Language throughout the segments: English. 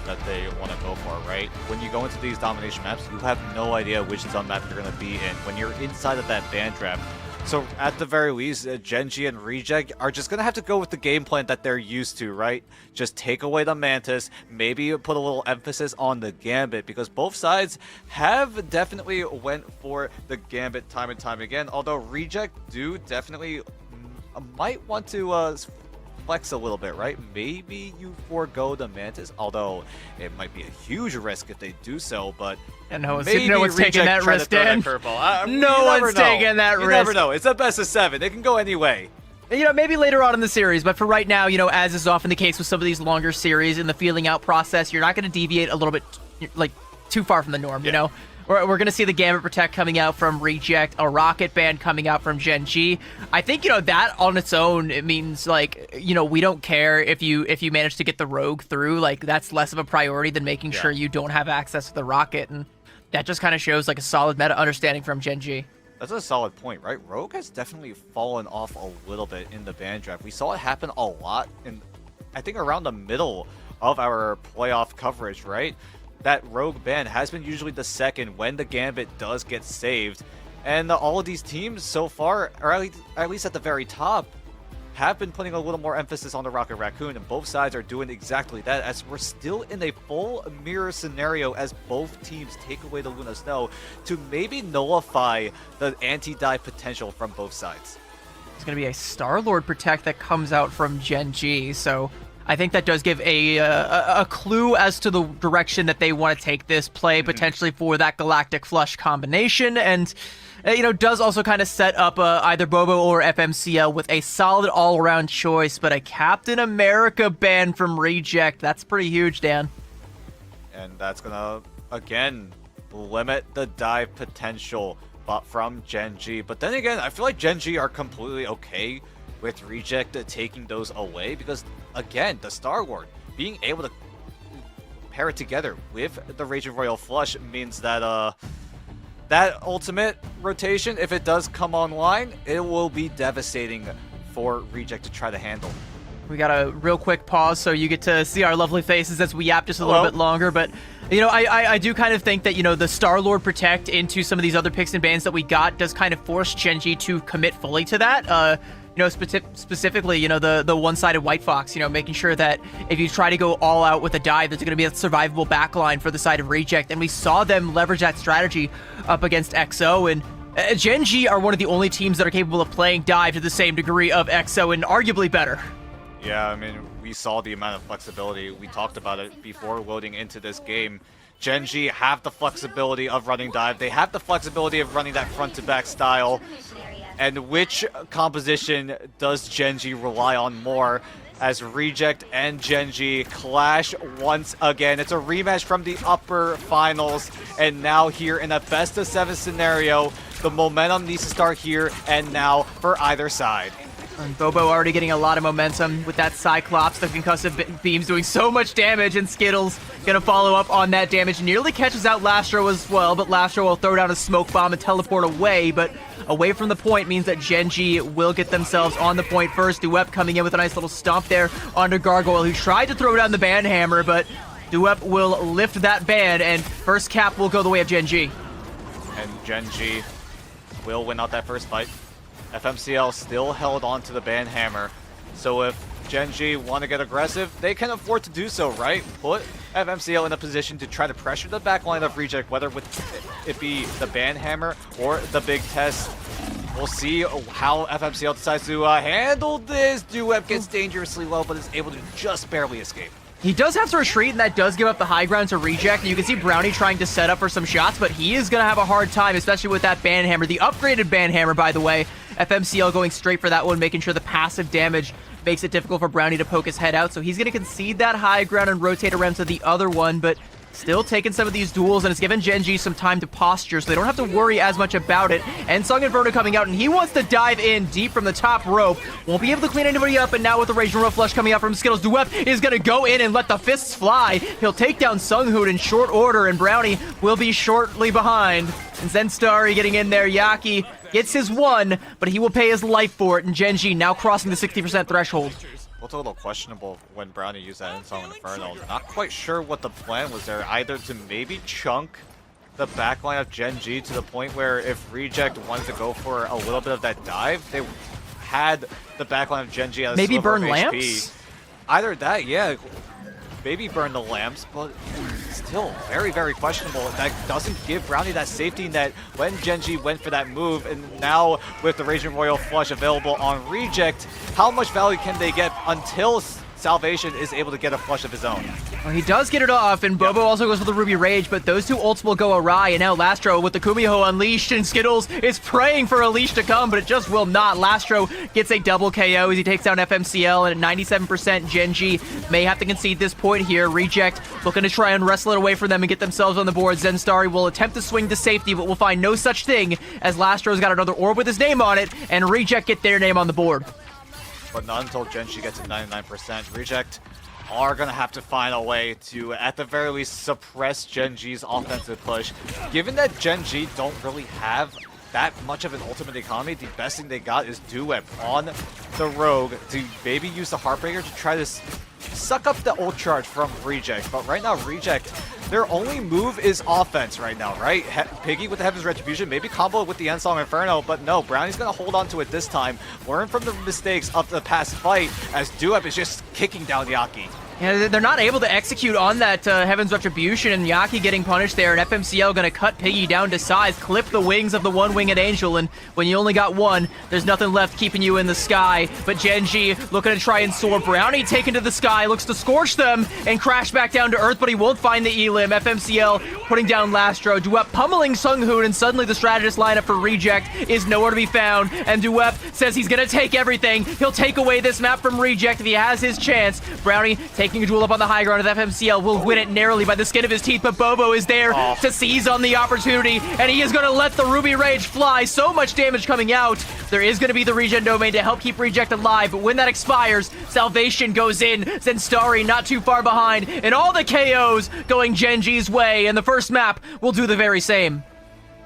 that they want to go for, right? When you go into these domination maps, you have no idea which zone map you're going to be in when you're inside of that ban trap. So at the very least, Gen.G and Reject are just going to have to go with the game plan that they're used to, right? Just take away the Mantis, maybe put a little emphasis on the Gambit, because both sides have definitely went for the Gambit time and time again, although Reject do definitely might want to flex a little bit, right? Maybe you forego the Mantis, although it might be a huge risk if they do so, but and no one's taking that risk, Dan. No one's taking that risk. You never know. It's a best of 7. It can go any way. You know, maybe later on in the series, but for right now, you know, as is often the case with some of these longer series in the feeling out process, you're not going to deviate a little bit, like, too far from the norm, you know? We're going to see the Gambit Protect coming out from Reject, a Rocket Band coming out from Gen.G. I think, you know, that on its own, it means, like, you know, we don't care if you manage to get the Rogue through. Like, that's less of a priority than making sure you don't have access to the Rocket, and that just kind of shows, like, a solid meta understanding from Gen.G. That's a solid point, right? Rogue has definitely fallen off a little bit in the ban draft. We saw it happen a lot in, I think, around the middle of our playoff coverage, right? That Rogue ban has been usually the second when the Gambit does get saved. And all of these teams so far, or at least at the very top, have been putting a little more emphasis on the Rocket Raccoon, and both sides are doing exactly that, as we're still in a full mirror scenario as both teams take away the Luna Snow to maybe nullify the anti-dive potential from both sides. It's going to be a Star-Lord Protect that comes out from Gen.G, so I think that does give a clue as to the direction that they want to take this play, potentially for that Galactic Flush combination, and you know, does also kind of set up either Bobo or FMCL with a solid all-around choice, but a Captain America ban from Reject, that's pretty huge, Dan. And that's going to, again, limit the dive potential from Gen.G. But then again, I feel like Gen.G are completely okay with Reject taking those away, because again, the Star-Lord being able to pair it together with the Raging Royal Flush means that that ultimate rotation, if it does come online, it will be devastating for Reject to try to handle. We got a real quick pause so you get to see our lovely faces as we yap just a little bit longer, but you know, I do kind of think that, you know, the Star-Lord Protect into some of these other picks and bans that we got does kind of force Gen.G to commit fully to that. You know, specifically, you know, the one-sided White Fox, you know, making sure that if you try to go all out with a dive, there's going to be a survivable backline for the side of Reject, and we saw them leverage that strategy up against XO, and Gen.G are one of the only teams that are capable of playing dive to the same degree of XO, and arguably better. Yeah, I mean, we saw the amount of flexibility. We talked about it before loading into this game. Gen.G have the flexibility of running dive. They have the flexibility of running that front-to-back style. And which composition does Gen.G rely on more, as Reject and Gen.G clash once again? It's a rematch from the upper finals, and now here in a best-of-7 scenario, the momentum needs to start here and now for either side. And Bobo already getting a lot of momentum with that Cyclops, the concussive beams doing so much damage, and Skittles gonna follow up on that damage. Nearly catches out Lastro as well, but Lastro will throw down a smoke bomb and teleport away, but away from the point means that Gen.G will get themselves on the point first. Duep coming in with a nice little stomp there onto Gargoyle, who tried to throw down the ban hammer, but Duep will lift that ban, and first cap will go the way of Gen.G. And Gen.G will win out that first fight. FMCL still held on to the ban hammer, so if Gen.G want to get aggressive, they can afford to do so, right? Put FMCL in a position to try to pressure the backline of Reject, whether with it be the ban hammer or the big test. We'll see how FMCL decides to handle this. Duep gets dangerously low, but is able to just barely escape. He does have to retreat, and that does give up the high ground to Reject. And you can see Brownie trying to set up for some shots, but he is going to have a hard time, especially with that ban hammer. The upgraded ban hammer, by the way. FMCL going straight for that one, making sure the passive damage makes it difficult for Brownie to poke his head out. So he's going to concede that high ground and rotate around to the other one, but still taking some of these duels, and it's given Gen.G some time to posture, so they don't have to worry as much about it. And Sung Inferno coming out, and he wants to dive in deep from the top rope. Won't be able to clean anybody up, and now with the Raging Royal Flush coming out from Skittles, Duep is going to go in and let the fists fly. He'll take down Sunghoon in short order, and Brownie will be shortly behind. And Zenstarry getting in there. Yaki gets his one, but he will pay his life for it, and Gen.G now crossing the 60% threshold. Looked a little questionable when Brownie used that Insong Inferno. Not quite sure what the plan was there, either to maybe chunk the backline of Gen.G to the point where if Reject wanted to go for a little bit of that dive, they had the backline of Gen.G at a maybe sliver burn of lamps? HP. Either that, yeah. Maybe burn the lamps, but still very, very questionable. That doesn't give Brownie that safety net when Gen.G went for that move, and now with the Raging Royal Flush available on Reject, how much value can they get until Salvation is able to get a flush of his own? Well, he does get it off, and Bobo also goes for the Ruby Rage, but those two ults will go awry, and now Lastro with the Kumiho unleashed, and Skittles is praying for a leash to come, but it just will not. Lastro gets a double KO as he takes down FMCL, and at 97%, Gen.G may have to concede this point here. Reject looking to try and wrestle it away from them and get themselves on the board. Zenstari will attempt to swing to safety, but will find no such thing as Lastro's got another orb with his name on it, and Reject get their name on the board. But not until Gen.G gets to 99%. Reject are going to have to find a way to, at the very least, suppress Gen.G's offensive push. Given that Gen.G don't really have that much of an ultimate economy, the best thing they got is Duep on the Rogue to maybe use the Heartbreaker to try to suck up the ult charge from Reject. But right now, Reject, their only move is offense right now, right? Piggy with the Heaven's Retribution, maybe combo with the Ensong Inferno, but no, Brownie's going to hold on to it this time. Learn from the mistakes of the past fight as Duep is just kicking down Yaki. Yeah, they're not able to execute on that Heaven's Retribution, and Yaki getting punished there, and FMCL gonna cut Piggy down to size, clip the wings of the one-winged angel, and when you only got one, there's nothing left keeping you in the sky. But Gen.G looking to try and soar. Brownie taken to the sky, looks to scorch them, and crash back down to earth, but he won't find the Elim. FMCL putting down Lastro. Duep pummeling Sunghoon, and suddenly the strategist lineup for Reject is nowhere to be found, and Duep says he's gonna take everything. He'll take away this map from Reject if he has his chance. Brownie taking a duel up on the high ground with FMCL will win it narrowly by the skin of his teeth, but Bobo is there to seize on the opportunity, and he is going to let the Ruby Rage fly. So much damage coming out. There is going to be the regen domain to help keep Reject alive, but when that expires, Salvation goes in. Zenstari not too far behind, and all the KOs going Gen.G's way, and the first map will do the very same.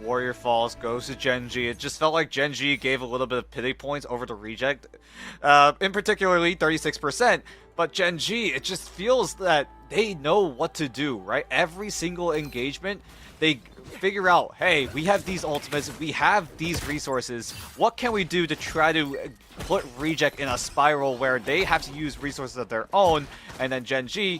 Warrior Falls goes to Gen.G. It just felt like Gen.G gave a little bit of pity points over to Reject, in particularly 36%. But Gen.G, it just feels that they know what to do, right? Every single engagement, they figure out, hey, we have these ultimates, we have these resources. What can we do to try to put Reject in a spiral where they have to use resources of their own, and then Gen.G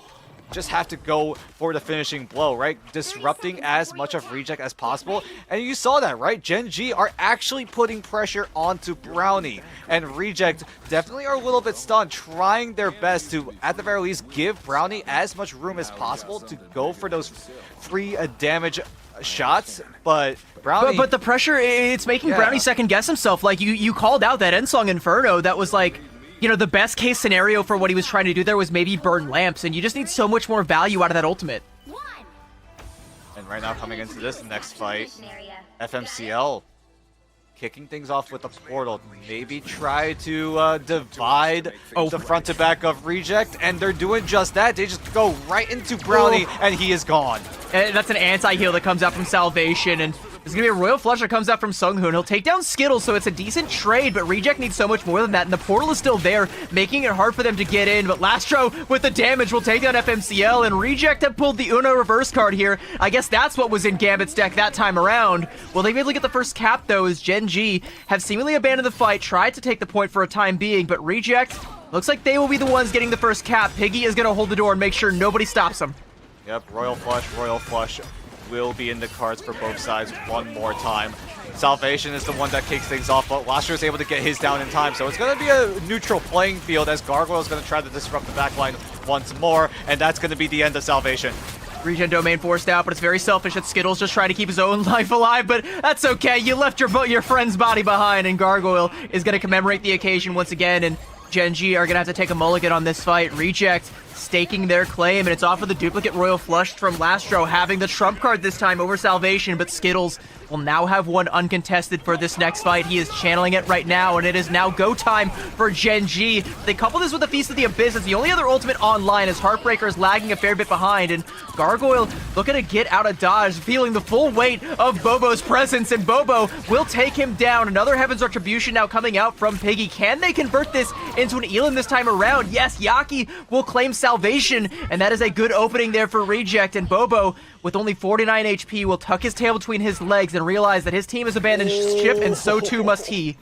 just have to go for the finishing blow, right? Disrupting as much of Reject as possible. And you saw that, right? Gen.G are actually putting pressure onto Brownie. And Reject definitely are a little bit stunned, trying their best to, at the very least, give Brownie as much room as possible to go for those free damage shots. But Brownie... But the pressure, it's making Brownie second guess himself. Like, you called out that Ensong Inferno that was like, you know, the best case scenario for what he was trying to do there was maybe burn lamps, and you just need so much more value out of that ultimate. And right now, coming into this next fight, FMCL kicking things off with the portal. Maybe try to divide the front to back of Reject, and they're doing just that. They just go right into Brownie, and he is gone. And that's an anti-heal that comes out from Salvation, and there's going to be a Royal Flush that comes out from Sunghoon. He'll take down Skittles, so it's a decent trade, but Reject needs so much more than that, and the portal is still there, making it hard for them to get in. But Lastro, with the damage, will take down FMCL, and Reject have pulled the Uno reverse card here. I guess that's what was in Gambit's deck that time around. Will they be able to get the first cap, though, as Gen.G have seemingly abandoned the fight, tried to take the point for a time being, but Reject, looks like they will be the ones getting the first cap. Piggy is going to hold the door and make sure nobody stops them. Yep, Royal Flush will be in the cards for both sides one more time. Salvation is the one that kicks things off, but Lastro is able to get his down in time, so it's going to be a neutral playing field as Gargoyle is going to try to disrupt the backline once more, and that's going to be the end of Salvation. Regen domain forced out, but it's very selfish that Skittles just trying to keep his own life alive, but that's okay. You left your friend's body behind, and Gargoyle is going to commemorate the occasion once again, and Gen.G are going to have to take a mulligan on this fight. Reject staking their claim, and it's off of the duplicate Royal Flush from Lastro, having the trump card this time over Salvation, but Skittles will now have one uncontested for this next fight. He is channeling it right now, and it is now go time for Gen.G. They couple this with the Feast of the Abyss as the only other ultimate online, as Heartbreaker is lagging a fair bit behind, and Gargoyle looking to get out of dodge, feeling the full weight of Bobo's presence, and Bobo will take him down. Another Heaven's Retribution now coming out from Piggy. Can they convert this into an Elan this time around? Yes, Yaki will claim Salvation, and that is a good opening there for Reject, and Bobo, with only 49 HP, will tuck his tail between his legs and realize that his team has abandoned ship, and so too must he.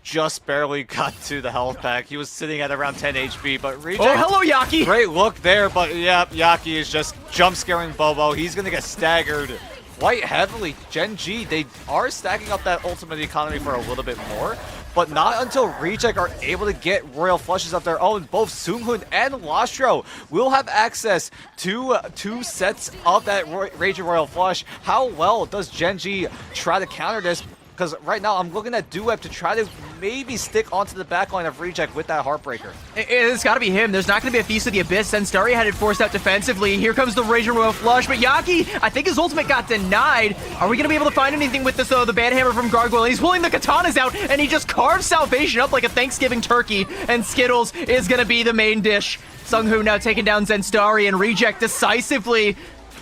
Just barely got to the health pack. He was sitting at around 10 HP, but Reject... Oh, hello, Yaki! Great look there, but yeah, Yaki is just jump scaring Bobo. He's gonna get staggered quite heavily. Gen.G, they are stacking up that ultimate economy for a little bit more, but not until Reject are able to get Royal Flushes of their own. Both Seunghun and Lastro will have access to 2 sets of that Raging Royal Flush. How well does Gen.G try to counter this? Because right now I'm looking at Duep to try to maybe stick onto the backline of Reject with that Heartbreaker. It's got to be him. There's not going to be a Feast of the Abyss. Sensari had it forced out defensively. Here comes the Raging Royal Flush, but Yaki, I think his ultimate got denied. Are we going to be able to find anything with this, though? The Banhammer from Gargoyle. He's pulling the katanas out, and he just carves Salvation up like a Thanksgiving turkey, and Skittles is going to be the main dish. Seunghun now taking down Zenstari, and Reject decisively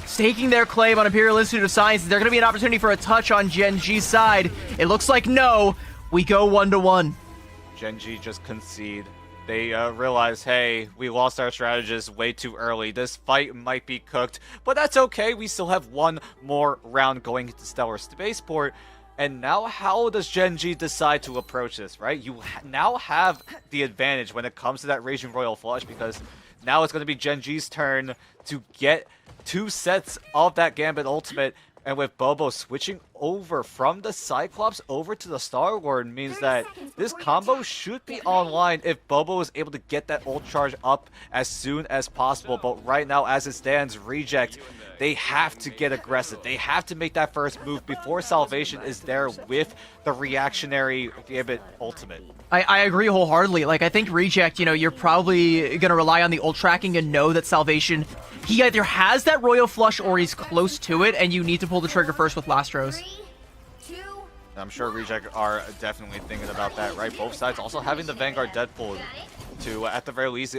staking their claim on Imperial Institute of Science. Is there going to be an opportunity for a touch on Gen.G's side? It looks like no. We go 1-1. Gen.G just concede. They realize, hey, we lost our strategist way too early. This fight might be cooked, but that's okay. We still have one more round going into Stellar Spaceport. And now how does Gen.G decide to approach this, right? You now have the advantage when it comes to that Raging Royal Flush, because now it's going to be Gen.G's turn to get 2 sets of that Gambit ultimate, and with Bobo switching over from the Cyclops over to the Star-Lord means that this combo should be online if Bobo is able to get that ult charge up as soon as possible. But right now, as it stands, Reject, they have to get aggressive. They have to make that first move before Salvation is there with the reactionary Gambit ultimate. I agree wholeheartedly. Like, I think Reject, you know, you're probably going to rely on the ult tracking and know that Salvation, he either has that Royal Flush or he's close to it, and you need to pull the trigger first with Lastros. I'm sure Reject are definitely thinking about that, right? Both sides also having the Vanguard Deadpool to, at the very least,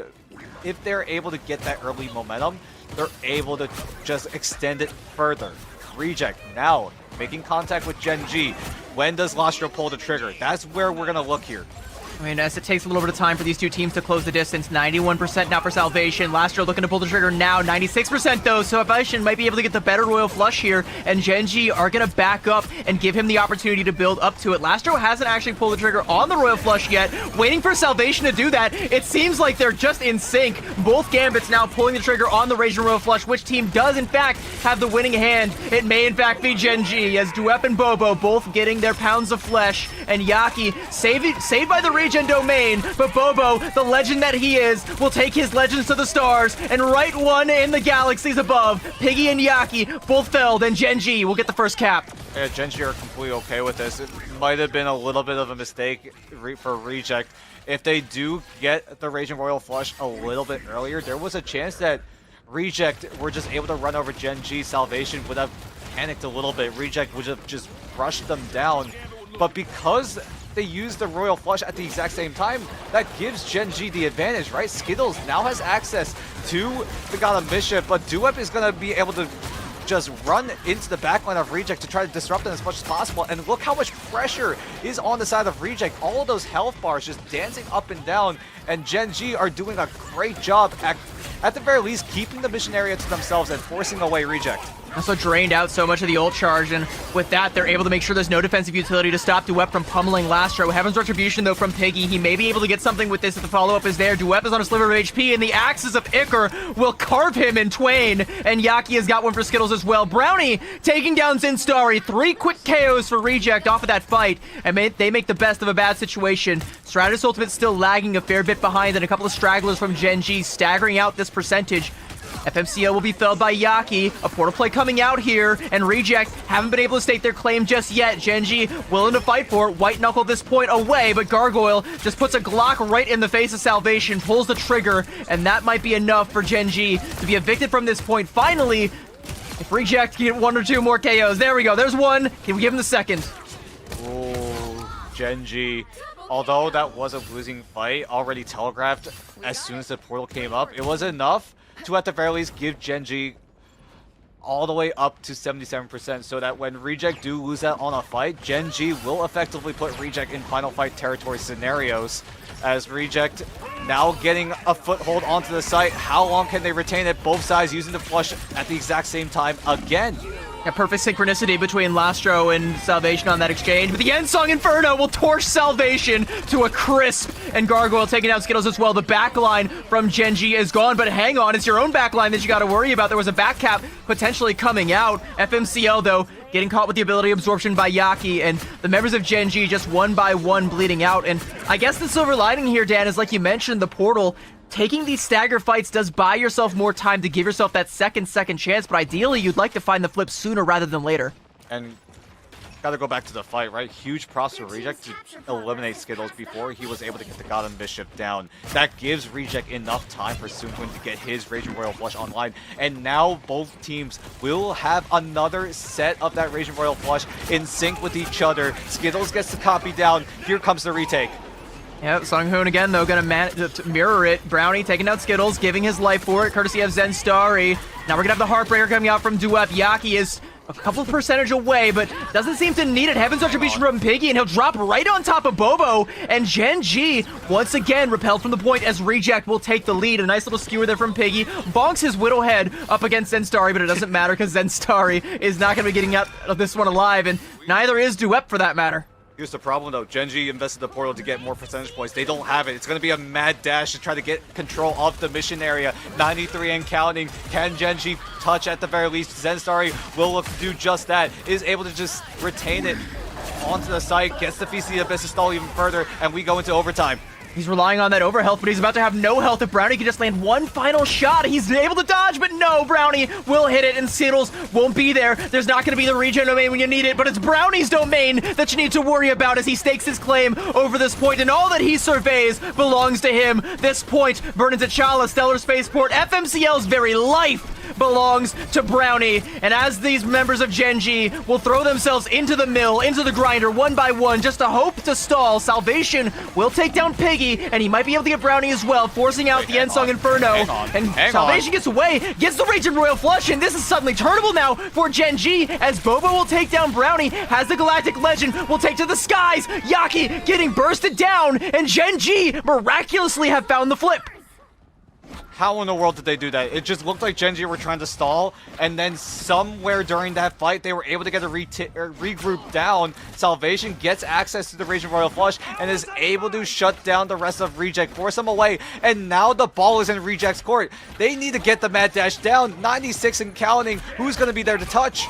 if they're able to get that early momentum, they're able to just extend it further. Reject now making contact with Gen.G. When does Lastro pull the trigger? That's where we're going to look here. I mean, as it takes a little bit of time for these two teams to close the distance, 91% now for Salvation. Lastro looking to pull the trigger now, 96% though. So Salvation might be able to get the better Royal Flush here, and Gen.G are going to back up and give him the opportunity to build up to it. Lastro hasn't actually pulled the trigger on the Royal Flush yet, waiting for Salvation to do that. It seems like they're just in sync. Both Gambits now pulling the trigger on the Raging Royal Flush. Which team does, in fact, have the winning hand? It may, in fact, be Gen.G, as Duep and Bobo both getting their pounds of flesh, and Yaki saved by the Regen domain, but Bobo, the legend that he is, will take his legends to the stars and write one in the galaxies above. Piggy and Yaki both felled, and Gen.G will get the first cap. Yeah, Gen.G are completely okay with this. It might have been a little bit of a mistake for Reject. If they do get the Raging Royal Flush a little bit earlier, there was a chance that Reject were just able to run over Gen.G. Salvation would have panicked a little bit. Reject would have just rushed them down. But because they use the Royal Flush at the exact same time, that gives Gen.G the advantage, right? Skittles now has access to the God of Mischief, but Duep is going to be able to just run into the backline of Reject to try to disrupt them as much as possible. And look how much pressure is on the side of Reject. All of those health bars just dancing up and down, and Gen.G are doing a great job at the very least keeping the mission area to themselves and forcing away Reject. Also drained out so much of the ult charge, and with that, they're able to make sure there's no defensive utility to stop Duep from pummeling Lastro. Heaven's Retribution, though, from Piggy. He may be able to get something with this if the follow-up is there. Duep is on a sliver of HP, and the axes of Icar will carve him in twain. And Yaki has got one for Skittles as well. Brownie taking down Zinstari. 3 quick KOs for Reject off of that fight, and they make the best of a bad situation. Stratus Ultimate still lagging a fair bit behind, and a couple of stragglers from Gen.G staggering out this percentage. FMCO will be felled by Yaki. A portal play coming out here, and Reject haven't been able to stake their claim just yet. Gen.G willing to fight for it. White Knuckle this point away, but Gargoyle just puts a Glock right in the face of Salvation, pulls the trigger, and that might be enough for Gen.G to be evicted from this point. Finally, if Reject can get 1 or 2 more KOs. There we go. There's one. Can we give him the second? Oh, Gen.G. Although that was a losing fight, already telegraphed as soon as the portal came up, it was enough to at the very least give Gen.G all the way up to 77% so that when Reject do lose that on a fight, Gen.G will effectively put Reject in final fight territory scenarios. As Reject now getting a foothold onto the site, how long can they retain it? Both sides using the flush at the exact same time again. A perfect synchronicity between Lastro and Salvation on that exchange, but the Ensong Inferno will torch Salvation to a crisp, and Gargoyle taking out Skittles as well. The backline from Gen.G is gone, but hang on, it's your own backline that you got to worry about. There was a back cap potentially coming out. FMCL, though, getting caught with the ability absorption by Yaki, and the members of Gen.G just one by one bleeding out. And I guess the silver lining here, Dan, is like you mentioned, the portal. Taking these stagger fights does buy yourself more time to give yourself that second chance, but ideally you'd like to find the flip sooner rather than later. And gotta go back to the fight, right? Huge props for Reject to eliminate Skittles before he was able to get the God of Mischief down. That gives Reject enough time for Soonquin to get his Raging Royal Flush online. And now both teams will have another set of that Raging Royal Flush in sync with each other. Skittles gets the copy down. Here comes the retake. Yep, Sunghoon again, though, gonna mirror it. Brownie taking out Skittles, giving his life for it, courtesy of Zen Starry. Now we're gonna have the Heartbreaker coming out from Duep. Yaki is a couple percentage away, but doesn't seem to need it. Heaven's Retribution from Piggy, and he'll drop right on top of Bobo. And Gen.G, once again, repelled from the point as Reject will take the lead. A nice little skewer there from Piggy. Bonks his Widow head up against Zen Starry, but it doesn't matter because Zen Starry is not gonna be getting out of this one alive, and neither is Duep for that matter. Here's the problem though, Gen.G invested the portal to get more percentage points. They don't have it. It's going to be a mad dash to try to get control of the mission area. 93 and counting. Can Gen.G touch at the very least? Zen Starry will look to do just that. Is able to just retain it onto the site, gets the Feast of the Abyss to stall even further, and we go into overtime. He's relying on that overhealth, but he's about to have no health. If Brownie can just land one final shot, he's able to dodge, but no, Brownie will hit it, and Skittles won't be there. There's not going to be the regen domain when you need it, but it's Brownie's domain that you need to worry about as he stakes his claim over this point, and all that he surveys belongs to him. This point, Vernon's T'Challa, Stellar Spaceport, FMCL's very life belongs to Brownie, and as these members of Gen.G will throw themselves into the mill, into the grinder, one by one, just to hope to stall, Salvation will take down Piggy, and he might be able to get Brownie as well, forcing out the Ensong Inferno, and Salvation gets away, gets the Raging Royal Flush, and this is suddenly turnable now for Gen.G, as Bobo will take down Brownie, has the Galactic Legend, will take to the skies, Yaki getting bursted down, and Gen.G miraculously have found the flip. How in the world did they do that? It just looked like Gen.G were trying to stall, and then somewhere during that fight, they were able to get a regroup down. Salvation gets access to the Raging Royal Flush and is able to shut down the rest of Reject, force them away, and now the ball is in Reject's court. They need to get the Mad Dash down. 96 and counting. Who's going to be there to touch?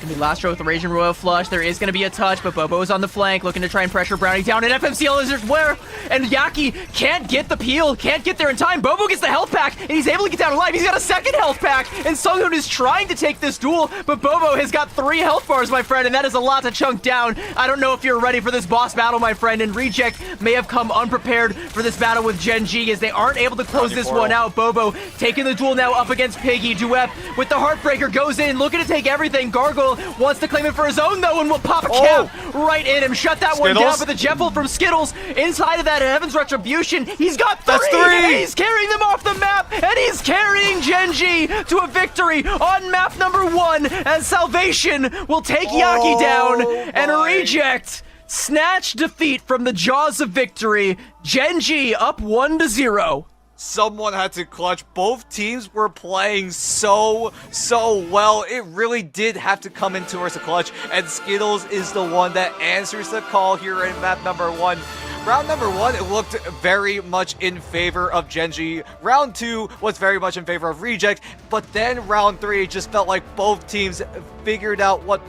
Gonna be Lastro with the Raging Royal Flush. There is gonna be a touch, but Bobo is on the flank, looking to try and pressure Brownie down, and FMCL is where, and Yaki can't get the peel, can't get there in time. Bobo gets the health pack, and he's able to get down alive. He's got a second health pack, and Sunghoon is trying to take this duel, but Bobo has got 3 health bars, my friend, and that is a lot to chunk down. I don't know if you're ready for this boss battle, my friend, and Reject may have come unprepared for this battle with Gen.G as they aren't able to close this one out. Bobo taking the duel now up against Piggy. Duep with the Heartbreaker goes in, looking to take everything. Gargoyle wants to claim it for his own, though, and will pop a cap right in him. Shut that one down, but the Jeffel from Skittles inside of that Heaven's Retribution. He's got 3! And he's carrying them off the map, and he's carrying Gen.G to a victory on map number 1 as Salvation will take Yaki down, and Reject snatch defeat from the jaws of victory. Gen.G up 1-0. Someone had to clutch. Both teams were playing so well. It really did have to come in towards the clutch, and Skittles is the one that answers the call here in map number 1. Round number 1, it looked very much in favor of Gen.G. Round 2 was very much in favor of Reject, but then round 3, it just felt like both teams figured out what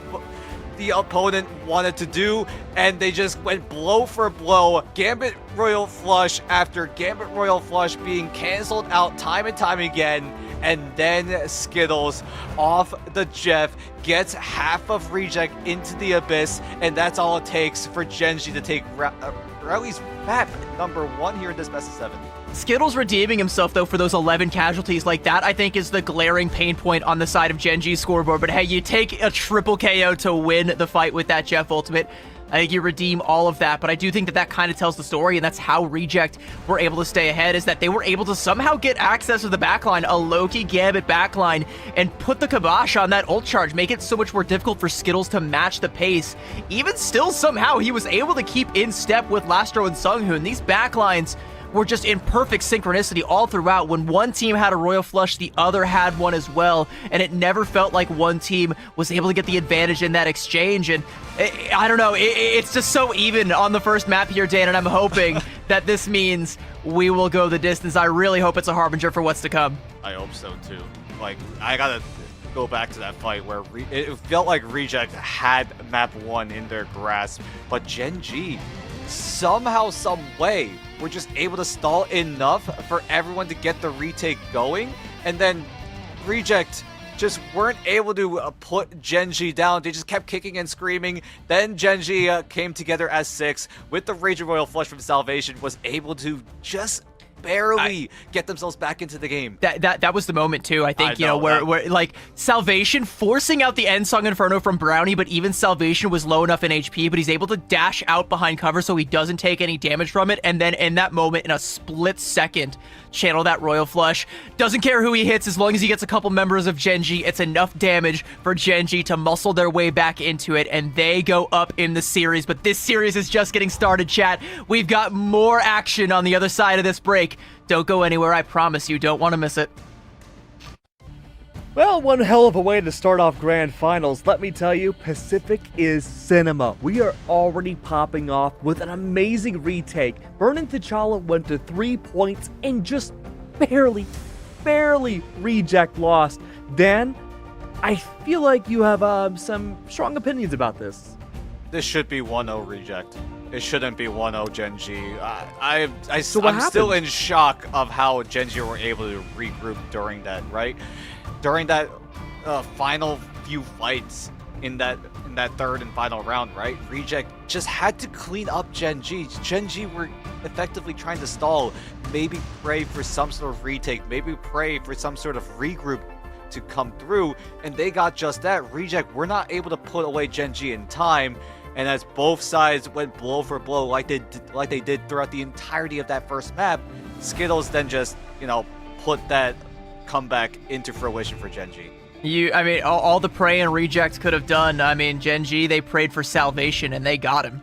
the opponent wanted to do, and they just went blow for blow. Gambit Royal Flush after Gambit Royal Flush being canceled out time and time again, and then Skittles off the Jeff gets half of Reject into the Abyss, and that's all it takes for Gen.G to take Rowley's map number 1 here in this best of 7. Skittles redeeming himself, though, for those 11 casualties like that, I think is the glaring pain point on the side of Gen.G's scoreboard. But hey, you take a triple KO to win the fight with that Jeff ultimate. I think you redeem all of that, but I do think that kind of tells the story, and that's how Reject were able to stay ahead, is that they were able to somehow get access to the backline, a Loki Gambit backline, and put the kibosh on that ult charge, make it so much more difficult for Skittles to match the pace. Even still, somehow, he was able to keep in step with Lastro and Sunghoon. These backlines were just in perfect synchronicity all throughout. When one team had a Royal Flush, the other had one as well, and it never felt like one team was able to get the advantage in that exchange. And I don't know, it's just so even on the first map here, Dan, and I'm hoping that this means we will go the distance. I really hope it's a harbinger for what's to come. I hope so too. Like, I gotta go back to that fight where it felt like Reject had map 1 in their grasp, but Gen.G somehow, some way, were just able to stall enough for everyone to get the retake going, and then Reject just weren't able to put Gen.G down. They just kept kicking and screaming. Then Gen.G came together as 6 with the Raging Royal Flush from Salvation, was able to just barely get themselves back into the game. That was the moment too, I think, where like Salvation forcing out the End Song Inferno from Brownie, but even Salvation was low enough in HP, but he's able to dash out behind cover so he doesn't take any damage from it, and then in that moment, in a split second, channel that Royal Flush. Doesn't care who he hits, as long as he gets a couple members of Gen.G, it's enough damage for Gen.G to muscle their way back into it, and they go up in the series. But this series is just getting started, chat. We've got more action on the other side of this break. Don't go anywhere, I promise you don't want to miss it. Well, one hell of a way to start off Grand Finals. Let me tell you, Pacific is cinema. We are already popping off with an amazing retake. Vernon T'Challa went to 3 points and just barely Reject lost. Dan, I feel like you have some strong opinions about this. This should be 1-0 Reject. It shouldn't be 1-0 Gen.G. I'm happened? still in shock of how Gen.G were able to regroup during that, right? During that final few fights in that third and final round, right? Reject just had to clean up Gen.G. Gen.G were effectively trying to stall, maybe pray for some sort of retake, maybe pray for some sort of regroup to come through, and they got just that. Reject were not able to put away Gen.G in time, and as both sides went blow for blow like they did throughout the entirety of that first map, Skittles then just, put that comeback into fruition for Gen.G. I mean, all the pray and Reject could have done, I mean, Gen.G, they prayed for salvation and they got him.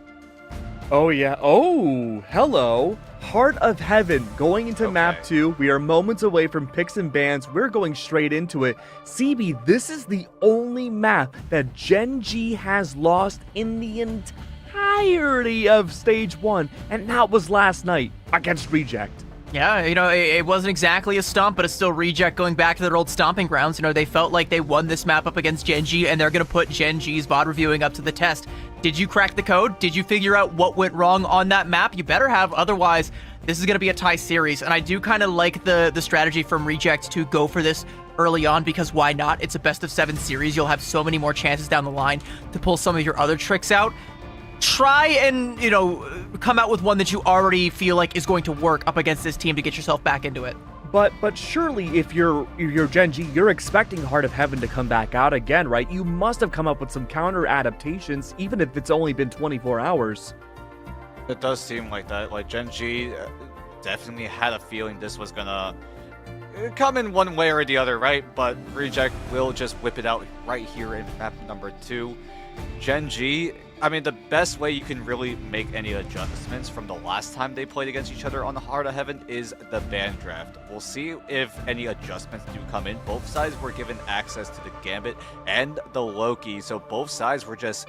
Oh yeah, oh, hello. Heart of Heaven, going into map 2. We are moments away from picks and bans. We're going straight into it. CB, this is the only map that Gen.G has lost in the entirety of stage 1, and that was last night against Reject. Yeah, it wasn't exactly a stomp, but it's still Reject going back to their old stomping grounds. They felt like they won this map up against Gen.G, and they're going to put Gen.G's VOD reviewing up to the test. Did you crack the code? Did you figure out what went wrong on that map? You better have, otherwise this is going to be a tie series. And I do kind of like the strategy from Reject to go for this early on, because why not? It's a best of 7 series. You'll have so many more chances down the line to pull some of your other tricks out. Try and, come out with one that you already feel like is going to work up against this team to get yourself back into it. But surely if you're Gen.G, you're expecting Heart of Heaven to come back out again, right? You must have come up with some counter adaptations, even if it's only been 24 hours. It does seem like that. Like, Gen.G definitely had a feeling this was gonna come in one way or the other, right? But Reject will just whip it out right here in map number 2. Gen.G, I mean, the best way you can really make any adjustments from the last time they played against each other on the Heart of Heaven is the ban draft. We'll see if any adjustments do come in. Both sides were given access to the Gambit and the Loki, so both sides were just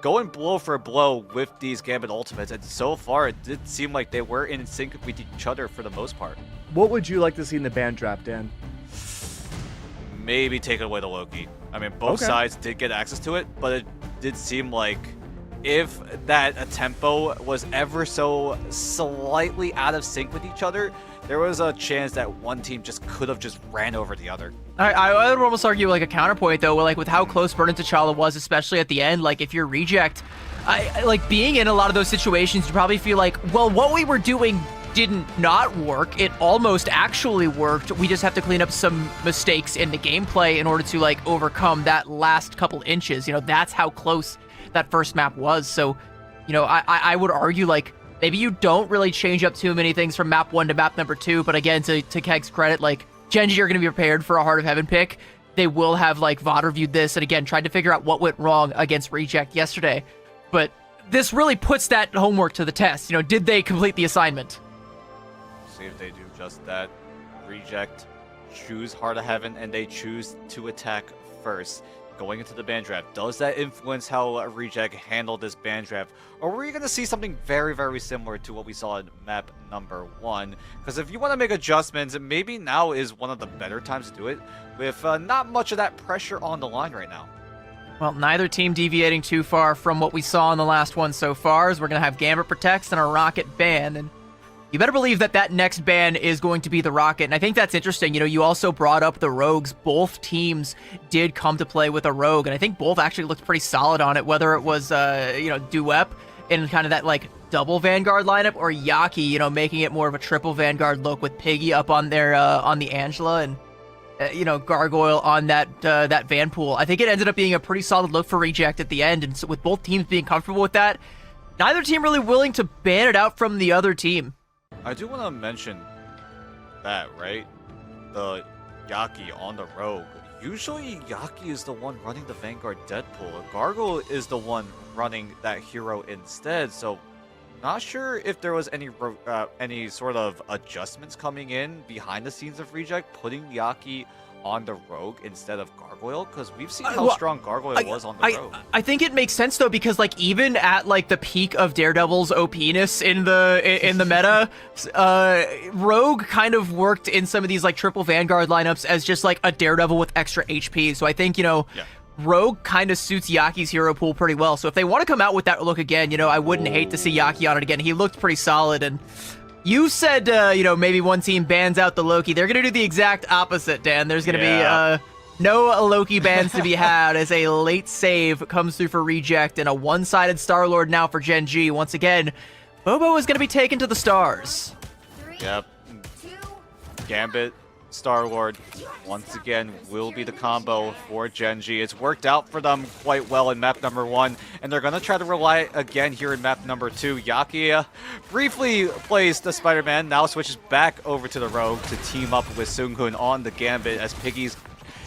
going blow for blow with these Gambit ultimates, and so far it did seem like they were in sync with each other for the most part. What would you like to see in the ban draft, Dan? Maybe take away the Loki. I mean, both sides did get access to it, but it did seem like if that tempo was ever so slightly out of sync with each other, there was a chance that one team just could have just ran over the other. I would almost argue like a counterpoint though, like with how close Burn and T'Challa was, especially at the end. Like if you're Reject, like being in a lot of those situations, you probably feel like, well, what we were doing didn't not work. It almost actually worked. We just have to clean up some mistakes in the gameplay in order to like overcome that last couple inches. You know, that's how close that first map was. So, you know, I would argue like maybe you don't really change up too many things from map 1 to map number 2. But again, to Keg's credit, like Gen.G are going to be prepared for a Heart of Heaven pick. They will have like VOD reviewed this and again tried to figure out what went wrong against Reject yesterday. But this really puts that homework to the test. You know, did they complete the assignment? See if they do just that. Reject choose Heart of Heaven and they choose to attack first. Going into the ban draft, does that influence how Reject handled this ban draft? Or were you going to see something very, very similar to what we saw in map number 1? Because if you want to make adjustments, maybe now is one of the better times to do it with not much of that pressure on the line right now. Well, neither team deviating too far from what we saw in the last one so far, as we're going to have Gambit Protects and a Rocket ban, and you better believe that that next ban is going to be the Rocket, and I think that's interesting. You know, you also brought up the Rogues. Both teams did come to play with a Rogue, and I think both actually looked pretty solid on it, whether it was, you know, Duep in kind of that, like, double Vanguard lineup, or Yaki, you know, making it more of a triple Vanguard look with Piggy up on their, on the Angela, and, you know, Gargoyle on that, that Vanpool. I think it ended up being a pretty solid look for Reject at the end, and so with both teams being comfortable with that, neither team really willing to ban it out from the other team. I do want to mention that, right? The Yaki on the Rogue. Usually Yaki is the one running the Vanguard Deadpool. Gargoyle is the one running that hero instead, so not sure if there was any sort of adjustments coming in behind the scenes of Reject, putting Yaki on the Rogue instead of Gargoyle, because we've seen how strong Gargoyle was on the Rogue. I think it makes sense though, because like even at like the peak of Daredevil's OP-ness in the meta, Rogue kind of worked in some of these like triple Vanguard lineups as just like a Daredevil with extra HP. So I think, you know, Rogue kind of suits Yaki's hero pool pretty well. So if they want to come out with that look again, you know, I wouldn't hate to see Yaki on it again. He looked pretty solid, and you said, you know, maybe one team bans out the Loki. They're going to do the exact opposite, Dan. There's going to be no Loki bans to be had as a late save comes through for Reject and a one-sided Star-Lord now for Gen.G. Once again, Bobo is going to be taken to the stars. Yep. Gambit, Star-Lord, once again, will be the combo for Gen.G. It's worked out for them quite well in map number 1, and they're going to try to rely again here in map number 2. Yaki briefly plays the Spider-Man, now switches back over to the Rogue to team up with Seung-Hoon on the Gambit as Piggy's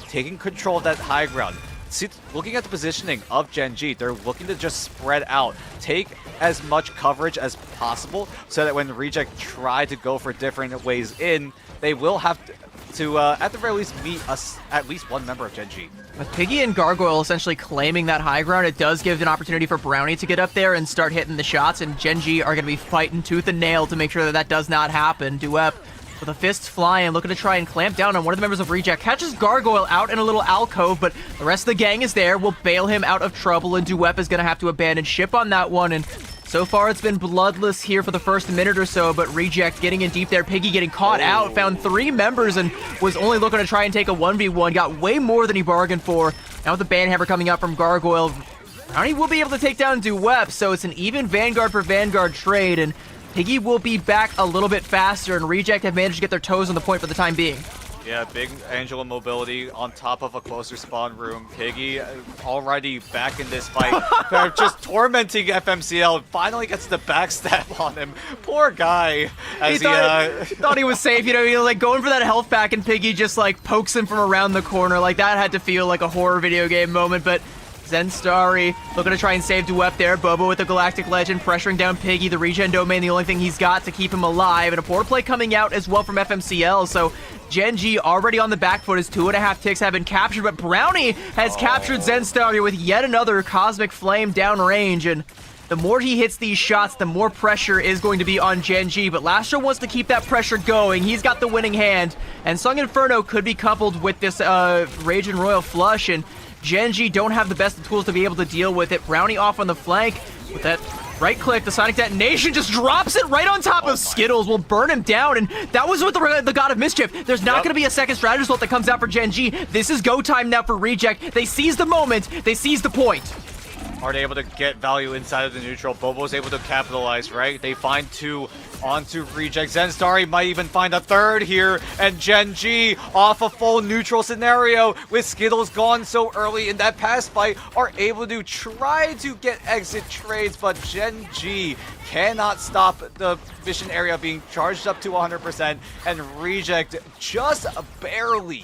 taking control of that high ground. See, looking at the positioning of Gen.G, they're looking to just spread out, take as much coverage as possible, so that when Reject try to go for different ways in, they will have to at the very least, meet at least one member of Gen.G. With Piggy and Gargoyle essentially claiming that high ground, it does give an opportunity for Brownie to get up there and start hitting the shots, and Gen.G are going to be fighting tooth and nail to make sure that that does not happen. Duep with the fists flying, looking to try and clamp down on one of the members of Reject. Catches Gargoyle out in a little alcove, but the rest of the gang is there. Will bail him out of trouble, and Duep is going to have to abandon ship on that one, and so far, it's been bloodless here for the first minute or so, but Reject getting in deep there. Piggy getting caught out, found 3 members, and was only looking to try and take a 1v1. Got way more than he bargained for. Now with the banhammer coming out from Gargoyle, Brownie will be able to take down Duep, so it's an even Vanguard for Vanguard trade, and Piggy will be back a little bit faster, and Reject have managed to get their toes on the point for the time being. Yeah, big Angela mobility on top of a closer spawn room. Piggy already back in this fight. They're just tormenting FMCL. Finally gets the backstab on him. Poor guy. As he thought he was safe. You know, he was like going for that health pack, and Piggy just like pokes him from around the corner. Like that had to feel like a horror video game moment, but Zenstari looking to try and save Duep there. Bobo with the Galactic Legend pressuring down Piggy. The regen domain, the only thing he's got to keep him alive. And a poor play coming out as well from FMCL. So Gen.G already on the back foot as 2.5 ticks have been captured. But Brownie has captured Zenstari with yet another Cosmic Flame downrange. And the more he hits these shots, the more pressure is going to be on Gen.G. But Lastro wants to keep that pressure going. He's got the winning hand. And Sung Inferno could be coupled with this Rage and Royal Flush. And Gen.G don't have the best of tools to be able to deal with it. Brownie off on the flank with that Right click, the Sonic Detonation just drops it right on top of Skittles, will burn him down, and that was with the God of Mischief. There's not going to be a second strategy result that comes out for Gen.G. This is go time now for Reject. They seize the moment, they seize the point. Are they able to get value inside of the neutral? Bobo's able to capitalize, right? They find 2 onto Reject. Zenstari might even find a 3rd here, and Gen.G off a full neutral scenario with Skittles gone so early in that pass fight are able to try to get exit trades, but Gen.G cannot stop the mission area being charged up to 100%, and Reject just barely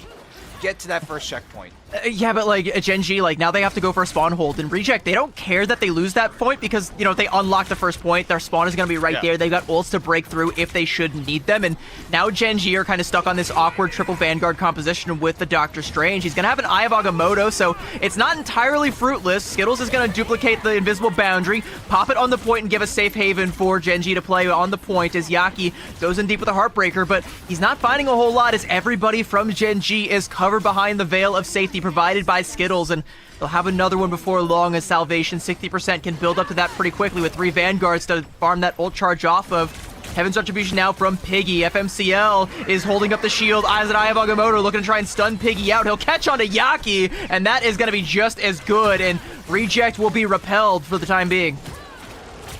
get to that first checkpoint. Yeah, but like Gen.G, like now they have to go for a spawn hold, and Reject, they don't care that they lose that point because, you know, if they unlock the first point, their spawn is going to be right there. They've got ults to break through if they should need them, and now Gen.G are kind of stuck on this awkward triple Vanguard composition with the Doctor Strange. He's going to have an Eye of Agamotto, so it's not entirely fruitless. Skittles is going to duplicate the invisible boundary, pop it on the point, and give a safe haven for Gen.G to play on the point as Yaki goes in deep with a Heartbreaker, but he's not finding a whole lot as everybody from Gen.G is covered behind the veil of safety provided by Skittles, and they'll have another one before long as Salvation 60% can build up to that pretty quickly with 3 Vanguards to farm that ult charge off of. Heaven's Retribution now from Piggy. FMCL is holding up the shield. Eyes and Eye of Agamotto looking to try and stun Piggy out. He'll catch onto Yaki, and that is going to be just as good, and Reject will be repelled for the time being.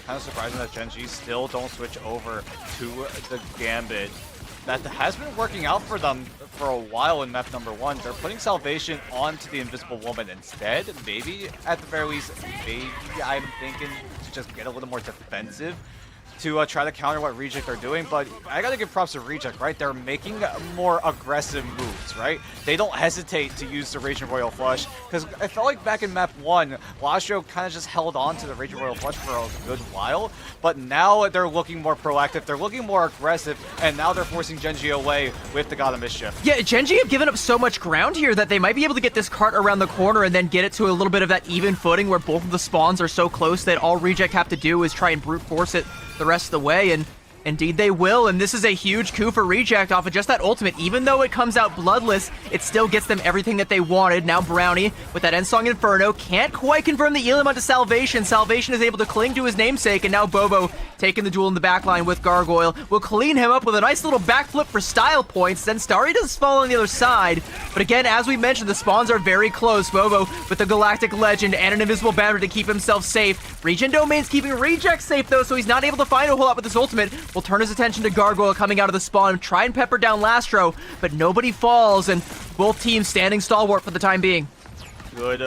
Kind of surprising that Gen.G still don't switch over to the Gambit. That has been working out for them for a while in map number 1. They're putting Salvation onto the Invisible Woman instead. Maybe, at the very least, maybe I'm thinking to just get a little more defensive to try to counter what Reject are doing, but I gotta give props to Reject, right? They're making more aggressive moves, right? They don't hesitate to use the Raging Royal Flush, because I felt like back in map 1, Lastro kind of just held on to the Raging Royal Flush for a good while, but now they're looking more proactive, they're looking more aggressive, and now they're forcing Gen.G away with the God of Mischief. Yeah, Gen.G have given up so much ground here that they might be able to get this cart around the corner and then get it to a little bit of that even footing where both of the spawns are so close that all Reject have to do is try and brute force it the rest of the way, and indeed they will, and this is a huge coup for Reject off of just that ultimate. Even though it comes out bloodless, it still gets them everything that they wanted. Now Brownie, with that Endsong Inferno, can't quite confirm the Elim onto Salvation. Salvation is able to cling to his namesake, and now Bobo, taking the duel in the backline with Gargoyle, will clean him up with a nice little backflip for style points. Then Starry does fall on the other side, but again, as we mentioned, the spawns are very close. Bobo with the Galactic Legend and an invisible boundary to keep himself safe. Regen Domain's keeping Reject safe though, so he's not able to find a whole lot with his ultimate. Will turn his attention to Gargoyle coming out of the spawn, try and pepper down Lastro, but nobody falls, and both teams standing stalwart for the time being. Good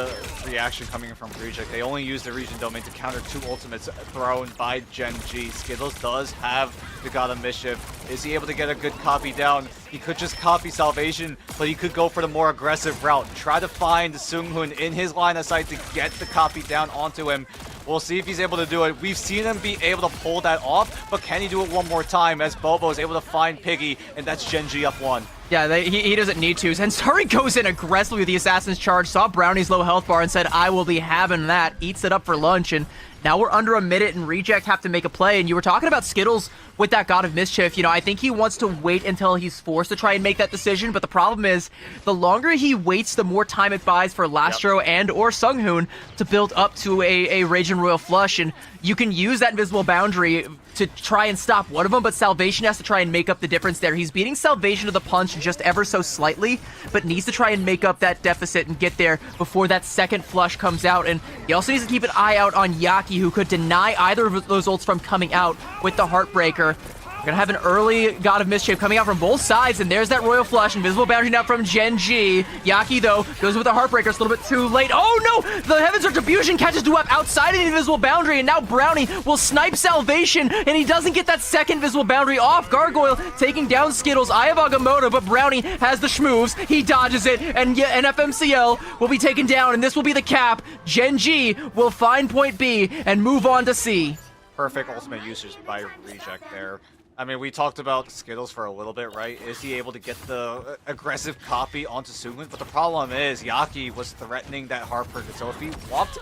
reaction coming from Reject. They only use the Regen Domain to counter 2 ultimates thrown by Gen.G. Skittles does have the God of Mischief. Is he able to get a good copy down? He could just copy Salvation, but he could go for the more aggressive route. Try to find Seunghoon in his line of sight to get the copy down onto him. We'll see if he's able to do it. We've seen him be able to pull that off, but can he do it one more time as Bobo is able to find Piggy, and that's Gen.G up 1. Yeah, he doesn't need to. Zenstari goes in aggressively with the Assassin's Charge, saw Brownie's low health bar and said, I will be having that, eats it up for lunch, and now we're under a minute and Reject have to make a play. And you were talking about Skittles with that God of Mischief. You know, I think he wants to wait until he's forced to try and make that decision, but the problem is, the longer he waits, the more time it buys for Lastro and or Seunghoon to build up to a Raging Royal Flush, and you can use that invisible boundary to try and stop one of them, but Salvation has to try and make up the difference there. He's beating Salvation to the punch just ever so slightly, but needs to try and make up that deficit and get there before that second flush comes out. And he also needs to keep an eye out on Yaki, who could deny either of those ults from coming out with the Heartbreaker. We're gonna have an early God of Mischief coming out from both sides, and there's that Royal Flush. Invisible Boundary now from Gen.G. Yaki, though, goes with the Heartbreaker. It's a little bit too late. Oh, no! The Heaven's Retribution catches Dwap outside of the Invisible Boundary, and now Brownie will snipe Salvation, and he doesn't get that second Invisible Boundary off. Gargoyle taking down Skittles. Eye of Agamotto, but Brownie has the schmoves. He dodges it, and FMCL will be taken down, and this will be the cap. Gen.G will find point B and move on to C. Perfect ultimate usage by Reject there. I mean, we talked about Skittles for a little bit, right? Is he able to get the aggressive copy onto Seunghoon? But the problem is, Yaki was threatening that Heartbreaker. So if he walked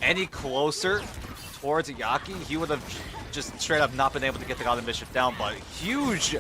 any closer towards Yaki, he would have just straight up not been able to get the God of Mischief down. But huge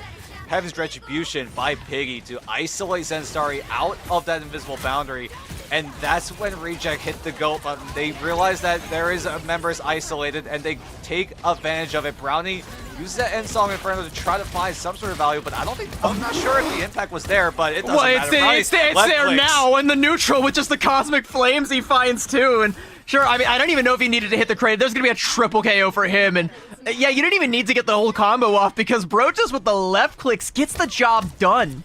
Heaven's Retribution by Piggy to isolate Zenstari out of that invisible boundary. And that's when Reject hit the GOAT button. They realize that there is members isolated, and they take advantage of it. Brownie uses that end song Inferno to try to find some sort of value, but I'm not sure if the impact was there, but it doesn't matter. It's there now, and the neutral with just the Cosmic Flames he finds too, and sure, I mean, I don't even know if he needed to hit the crate. There's going to be a triple KO for him, and yeah, you didn't even need to get the whole combo off because Bro just with the left clicks gets the job done.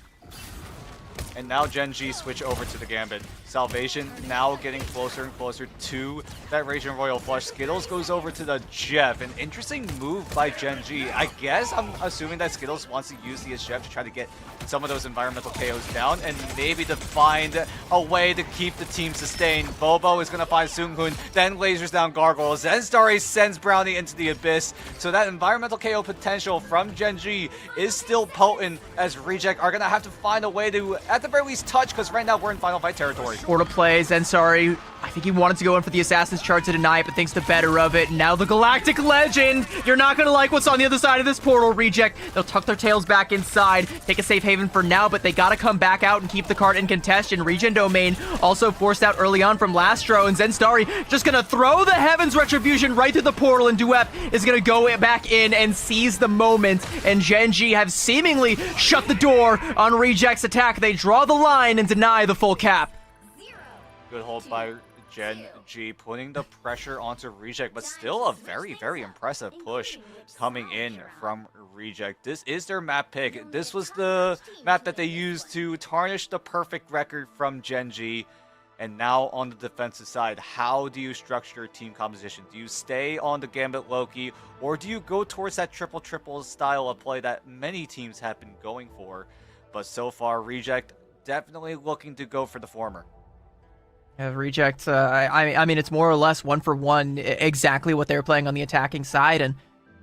And now Gen.G switch over to the Gambit. Salvation now getting closer and closer to that Raging Royal Flush. Skittles goes over to the Jeff. An interesting move by Gen.G. I guess I'm assuming that Skittles wants to use the Jeff to try to get some of those environmental KOs down and maybe to find a way to keep the team sustained. Bobo is going to find Seunghoon, then lasers down Gargoyle. Zenstari sends Brownie into the Abyss. So that environmental KO potential from Gen.G is still potent, as Reject are going to have to find a way to, at the very least, touch, because right now we're in final fight territory. Portal plays, Zenstari, I think he wanted to go in for the Assassin's Charge to deny it, but thinks the better of it. Now the Galactic Legend! You're not going to like what's on the other side of this portal, Reject. They'll tuck their tails back inside, take a safe haven for now, but they got to come back out and keep the card in contention. Regen Domain also forced out early on from Lastro, and Zenstari just going to throw the Heaven's Retribution right through the portal, and Duep is going to go back in and seize the moment, and Gen.G have seemingly shut the door on Reject's attack. They draw the line and deny the full cap. Good hold by Gen.G, putting the pressure onto Reject, but still a very, very impressive push coming in from Reject. This is their map pick. This was the map that they used to tarnish the perfect record from Gen.G. And now on the defensive side, how do you structure your team composition? Do you stay on the Gambit Loki, or do you go towards that triple-triple style of play that many teams have been going for? But so far, Reject definitely looking to go for the former. Yeah, Reject, I mean, it's more or less one for one exactly what they were playing on the attacking side, and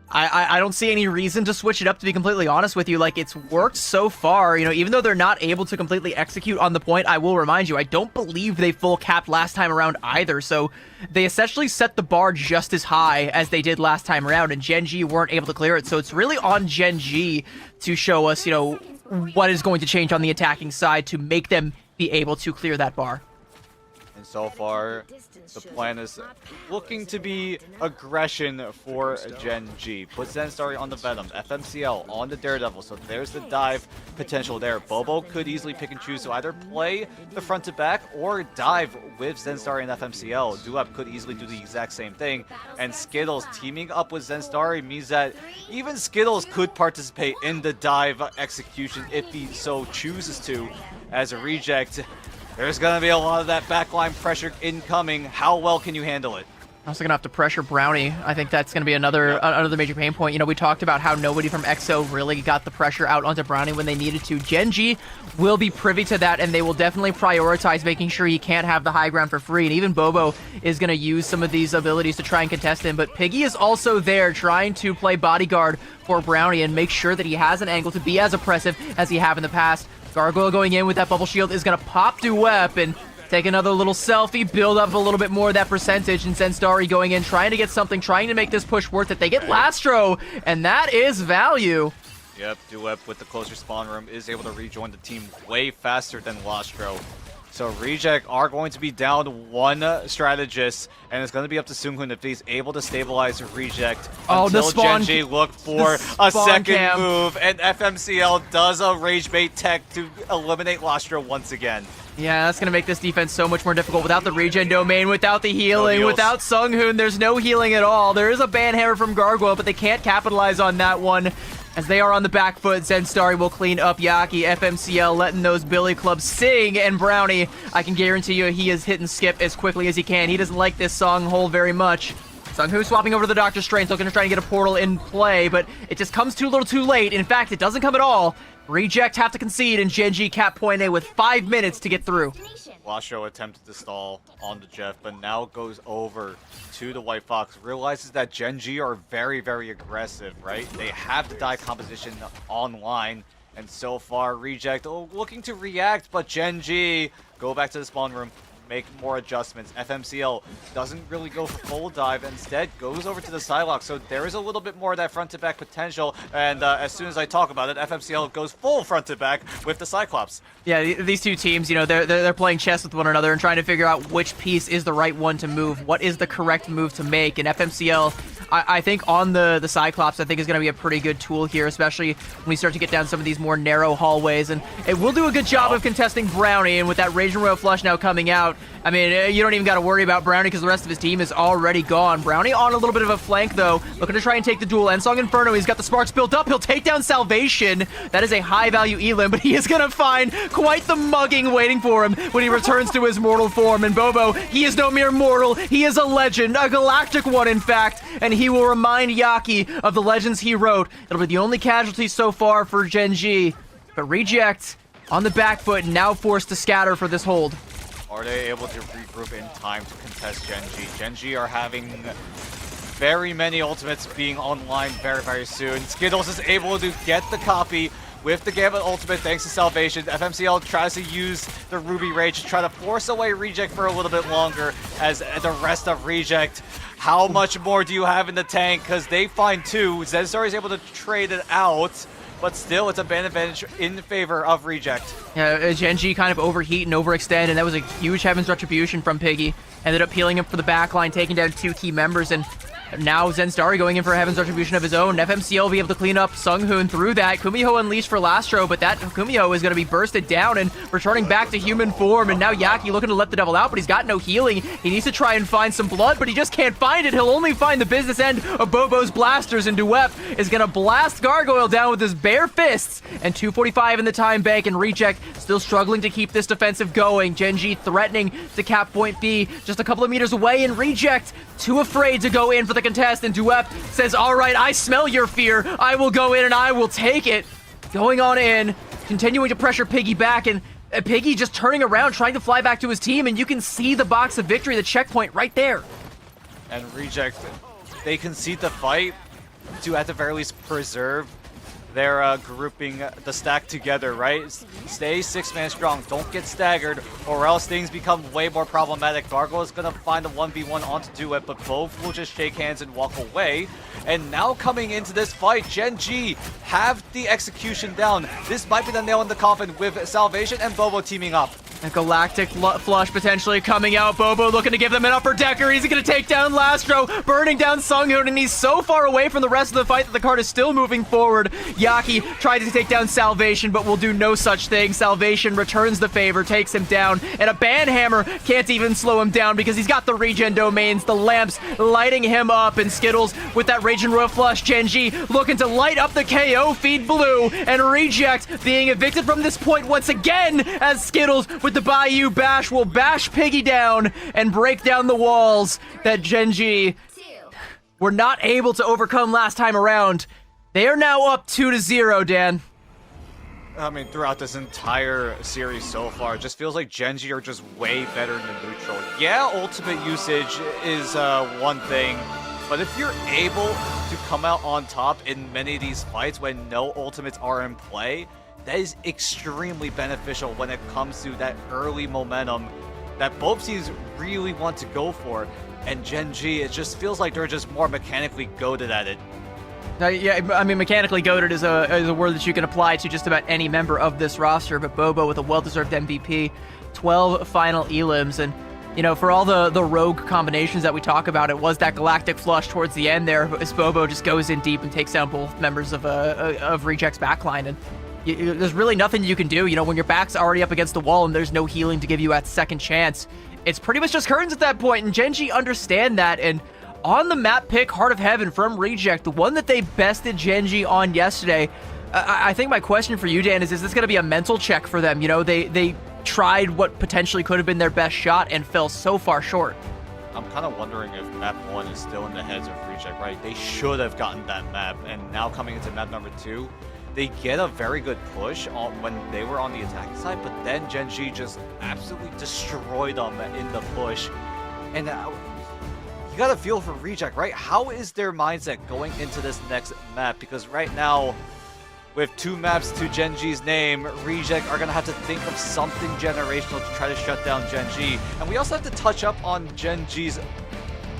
I don't see any reason to switch it up, to be completely honest with you. Like, it's worked so far, you know, even though they're not able to completely execute on the point. I will remind you, I don't believe they full capped last time around either, so they essentially set the bar just as high as they did last time around, and Gen.G weren't able to clear it, so it's really on Gen.G to show us, you know, what is going to change on the attacking side to make them be able to clear that bar. And so far, the plan is looking to be aggression for Gen.G. Put Zenstari on the Venom, FMCL on the Daredevil, so there's the dive potential there. Bobo could easily pick and choose, so either play the front to back or dive with Zenstari and FMCL. Duep could easily do the exact same thing, and Skittles teaming up with Zenstari means that even Skittles could participate in the dive execution if he so chooses to. As a Reject, there's going to be a lot of that backline pressure incoming. How well can you handle it? Also going to have to pressure Brownie. I think that's going to be another major pain point. You know, we talked about how nobody from EXO really got the pressure out onto Brownie when they needed to. Gen.G will be privy to that, and they will definitely prioritize making sure he can't have the high ground for free. And even Bobo is going to use some of these abilities to try and contest him. But Piggy is also there trying to play bodyguard for Brownie and make sure that he has an angle to be as oppressive as he have in the past. Gargoyle going in with that bubble shield is going to pop Duep and take another little selfie, build up a little bit more of that percentage, and Zenstari going in, trying to get something, trying to make this push worth it. They get Lastro, and that is value. Yep, Duep with the closer spawn room is able to rejoin the team way faster than Lastro. So Reject are going to be down one strategist, and it's going to be up to Seunghoon if he's able to stabilize Reject until Gen.G look for a second move, and FMCL does a rage bait tech to eliminate Lastro once again. Yeah, that's going to make this defense so much more difficult without the regen domain, without the healing, without Seunghoon. There's no healing at all. There is a banhammer from Gargoyle, but they can't capitalize on that one. As they are on the back foot, Zenstari will clean up Yaki. FMCL letting those Billy Clubs sing, and Brownie, I can guarantee you he is hitting skip as quickly as he can. He doesn't like this song hole very much. Seunghoon swapping over to the Doctor Strange, looking to try and get a portal in play, but it just comes too little too late. In fact, it doesn't come at all. Reject have to concede, and Gen.G cap point A with 5 minutes to get through. Lasho attempted to stall on the Jeff, but now goes over to the White Fox. Realizes that Gen.G are very, very aggressive, right? They have the die composition online, and so far Reject looking to react, but Gen.G go back to the spawn room. make more adjustments. FMCL doesn't really go for full dive, instead goes over to the Psylocke, so there is a little bit more of that front-to-back potential, and as soon as I talk about it, FMCL goes full front-to-back with the Cyclops. Yeah, these two teams, you know, they're playing chess with one another and trying to figure out which piece is the right one to move, what is the correct move to make, and FMCL, I think on the Cyclops, I think is going to be a pretty good tool here, especially when we start to get down some of these more narrow hallways, and it will do a good job of contesting Brownie, and with that Raging Royal Flush now coming out, I mean, you don't even got to worry about Brownie because the rest of his team is already gone. Brownie on a little bit of a flank, though, looking to try and take the duel. Ensong Inferno, he's got the sparks built up. He'll take down Salvation. That is a high-value elim, but he is going to find quite the mugging waiting for him when he returns to his mortal form. And Bobo, he is no mere mortal. He is a legend, a galactic one, in fact, and he will remind Yaki of the legends he wrote. It'll be the only casualty so far for Gen.G, but Reject on the back foot, now forced to scatter for this hold. Are they able to regroup in time to contest Gen.G? Gen.G are having very many ultimates being online very, very soon. Skittles is able to get the copy with the Gambit ultimate thanks to Salvation. FMCL tries to use the Ruby Rage to try to force away Reject for a little bit longer as the rest of Reject. How much more do you have in the tank? Because they find two. Zenstar is able to trade it out, but still it's a ban advantage in favor of Reject. Yeah, Gen.G kind of overheat and overextend, and that was a huge Heaven's Retribution from Piggy. Ended up peeling him for the backline, taking down two key members, and now Zenstari going in for a Heaven's Retribution of his own. FMCL will be able to clean up Sunghoon through that. Kumiho unleashed for Lastro, but that Kumiho is going to be bursted down and returning back to human form. And now Yaki looking to let the devil out, but he's got no healing. He needs to try and find some blood, but he just can't find it. He'll only find the business end of Bobo's blasters, and Duep is going to blast Gargoyle down with his bare fists. And 2:45 in the time bank, and Reject still struggling to keep this defensive going. Gen.G threatening to cap point B just a couple of meters away, and Reject too afraid to go in for the contest, and Duep says, all right, I smell your fear. I will go in and I will take it. Going on in, continuing to pressure Piggy back, and Piggy just turning around, trying to fly back to his team, and you can see the box of victory, the checkpoint right there. And Reject, they concede the fight to at the very least preserve their grouping the stack together, right? Stay 6-man strong, don't get staggered, or else things become way more problematic. Gargoyle is gonna find a 1v1 onto Duet, but both will just shake hands and walk away. And now coming into this fight, Gen.G have the execution down. This might be the nail in the coffin with Salvation and Bobo teaming up. A Galactic Flush potentially coming out. Bobo looking to give them an upper decker. He's going to take down Lastro, burning down Sunghoon, and he's so far away from the rest of the fight that the card is still moving forward. Yaki tried to take down Salvation, but will do no such thing. Salvation returns the favor, takes him down, and a Banhammer can't even slow him down because he's got the regen domains, the lamps lighting him up, and Skittles with that Raging Royal Flush. Gen.G looking to light up the KO feed blue, and Reject being evicted from this point once again as Skittles with the Bayou Bash will bash Piggy down and break down the walls that Gen.G were not able to overcome last time around. They are now up 2-0, Dan. I mean, throughout this entire series so far, it just feels like Gen.G are just way better than neutral. Yeah, ultimate usage is one thing, but if you're able to come out on top in many of these fights when no ultimates are in play, that is extremely beneficial when it comes to that early momentum that both teams really want to go for. And Gen.G, it just feels like they're just more mechanically goated at it. Yeah, I mean, mechanically goated is a word that you can apply to just about any member of this roster, but Bobo with a well-deserved MVP, 12 final elims, and you know, for all the rogue combinations that we talk about, it was that Galactic Flush towards the end there, as Bobo just goes in deep and takes down both members of Reject's backline, and there's really nothing you can do. You know, when your back's already up against the wall and there's no healing to give you that second chance, it's pretty much just curtains at that point, and Gen.G understand that, and on the map pick, Heart of Heaven from Reject, the one that they bested Gen.G on yesterday, I think my question for you, Dan, is this going to be a mental check for them? You know, they tried what potentially could have been their best shot and fell so far short. I'm kind of wondering if map 1 is still in the heads of Reject, right? They should have gotten that map, and now coming into map number 2, they get a very good push when they were on the attacking side, but then Gen.G just absolutely destroyed them in the push. And you gotta feel for Reject, right? How is their mindset going into this next map? Because right now, with 2 maps to Gen.G's name, Reject are going to have to think of something generational to try to shut down Gen.G. And we also have to touch up on Gen.G's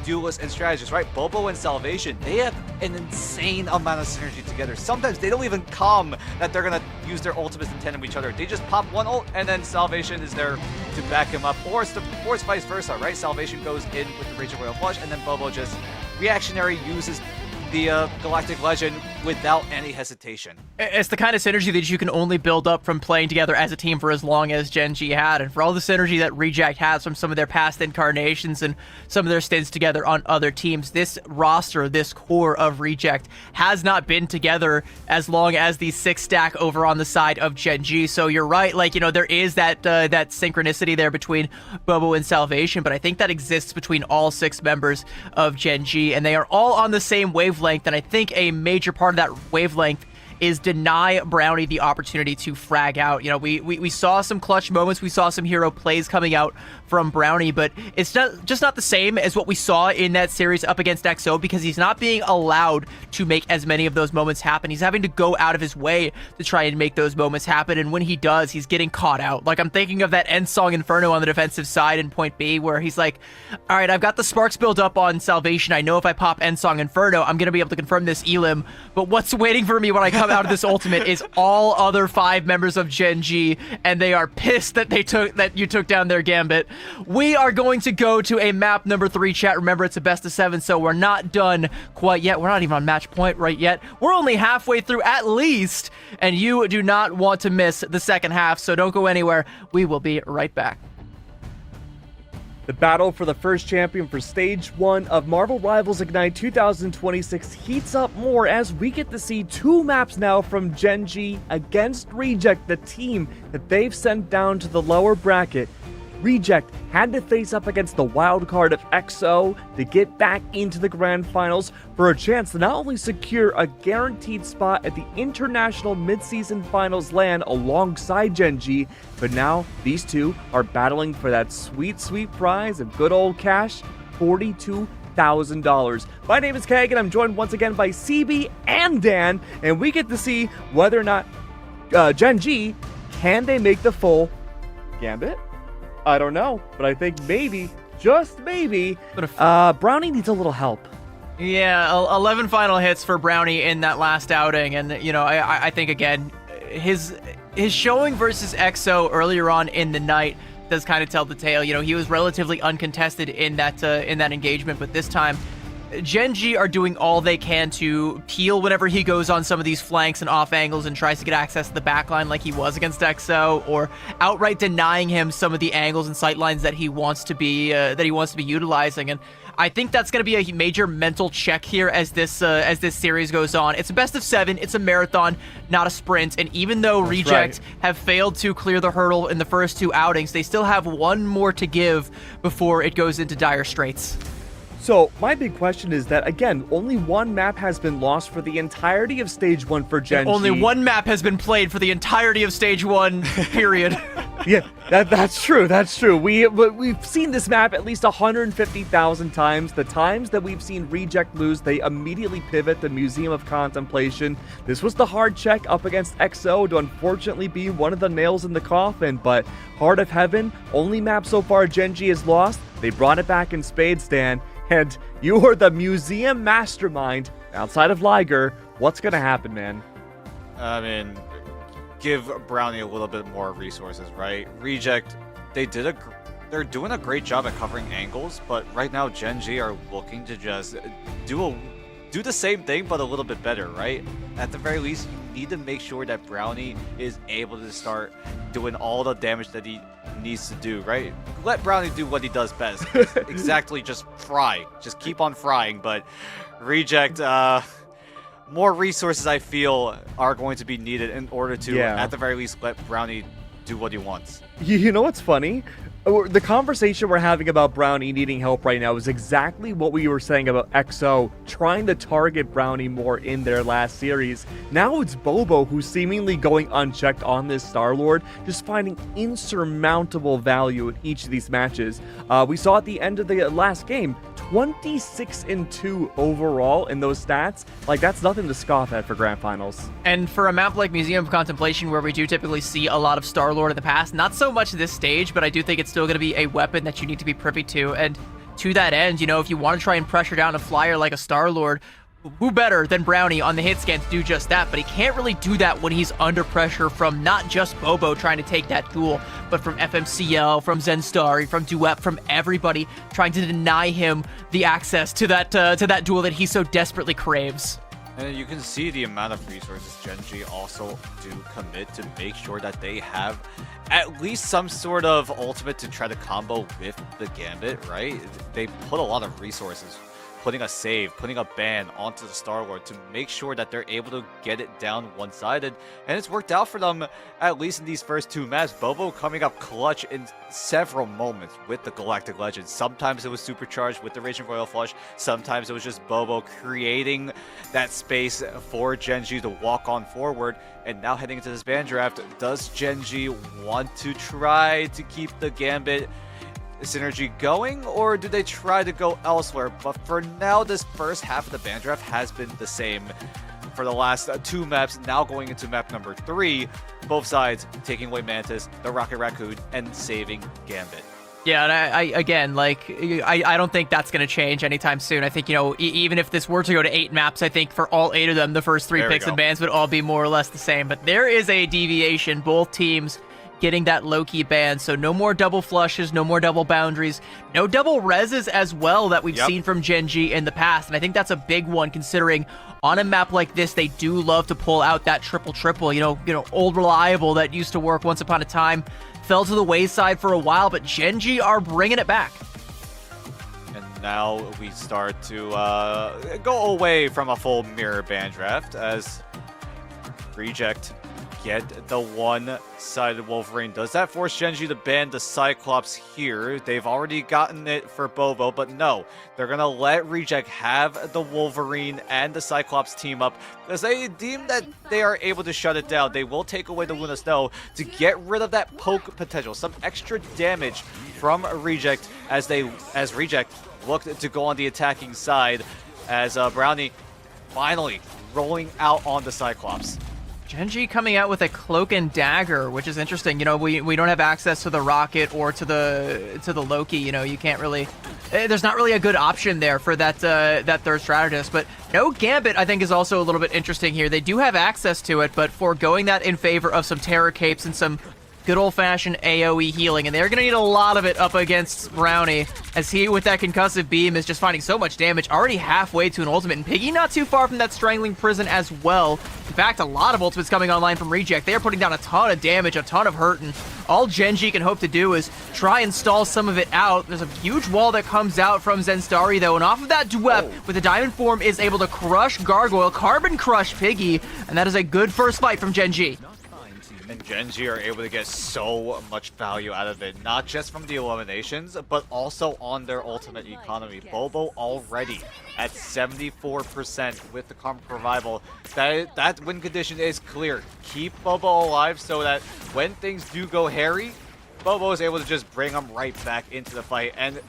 duelists and strategists, right? Bobo and Salvation, they have an insane amount of synergy together. Sometimes they don't even come that they're going to use their ultimates in tandem with each other. They just pop one ult, and then Salvation is there to back him up. Or it's vice versa, right? Salvation goes in with the Raging Royal Flush, and then Bobo just reactionary uses the Galactic Legend without any hesitation. It's the kind of synergy that you can only build up from playing together as a team for as long as Gen.G had, and for all the synergy that Reject has from some of their past incarnations and some of their stints together on other teams, this roster, this core of Reject has not been together as long as the 6 stack over on the side of Gen.G. So you're right, like, you know, there is that that synchronicity there between Bobo and Salvation, but I think that exists between all 6 members of Gen.G, and they are all on the same wavelength. And I think a major part of that wavelength is deny Brownie the opportunity to frag out. You know, we saw some clutch moments, we saw some hero plays coming out from Brownie, but it's just not the same as what we saw in that series up against XO, because he's not being allowed to make as many of those moments happen. He's having to go out of his way to try and make those moments happen, and when he does, he's getting caught out. Like, I'm thinking of that End Song Inferno on the defensive side in Point B, where he's like, all right, I've got the sparks built up on Salvation. I know if I pop End Song Inferno, I'm going to be able to confirm this elim, but what's waiting for me when I come out of this ultimate is all other 5 members of Gen.G, and they are pissed that you took down their Gambit. We are going to go to a map number 3, chat. Remember, it's a best of 7, so we're not done quite yet. We're not even on match point right yet. We're only halfway through at least, and you do not want to miss the second half, so don't go anywhere. We will be right back. The battle for the first champion for Stage 1 of Marvel Rivals Ignite 2026 heats up more as we get to see 2 maps now from Gen.G against Reject, the team that they've sent down to the lower bracket. Reject had to face up against the wild card of XO to get back into the grand finals for a chance to not only secure a guaranteed spot at the international mid-season finals LAN alongside Gen.G, but now these two are battling for that sweet, sweet prize of good old cash, $42,000. My name is Keg, and I'm joined once again by CB and Dan, and we get to see whether or not Gen.G, can they make the full Gambit? I don't know, but I think maybe, just maybe, Brownie needs a little help. Yeah, 11 final hits for Brownie in that last outing, and, you know, I think, again, his showing versus XO earlier on in the night does kind of tell the tale. You know, he was relatively uncontested in that engagement, but this time, Gen.G are doing all they can to peel whenever he goes on some of these flanks and off angles and tries to get access to the backline like he was against XO, or outright denying him some of the angles and sightlines that he wants to be utilizing. And I think that's going to be a major mental check here as this series goes on. It's a best of 7. It's a marathon, not a sprint. And even though Reject have failed to clear the hurdle in the first 2 outings, they still have one more to give before it goes into dire straits. So, my big question is that, again, only 1 map has been lost for the entirety of Stage 1 for Gen.G. Only 1 map has been played for the entirety of Stage 1, period. Yeah, that's true, that's true. We've seen this map at least 150,000 times. The times that we've seen Reject lose, they immediately pivot to Museum of Contemplation. This was the hard check up against XO to unfortunately be one of the nails in the coffin, but Heart of Heaven, only map so far Gen.G has lost. They brought it back in spades, Dan. And you are the museum mastermind outside of Liger. What's going to happen, man? I mean, give Brownie a little bit more resources, right? Reject, they're doing a great job at covering angles, but right now Gen.G are looking to just do the same thing, but a little bit better, right? At the very least, you need to make sure that Brownie is able to start doing all the damage that he needs to do, right? Let Brownie do what he does best. Exactly, just fry. Just keep on frying, but Reject, more resources, I feel, are going to be needed in order to, at the very least, let Brownie do what he wants. You know what's funny? The conversation we're having about Brownie needing help right now is exactly what we were saying about XO trying to target Brownie more in their last series. Now it's Bobo who's seemingly going unchecked on this Star-Lord, just finding insurmountable value in each of these matches. We saw at the end of the last game, 26-2 overall in those stats. Like, that's nothing to scoff at for Grand Finals. And for a map like Museum of Contemplation, where we do typically see a lot of Star-Lord in the past, not so much this stage, but I do think it's still going to be a weapon that you need to be privy to. And to that end, you know, if you want to try and pressure down a flyer like a Star-Lord, who better than Brownie on the hit scan to do just that? But he can't really do that when he's under pressure from not just Bobo trying to take that duel, but from FMCL, from Zenstarry, from Duet, from everybody trying to deny him the access to that duel that he so desperately craves. And you can see the amount of resources Gen.G also do commit to make sure that they have at least some sort of ultimate to try to combo with the Gambit, right? They put a lot of resources, putting a save, putting a ban onto the Star-Lord to make sure that they're able to get it down one-sided. And it's worked out for them, at least in these first two maps. Bobo coming up clutch in several moments with the Galactic Legend. Sometimes it was supercharged with the Raging Royal Flush. Sometimes it was just Bobo creating that space for Gen.G to walk on forward. And now heading into this ban draft, does Gen.G want to try to keep the Gambit synergy going, or do they try to go elsewhere? But for now, this first half of the ban draft has been the same for the last two maps. Now going into map number 3, both sides taking away Mantis, the Rocket Raccoon, and saving Gambit. Yeah, and I don't think that's going to change anytime soon. I think, you know, even if this were to go to 8 maps, I think for all 8 of them, the first 3 picks and bans would all be more or less the same. But there is a deviation. Both teams getting that low-key ban, so no more double flushes, no more double boundaries, no double reses as well that we've seen from Gen.G in the past, and I think that's a big one considering on a map like this, they do love to pull out that triple, you know, old reliable that used to work once upon a time, fell to the wayside for a while, but Gen.G are bringing it back. And now we start to go away from a full mirror ban draft as Reject get the one-sided Wolverine. Does that force Gen.G to ban the Cyclops here? They've already gotten it for Bobo, but no. They're going to let Reject have the Wolverine and the Cyclops team up because they deem that they are able to shut it down. They will take away the Luna Snow to get rid of that poke potential, some extra damage from Reject as Reject looked to go on the attacking side as Brownie finally rolling out on the Cyclops. Gen.G coming out with a Cloak and Dagger, which is interesting. You know, we don't have access to the Rocket or to the Loki. You know, you can't really. There's not really a good option there for that that third strategist. But no Gambit, I think, is also a little bit interesting here. They do have access to it, but foregoing that in favor of some Terror Capes and some good old-fashioned AoE healing, and they're going to need a lot of it up against Brownie, as he, with that concussive beam, is just finding so much damage, already halfway to an ultimate, and Piggy not too far from that Strangling Prison as well. In fact, a lot of ultimates coming online from Reject. They are putting down a ton of damage, a ton of hurt, and all Gen.G can hope to do is try and stall some of it out. There's a huge wall that comes out from Zenstarry, though, and off of that Duep, with the Diamond Form, is able to crush Gargoyle, Carbon Crush Piggy, and that is a good first fight from Gen.G. And Gen.G are able to get so much value out of it, not just from the eliminations, but also on their ultimate economy. Bobo already at 74% with the Karma Revival. That win condition is clear. Keep Bobo alive so that when things do go hairy, Bobo is able to just bring them right back into the fight. And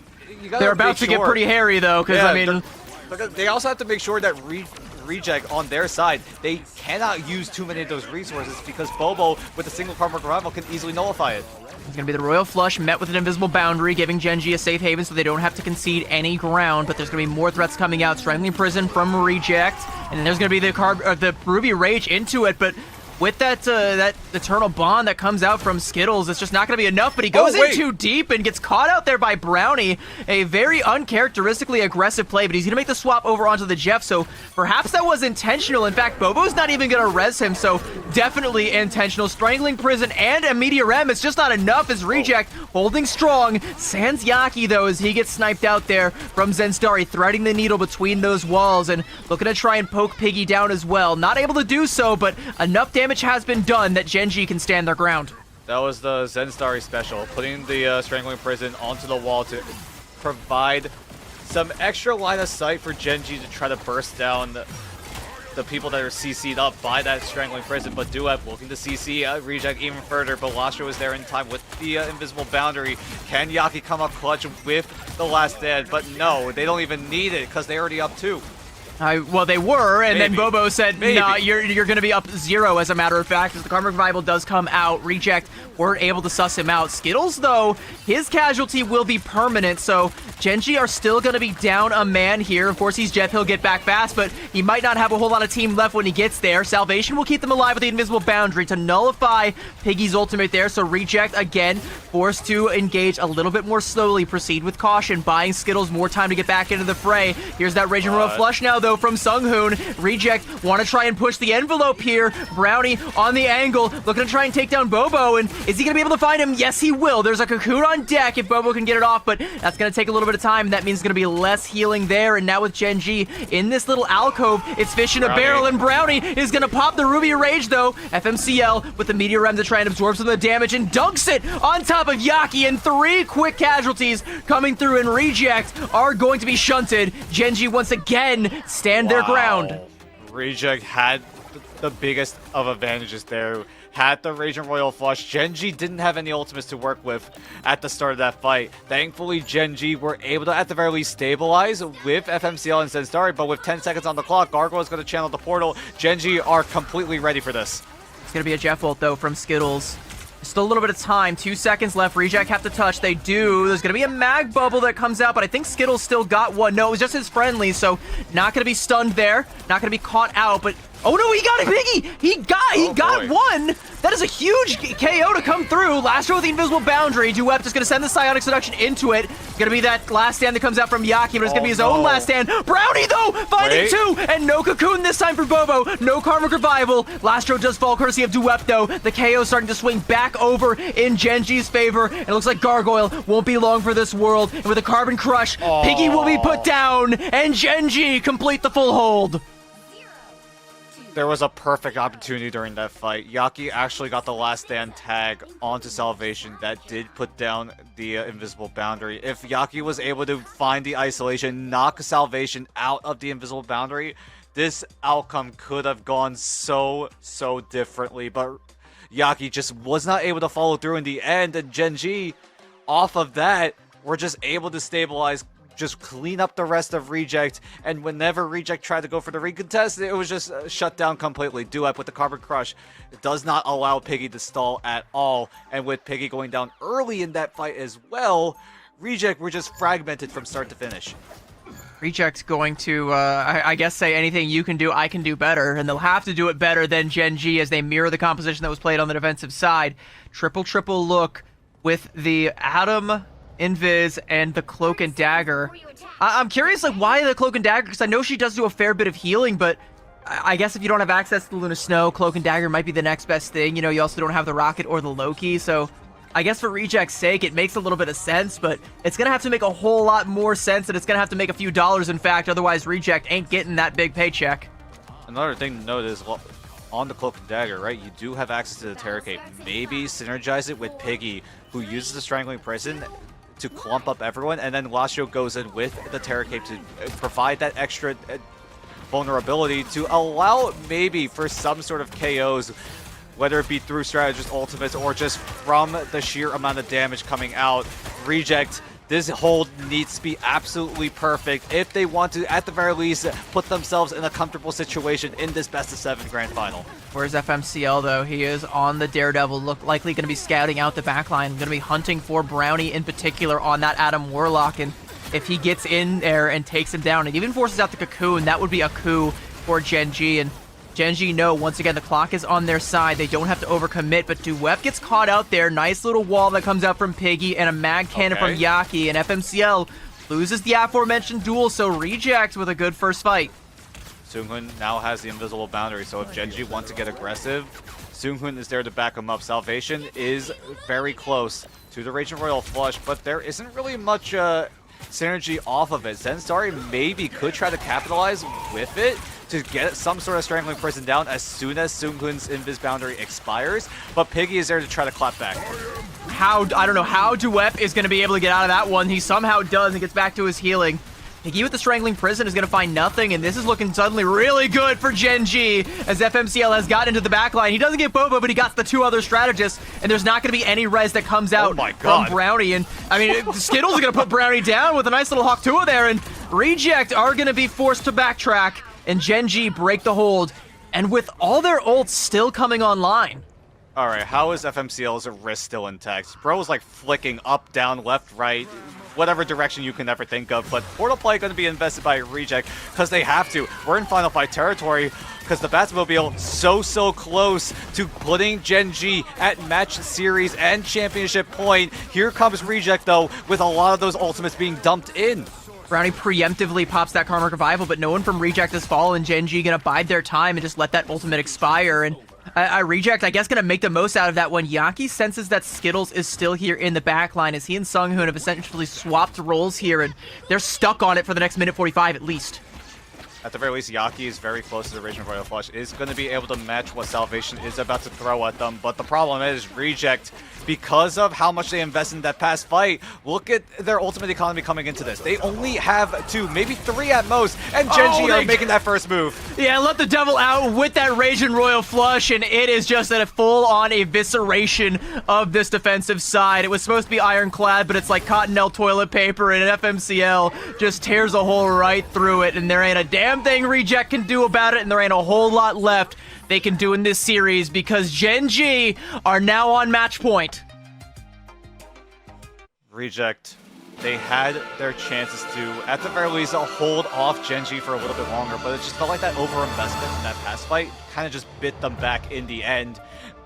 you gotta They're about to get pretty hairy, though, because, I mean... They also have to make sure that Reject on their side, they cannot use too many of those resources because Bobo, with a single Karma Revival, can easily nullify it. It's going to be the Royal Flush met with an invisible boundary, giving Gen.G a safe haven so they don't have to concede any ground, but there's going to be more threats coming out. Strangling Prison from Reject, and then there's going to be the Ruby Rage into it, but with that that Eternal Bond that comes out from Skittles, it's just not going to be enough, but he goes in too deep and gets caught out there by Brownie. A very uncharacteristically aggressive play, but he's going to make the swap over onto the Jeff, so perhaps that was intentional. In fact, Bobo's not even going to res him, so definitely intentional. Strangling Prison and a Meteorem, it's just not enough as Reject holding strong. Sans Yaki, though, as he gets sniped out there from Zenstarry, threading the needle between those walls and looking to try and poke Piggy down as well. Not able to do so, but enough damage has been done that Gen.G can stand their ground. That was the Zenstarry special, putting the Strangling Prison onto the wall to provide some extra line of sight for Gen.G to try to burst down the people that are CC'd up by that Strangling Prison, but Duep looking to CC Reject even further. Balastro is there in time with the invisible boundary. Can Yaki come up clutch with the last stand, but no, they don't even need it because they're already up 2. Well, they were, and then Bobo said, Maybe. nah, you're going to be up 0, as a matter of fact, as the Karma Revival does come out. Reject weren't able to suss him out. Skittles, though, his casualty will be permanent, so Gen.G are still going to be down a man here. Of course, he's Jeff. He'll get back fast, but he might not have a whole lot of team left when he gets there. Salvation will keep them alive with the invisible boundary to nullify Piggy's ultimate there, so Reject, again, forced to engage a little bit more slowly, proceed with caution, buying Skittles more time to get back into the fray. Here's that Raging Royal Flush now, though, from Sunghoon. Reject want to try and push the envelope here. Brownie on the angle, looking to try and take down Bobo, and is he going to be able to find him? Yes, he will. There's a Cocoon on deck if Bobo can get it off, but that's going to take a little bit of time. That means it's going to be less healing there, and now with Gen.G in this little alcove, it's fish in a barrel, and Brownie is going to pop the Ruby Rage, though. FMCL with the Meteor Rem to try and absorb some of the damage, and dunks it on top of Yaki, and 3 quick casualties coming through, and Reject are going to be shunted. Gen.G once again stand their ground. Reject had the biggest of advantages there. Had the Raging Royal Flush. Gen.G didn't have any ultimates to work with at the start of that fight. Thankfully, Gen.G were able to, at the very least, stabilize with FMCL and Sensdari, but with 10 seconds on the clock, Gargoyle is going to channel the portal. Gen.G are completely ready for this. It's going to be a Jeff ult, though, from Skittles. Still a little bit of time. 2 seconds left. Reject have to touch. They do. There's going to be a mag bubble that comes out, but I think Skittles still got one. No, it was just his friendly, so not going to be stunned there. Not going to be caught out, but... Oh no, he got it, Piggy! He got one! That is a huge KO to come through. Last row with the invisible boundary. Duep just gonna send the Psionic Seduction into it. It's gonna be that last stand that comes out from Yaki, but it's gonna be his own last stand. Brownie though, finding 2, and no Cocoon this time for Bobo. No Karmic Revival. Last row does fall courtesy of Duep though. The KO starting to swing back over in Gen.G's favor. And it looks like Gargoyle won't be long for this world. And with a Carbon Crush, Piggy will be put down, and Gen.G complete the full hold. There was a perfect opportunity during that fight. Yaki actually got the last stand tag onto Salvation that did put down the invisible boundary. If Yaki was able to find the isolation, knock Salvation out of the invisible boundary, this outcome could have gone so differently. But Yaki just was not able to follow through in the end, and Gen.G, off of that, were just able to stabilize, just clean up the rest of Reject, and whenever Reject tried to go for the recontest, it was just shut down completely. Duep with the Carbon Crush, it does not allow Piggy to stall at all, and with Piggy going down early in that fight as well, Reject were just fragmented from start to finish. Reject's going to, I guess, say anything you can do, I can do better, and they'll have to do it better than Gen.G as they mirror the composition that was played on the defensive side. Triple look with the Atom, Invis, and the Cloak and Dagger. I'm curious, like, why the Cloak and Dagger? Because I know she does do a fair bit of healing, but I guess if you don't have access to the Luna Snow, Cloak and Dagger might be the next best thing. You know, you also don't have the Rocket or the Loki, so I guess for Reject's sake, it makes a little bit of sense, but it's going to have to make a whole lot more sense, and it's going to have to make a few dollars, in fact. Otherwise, Reject ain't getting that big paycheck. Another thing to note is, well, on the Cloak and Dagger, right, you do have access to the Terror Cape. Maybe synergize it with Piggy, who uses the Strangling Prison to clump up everyone, and then Lascio goes in with the Terror Cape to provide that extra vulnerability to allow maybe for some sort of KOs, whether it be through strategist ultimates or just from the sheer amount of damage coming out. Reject, this hold needs to be absolutely perfect if they want to, at the very least, put themselves in a comfortable situation in this best-of-7 grand final. Where's FMCL, though? He is on the Daredevil, likely going to be scouting out the backline, going to be hunting for Brownie in particular on that Adam Warlock, and if he gets in there and takes him down and even forces out the Cocoon, that would be a coup for Gen.G, and Gen.G know, once again, the clock is on their side. They don't have to overcommit, but Duep gets caught out there. Nice little wall that comes out from Piggy and a mag cannon from Yaki, and FMCL loses the aforementioned duel, so Reject with a good first fight. Sunghoon now has the invisible boundary, so if Gen.G wants to get aggressive, Sunghoon is there to back him up. Salvation is very close to the Raging Royal Flush, but there isn't really much synergy off of it. Sensdari maybe could try to capitalize with it to get some sort of Strangling Prison down as soon as Sunghoon's Invis boundary expires, but Piggy is there to try to clap back. I don't know how Duep is going to be able to get out of that one. He somehow does and gets back to his healing. Piggy with the Strangling Prison is going to find nothing, and this is looking suddenly really good for Gen.G as FMCL has gotten into the backline. He doesn't get Bobo, but he got the 2 other strategists, and there's not going to be any res that comes out from Brownie. And I mean, Skittles is going to put Brownie down with a nice little Hawk 2 there, and Reject are going to be forced to backtrack, and Gen.G break the hold, and with all their ults still coming online. Alright, how is FMCL's wrist still intact? Bro was like flicking up, down, left, right, whatever direction you can ever think of, but Portal Play going to be invested by Reject because they have to. We're in Final Fight territory because the Batmobile so close to putting Gen.G at match series and championship point. Here comes Reject though, with a lot of those ultimates being dumped in. Brownie preemptively pops that Karmic Revival, but no one from Reject has fallen. Gen.G gonna bide their time and just let that ultimate expire, and Reject, I guess, gonna make the most out of that when Yaki senses that Skittles is still here in the backline, as he and Sunghoon have essentially swapped roles here, and they're stuck on it for the next minute 45 at least. At the very least, Yaki is very close to the Raging Royal Flush, is going to be able to match what Salvation is about to throw at them, but the problem is Reject, because of how much they invested in that past fight, look at their ultimate economy coming into this. They only have 2, maybe 3 at most, and Gen.G are making that first move. Yeah, let the devil out with that Raging Royal Flush, and it is just a full-on evisceration of this defensive side. It was supposed to be ironclad, but it's like Cottonelle toilet paper, and FMCL just tears a hole right through it, and there ain't a damn thing Reject can do about it, and there ain't a whole lot left they can do in this series because Gen.G are now on match point. Reject, they had their chances to, at the very least, hold off Gen.G for a little bit longer, but it just felt like that overinvestment in that past fight kind of just bit them back in the end.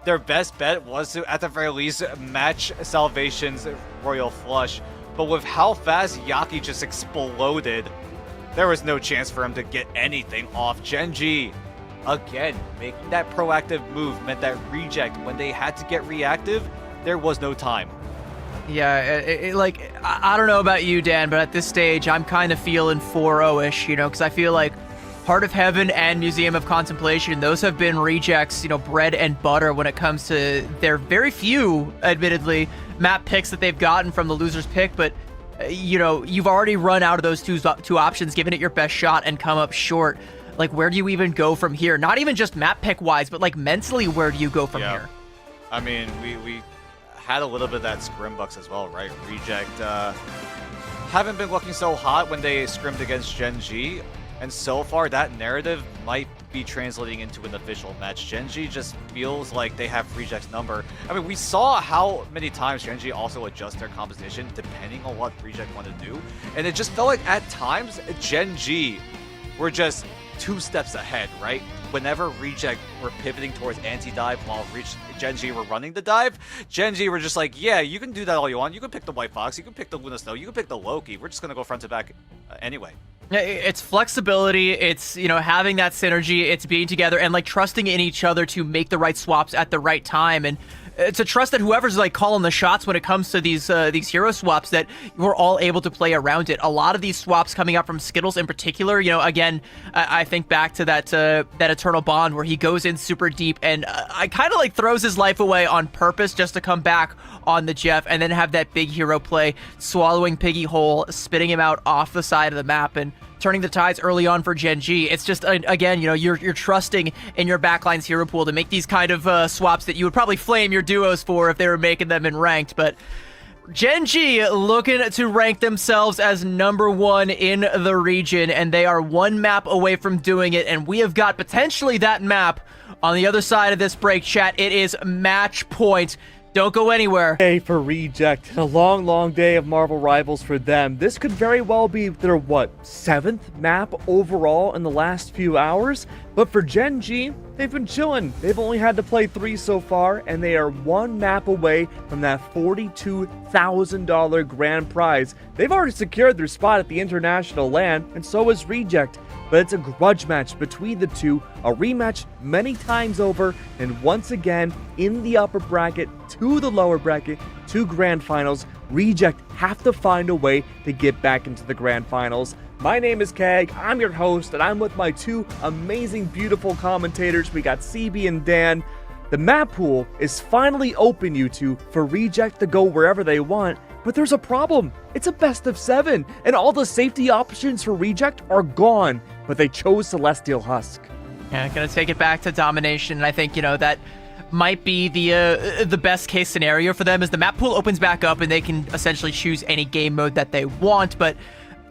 Their best bet was to, at the very least, match Salvation's Royal Flush, but with how fast Yaki just exploded, there was no chance for him to get anything off. Gen.G, again, making that proactive move meant that Reject, when they had to get reactive, there was no time. Yeah, I don't know about you, Dan, but at this stage, I'm kind of feeling 4-0-ish, you know, because I feel like Heart of Heaven and Museum of Contemplation, those have been Reject's, you know, bread and butter when it comes to their very few, admittedly, map picks that they've gotten from the loser's pick, but you know, you've already run out of those two options, given it your best shot, and come up short. Like, where do you even go from here? Not even just map pick wise, but like mentally, where do you go from here? I mean, we had a little bit of that scrimbucks as well, right? Reject haven't been looking so hot when they scrimmed against Gen.G, and so far that narrative might be translating into an official match. Gen.G just feels like they have Reject's number. I mean, we saw how many times Gen.G also adjust their composition depending on what Reject want to do, and it just felt like at times Gen.G were just 2 steps ahead, right? Whenever Reject were pivoting towards anti-dive while Gen.G were running the dive, Gen.G were just like, yeah, you can do that all you want. You can pick the White Fox, you can pick the Luna Snow, you can pick the Loki. We're just going to go front to back anyway. It's flexibility, it's, you know, having that synergy, it's being together and like trusting in each other to make the right swaps at the right time, and it's a trust that whoever's like calling the shots when it comes to these hero swaps, that you're all able to play around it. A lot of these swaps coming up from Skittles in particular, you know, again, I think back to that Eternal Bond where he goes in super deep and I kind of like throws his life away on purpose just to come back on the Jeff and then have that big hero play, swallowing Piggy whole, spitting him out off the side of the map and turning the tides early on for Gen.G. It's just, again, you know, you're trusting in your backline's hero pool to make these kind of swaps that you would probably flame your duos for if they were making them in ranked, but Gen.G looking to rank themselves as #1 in the region, and they are 1 map away from doing it, and we have got potentially that map on the other side of this break, chat. It is match point. Don't go anywhere. Day for Reject. A long, long day of Marvel Rivals for them. This could very well be their, 7th map overall in the last few hours? But for Gen.G, they've been chilling. They've only had to play 3 so far, and they are 1 map away from that $42,000 grand prize. They've already secured their spot at the international LAN, and so is Reject. But it's a grudge match between the two, a rematch many times over, and once again, in the upper bracket to the lower bracket to grand finals, Reject have to find a way to get back into the grand finals. My name is Kag, I'm your host, and I'm with my 2 amazing, beautiful commentators. We got CB and Dan. The map pool is finally open, you two, for Reject to go wherever they want, But there's a problem. It's a best of 7, and all the safety options for Reject are gone, but they chose Celestial Husk. Yeah, gonna take it back to domination, and I think, that might be the best case scenario for them, as the map pool opens back up and they can essentially choose any game mode that they want. But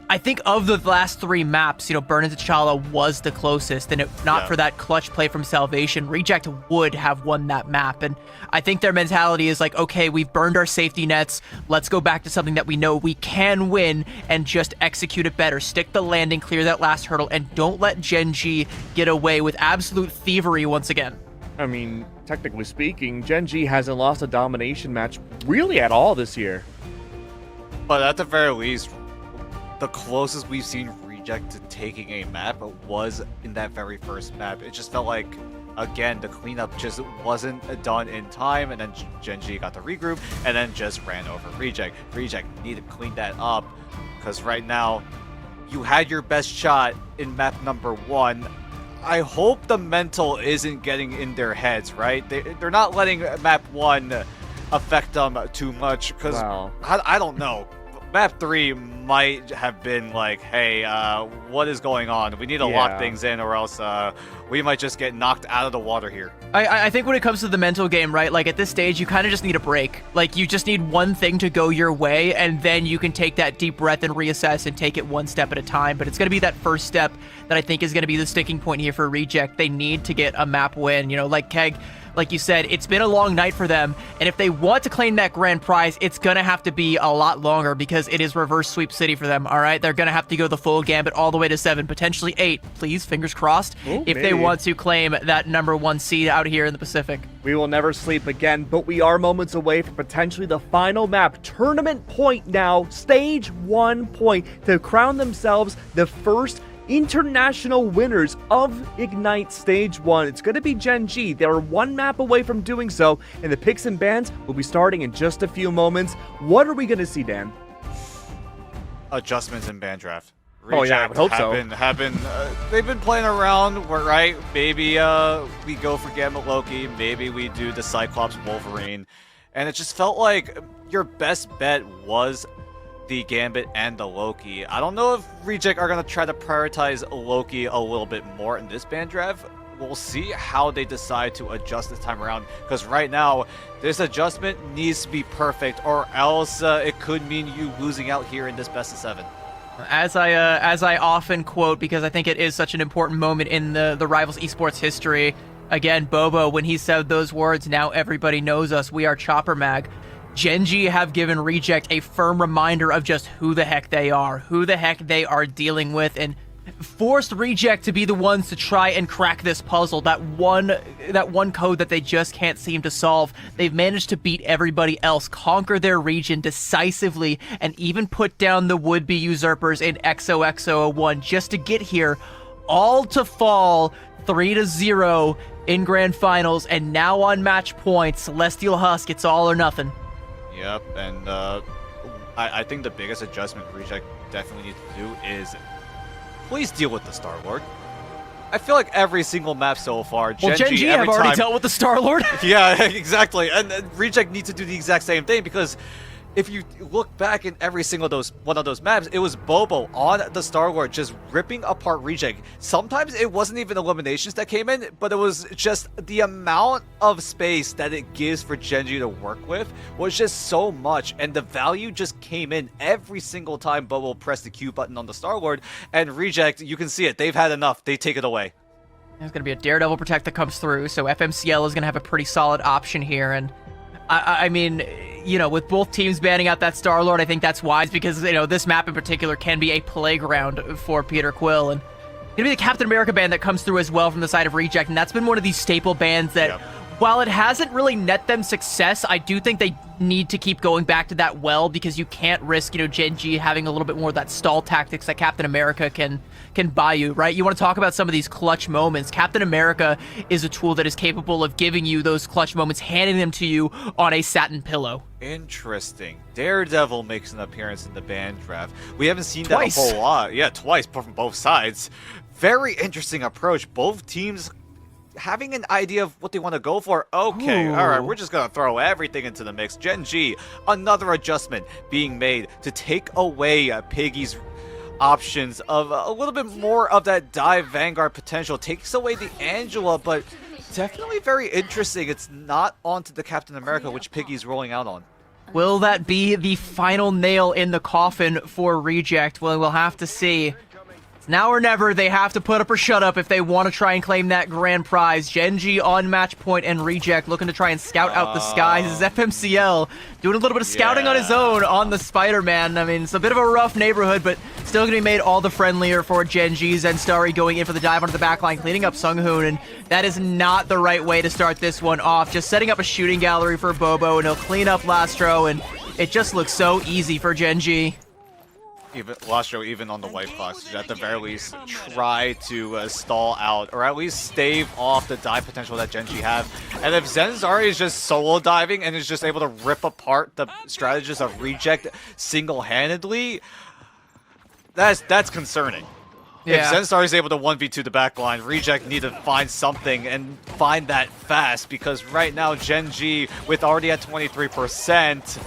I think of the last 3 maps, Burn into T'Challa was the closest, and if not for that clutch play from Salvation, Reject would have won that map. And I think their mentality is like, okay, we've burned our safety nets, let's go back to something that we know we can win and just execute it better. Stick the landing, clear that last hurdle, and don't let Gen.G get away with absolute thievery once again. I mean, technically speaking, Gen.G hasn't lost a domination match really at all this year. But at the very least, the closest we've seen Reject to taking a map was in that very first map. It just felt like, again, the cleanup just wasn't done in time, and then Gen.G got to regroup, and then just ran over Reject. Reject needed to clean that up, because right now, you had your best shot in map number 1. I hope the mental isn't getting in their heads, right? They're not letting map 1 affect them too much, because I don't know. Map 3 might have been like, hey, what is going on? We need to lock things in, or else we might just get knocked out of the water here. I think when it comes to the mental game, right, like at this stage, you kind of just need a break. Like, you just need one thing to go your way, and then you can take that deep breath and reassess and take it one step at a time. But it's going to be that first step that I think is going to be the sticking point here for Reject. They need to get a map win. Like Keg, like you said, it's been a long night for them, and if they want to claim that grand prize, it's going to have to be a lot longer, because it is reverse sweep city for them, all right? They're going to have to go the full gambit all the way to 7, potentially 8, please, fingers crossed, if they want to claim that number 1 seed out here in the Pacific. We will never sleep again, but we are moments away from potentially the final map. Tournament point now, stage 1 point, to crown themselves the first international winners of Ignite Stage 1. It's going to be Gen.G. They're 1 map away from doing so, and the picks and bans will be starting in just a few moments. What are we going to see, Dan? Adjustments in ban draft. Oh yeah, I would hope so. They've been playing around, right? Maybe we go for Gambit Loki, maybe we do the Cyclops Wolverine, and it just felt like your best bet was the Gambit and the Loki. I don't know if Reject are going to try to prioritize Loki a little bit more in this ban draft. We'll see how they decide to adjust this time around, because right now, this adjustment needs to be perfect, or else it could mean you losing out here in this best of 7. As I often quote, because I think it is such an important moment in the Rivals Esports history, again, Bobo, when he said those words, "Now everybody knows us, we are Chopper Mag," Gen.G have given Reject a firm reminder of just who the heck they are, who the heck they are dealing with, and forced Reject to be the ones to try and crack this puzzle, that one code that they just can't seem to solve. They've managed to beat everybody else, conquer their region decisively, and even put down the would-be usurpers in XOXO01 just to get here, all to fall 3-0 in Grand Finals, and now on match point, Celestial Husk, it's all or nothing. Yep, and I think the biggest adjustment Reject definitely needs to do is please deal with the Star-Lord. I feel like every single map so far, Gen.G have already dealt with the Star-Lord. Yeah, exactly. And Reject needs to do the exact same thing, because if you look back in every single one of those maps, it was Bobo on the Star-Lord just ripping apart Reject. Sometimes it wasn't even eliminations that came in, but it was just the amount of space that it gives for Gen.G to work with was just so much, and the value just came in every single time Bobo pressed the Q button on the Star-Lord, and Reject, you can see it, they've had enough, they take it away. There's going to be a Daredevil Protect that comes through, so FMCL is going to have a pretty solid option here, and I mean, with both teams banning out that Star-Lord, I think that's wise, because, this map in particular can be a playground for Peter Quill, and it's going to be the Captain America ban that comes through as well from the side of Reject, and that's been one of these staple bans that, while it hasn't really net them success, I do think they need to keep going back to that well, because you can't risk, Gen.G having a little bit more of that stall tactics that Captain America can buy you, right? You want to talk about some of these clutch moments. Captain America is a tool that is capable of giving you those clutch moments, handing them to you on a satin pillow. Interesting. Daredevil makes an appearance in the ban draft. We haven't seen Twice. that a whole lot. Yeah, twice from both sides. Very interesting approach. Both teams having an idea of what they want to go for. Okay, Ooh. all right, we're just going to throw everything into the mix. Gen.G, another adjustment being made to take away Piggy's options of a little bit more of that dive Vanguard potential. Takes away the Angela, but definitely very interesting. It's not onto the Captain America, which Piggy's rolling out on. Will that be the final nail in the coffin for Reject? Well, we'll have to see. It's now or never. They have to put up or shut up if they want to try and claim that grand prize. Gen.G on match point, and Reject looking to try and scout out the skies. This is FMCL doing a little bit of scouting on his own on the Spider-Man. I mean, it's a bit of a rough neighborhood, but still going to be made all the friendlier for Gen.G. Zenstari going in for the dive onto the backline, cleaning up Sunghoon, and that is not the right way to start this one off. Just setting up a shooting gallery for Bobo, and he'll clean up Lastro, and it just looks so easy for Gen.G. Even Lastro, even on the white clocks, should at the very least try to stall out, or at least stave off the dive potential that Gen.G have. And if Zenstari is just solo diving and is just able to rip apart the strategists of Reject single-handedly, that's concerning. Yeah. If Zenstari is able to 1v2 the backline, Reject need to find something and find that fast, because right now Gen.G, with already at 23%,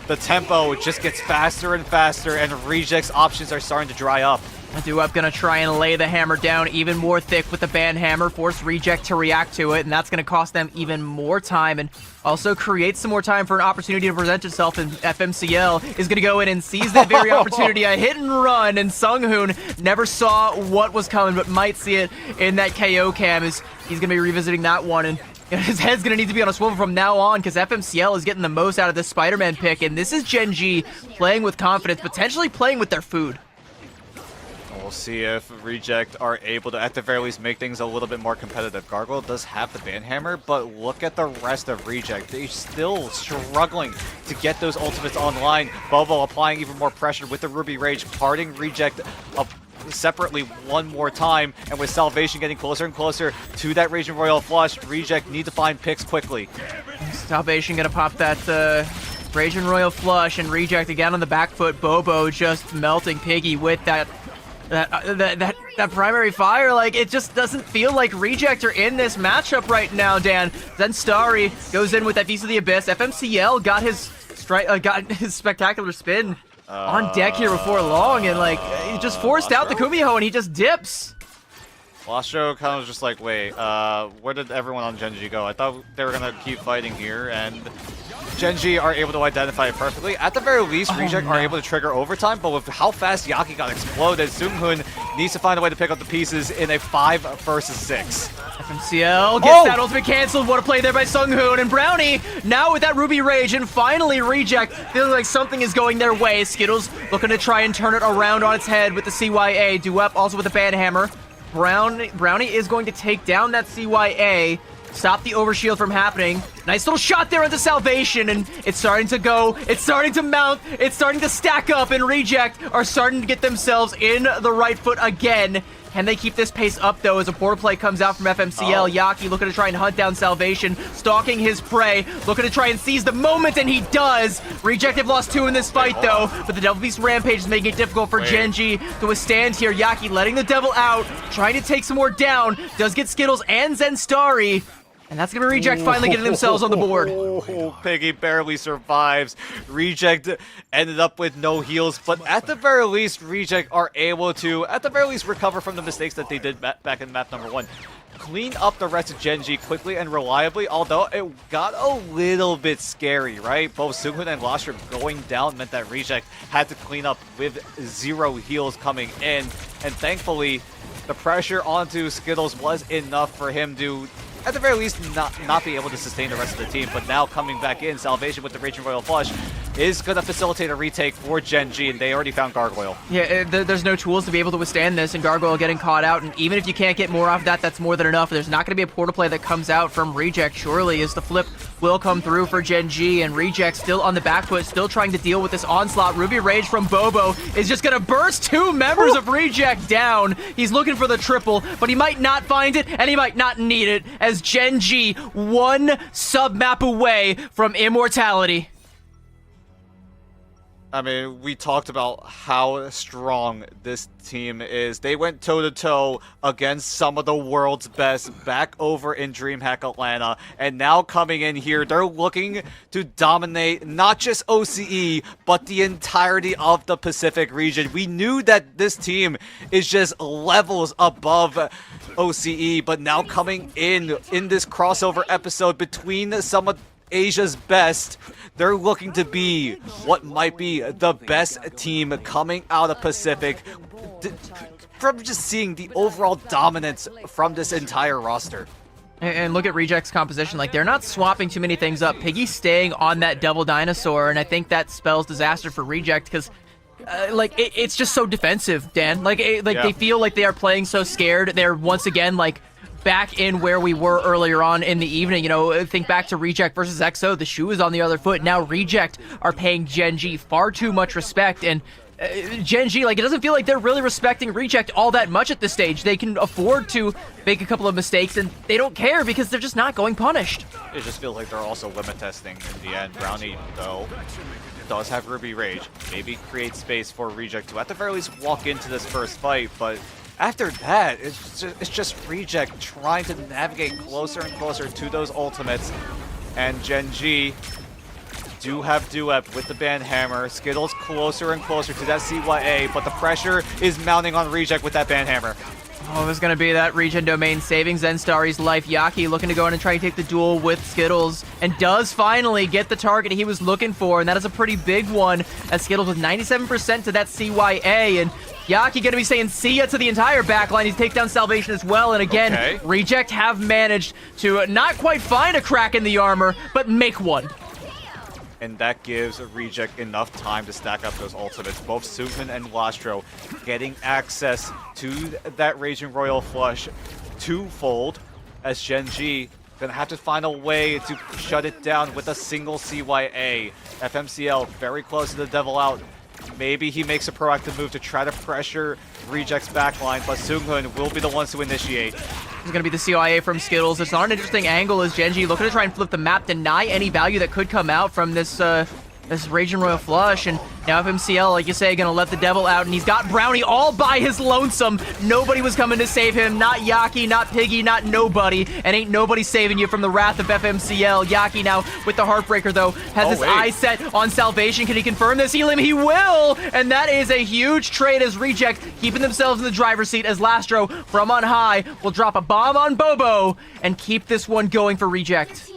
the tempo just gets faster and faster, and Reject's options are starting to dry up. Duep gonna try and lay the hammer down even more thick with the band hammer, force Reject to react to it, and that's gonna cost them even more time, and also create some more time for an opportunity to present itself. And FMCL is gonna go in and seize that very opportunity, a hit and run, and Sunghoon never saw what was coming, but might see it in that KO cam as he's gonna be revisiting that one, and his head's going to need to be on a swivel from now on, because FMCL is getting the most out of this Spider-Man pick, and this is Gen.G playing with confidence, potentially playing with their food. We'll see if Reject are able to, at the very least, make things a little bit more competitive. Gargoyle does have the Banhammer, but look at the rest of Reject. They're still struggling to get those ultimates online. Bobo applying even more pressure with the Ruby Rage, parting Reject up separately one more time, and with Salvation getting closer and closer to that Raging Royal Flush, Reject need to find picks quickly. Salvation gonna pop that Raging Royal Flush, and Reject again on the back foot. Bobo just melting Piggy with that primary fire. Like, it just doesn't feel like Reject are in this matchup right now, Dan. Zenstari goes in with that Feast of the Abyss. FMCL got his spectacular spin on deck here before long, and like he just forced out the Kumiho, and he just dips. Lastro kind of just like, wait, where did everyone on Gen.G go? I thought they were gonna keep fighting here, and Gen.G are able to identify it perfectly. At the very least, Reject are able to trigger overtime, but with how fast Yaki got exploded, Sunghoon needs to find a way to pick up the pieces in a 5 versus 6. FMCL gets that ultimate canceled. What a play there by Sunghoon, and Brownie now with that Ruby Rage, and finally Reject feeling like something is going their way. Skittles looking to try and turn it around on its head with the CYA. Duep also with the Banhammer. Brownie is going to take down that CYA, stop the overshield from happening. Nice little shot there onto Salvation, and it's starting to go, it's starting to mount, it's starting to stack up, and Reject are starting to get themselves in the right foot again. Can they keep this pace up, though, as a border play comes out from FMCL? Yaki looking to try and hunt down Salvation, stalking his prey, looking to try and seize the moment, and he does! Reject have lost 2 in this fight, though, but the Devil Beast Rampage is making it difficult for Gen.G to withstand here. Yaki letting the Devil out, trying to take some more down, does get Skittles and Zenstari, and that's gonna be Reject finally getting themselves on the board. Piggy barely survives. Reject ended up with no heals, but at the very least, Reject are able to, at the very least, recover from the mistakes that they did back in map number 1. Clean up the rest of Gen.G quickly and reliably, although it got a little bit scary, right? Both Sunghoon and Lastro going down meant that Reject had to clean up with 0 heals coming in, and thankfully, the pressure onto Skittles was enough for him to, at the very least, not be able to sustain the rest of the team. But now coming back in, Salvation with the Raging Royal Flush is going to facilitate a retake for Gen.G, and they already found Gargoyle. Yeah, there's no tools to be able to withstand this, and Gargoyle getting caught out, and even if you can't get more off that, that's more than enough. There's not going to be a portal play that comes out from Reject, surely, as the flip will come through for Gen.G, and Reject still on the back foot, still trying to deal with this onslaught. Ruby Rage from Bobo is just going to burst 2 members of Reject down. He's looking for the triple, but he might not find it, and he might not need it, as Gen.G 1 sub-map away from immortality. I mean, we talked about how strong this team is. They went toe-to-toe against some of the world's best back over in DreamHack Atlanta. And now coming in here, they're looking to dominate not just OCE, but the entirety of the Pacific region. We knew that this team is just levels above OCE, but now coming in this crossover episode between some of Asia's best, they're looking to be what might be the best team coming out of Pacific from just seeing the overall dominance from this entire roster. And look at Reject's composition. Like, they're not swapping too many things up. Piggy's staying on that double dinosaur, and I think that spells disaster for Reject because it's just so defensive, Dan. They feel like they are playing so scared. They're once again like back in where we were earlier on in the evening. You know, think back to Reject versus EXO. The shoe is on the other foot. Now Reject are paying Gen.G far too much respect, and Gen.G, like, it doesn't feel like they're really respecting Reject all that much at this stage. They can afford to make a couple of mistakes, and they don't care because they're just not going punished. It just feels like they're also limit testing in the end. Brownie, though, does have Ruby Rage. Maybe create space for Reject to at the very least walk into this first fight, but after that, it's just Reject trying to navigate closer and closer to those ultimates. And Gen.G do have Duep with the Banhammer. Skittles closer and closer to that CYA, but the pressure is mounting on Reject with that Banhammer. Oh, there's going to be that regen domain saving Zenstari's life. Yaki looking to go in and try and take the duel with Skittles, and does finally get the target he was looking for, and that is a pretty big one, as Skittles with 97% to that CYA, and Yaki going to be saying see ya to the entire backline. He's take down Salvation as well, and again, Reject have managed to not quite find a crack in the armor, but make one. And that gives Reject enough time to stack up those ultimates. Both Seunghoon and Lastro getting access to that Raging Royal Flush twofold, as Gen.G gonna have to find a way to shut it down with a single CYA. FMCL very close to the Devil Out. Maybe he makes a proactive move to try to pressure Reject's backline, but Seunghoon will be the ones to initiate. It's going to be the CYA from Skittles. It's not an interesting angle as Gen.G looking to try and flip the map, deny any value that could come out from this Raging Royal Flush, and now FMCL, like you say, gonna let the Devil out, and he's got Brownie all by his lonesome. Nobody was coming to save him, not Yaki, not Piggy, not nobody, and ain't nobody saving you from the wrath of FMCL. Yaki now with the Heartbreaker, though, has his eyes set on Salvation. Can he confirm this heal him? He will, and that is a huge trade as Reject keeping themselves in the driver's seat, as Lastro from on high will drop a bomb on Bobo and keep this one going for Reject.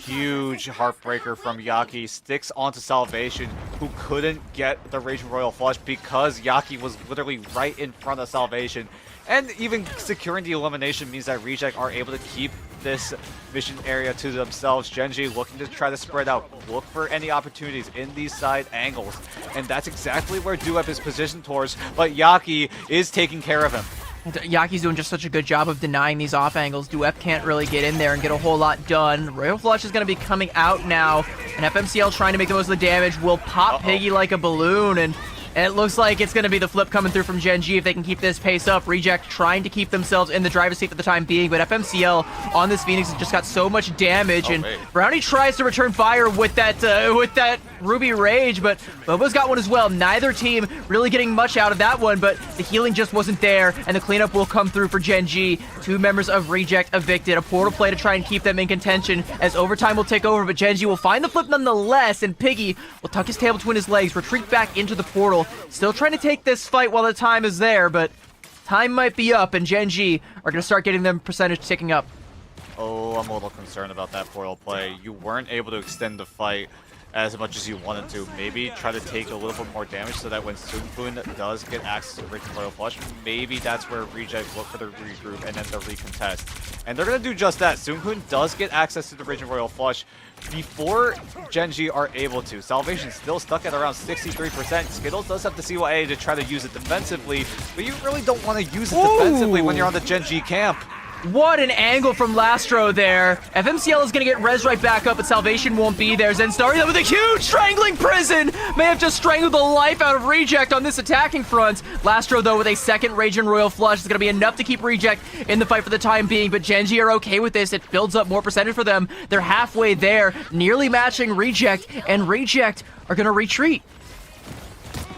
Huge Heartbreaker from Yaki, sticks onto Salvation, who couldn't get the Raging Royal Flush because Yaki was literally right in front of Salvation. And even securing the elimination means that Reject are able to keep this mission area to themselves. Gen.G looking to try to spread out, look for any opportunities in these side angles. And that's exactly where Duep is positioned towards, but Yaki is taking care of him. Yaki's doing just such a good job of denying these off angles. Duep can't really get in there and get a whole lot done. Royal Flush is going to be coming out now, and FMCL trying to make the most of the damage will pop Piggy like a balloon, and it looks like it's going to be the flip coming through from Gen.G if they can keep this pace up. Reject trying to keep themselves in the driver's seat for the time being, but FMCL on this Phoenix has just got so much damage, and Brownie tries to return fire with that Ruby Rage, but Bobo's got one as well. Neither team really getting much out of that one, but the healing just wasn't there, and the cleanup will come through for Gen.G. Two members of Reject evicted. A portal play to try and keep them in contention as overtime will take over, but Gen.G will find the flip nonetheless, and Piggy will tuck his tail between his legs, retreat back into the portal. Still trying to take this fight while the time is there, but time might be up, and Gen.G are going to start getting them percentage ticking up. Oh, I'm a little concerned about that portal play. You weren't able to extend the fight as much as you wanted to. Maybe try to take a little bit more damage so that when Seunghoon does get access to the Raging Royal Flush, maybe that's where Reject look for the regroup and then the recontest. And they're going to do just that. Seunghoon does get access to the Raging Royal Flush before Gen.G are able to. Salvation's still stuck at around 63%. Skittles does have the CYA to try to use it defensively, but you really don't want to use it defensively when you're on the Gen.G camp. What an angle from Lastro there. FMCL is going to get res right back up, but Salvation won't be there. Zenstari with a huge strangling prison may have just strangled the life out of Reject on this attacking front. Lastro, though, with a second Raging Royal Flush is going to be enough to keep Reject in the fight for the time being, but Gen.G are okay with this. It builds up more percentage for them. They're halfway there, nearly matching Reject, and Reject are going to retreat.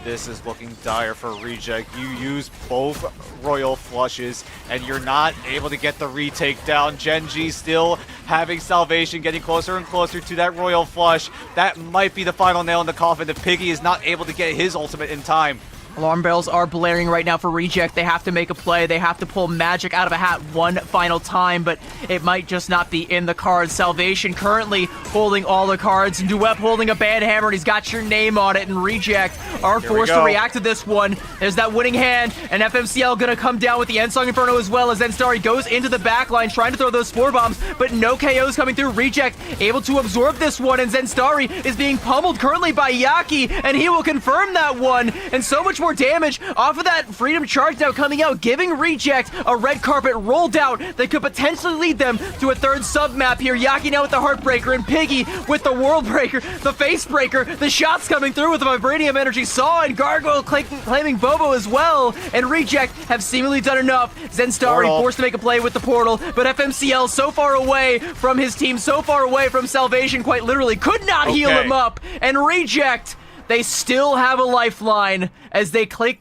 This is looking dire for Reject. You use both Royal Flushes, and you're not able to get the retake down. Gen.G still having salvation, getting closer and closer to that Royal Flush. That might be the final nail in the coffin if Piggy is not able to get his ultimate in time. Alarm bells are blaring right now for Reject. They have to make a play. They have to pull magic out of a hat one final time, but it might just not be in the cards. Salvation currently holding all the cards. Duep holding a band hammer, and he's got your name on it. And Reject are forced to react to this one. There's that winning hand, and FMCL gonna come down with the Endsong Inferno as well as Zenstari goes into the back line trying to throw those Spore Bombs, but no KOs coming through. Reject able to absorb this one, and Zenstari is being pummeled currently by Yaki, and he will confirm that one. And so much more damage off of that Freedom Charge now coming out, giving Reject a red carpet rolled out that could potentially lead them to a third sub-map here. Yaki now with the Heartbreaker, and Piggy with the World Breaker, the Face Breaker, the shots coming through with the Vibranium Energy Saw, and Gargoyle claiming Bobo as well. And Reject have seemingly done enough. Zenstari forced to make a play with the portal, but FMCL so far away from his team, so far away from Salvation, quite literally could not heal him up. And Reject, they still have a lifeline as they claim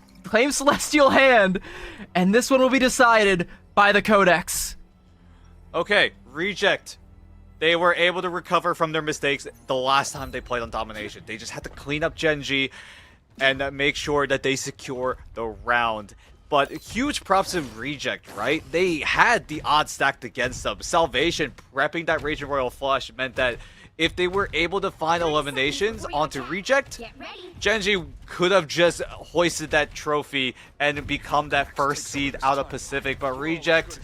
Celestial Hand, and this one will be decided by the Codex. Okay, Reject. They were able to recover from their mistakes the last time they played on Domination. They just had to clean up Gen.G and make sure that they secure the round. But huge props to Reject, right? They had the odds stacked against them. Salvation prepping that Raging Royal Flush meant that if they were able to find eliminations onto Reject, Gen.G could have just hoisted that trophy and become that first seed out of Pacific. But Reject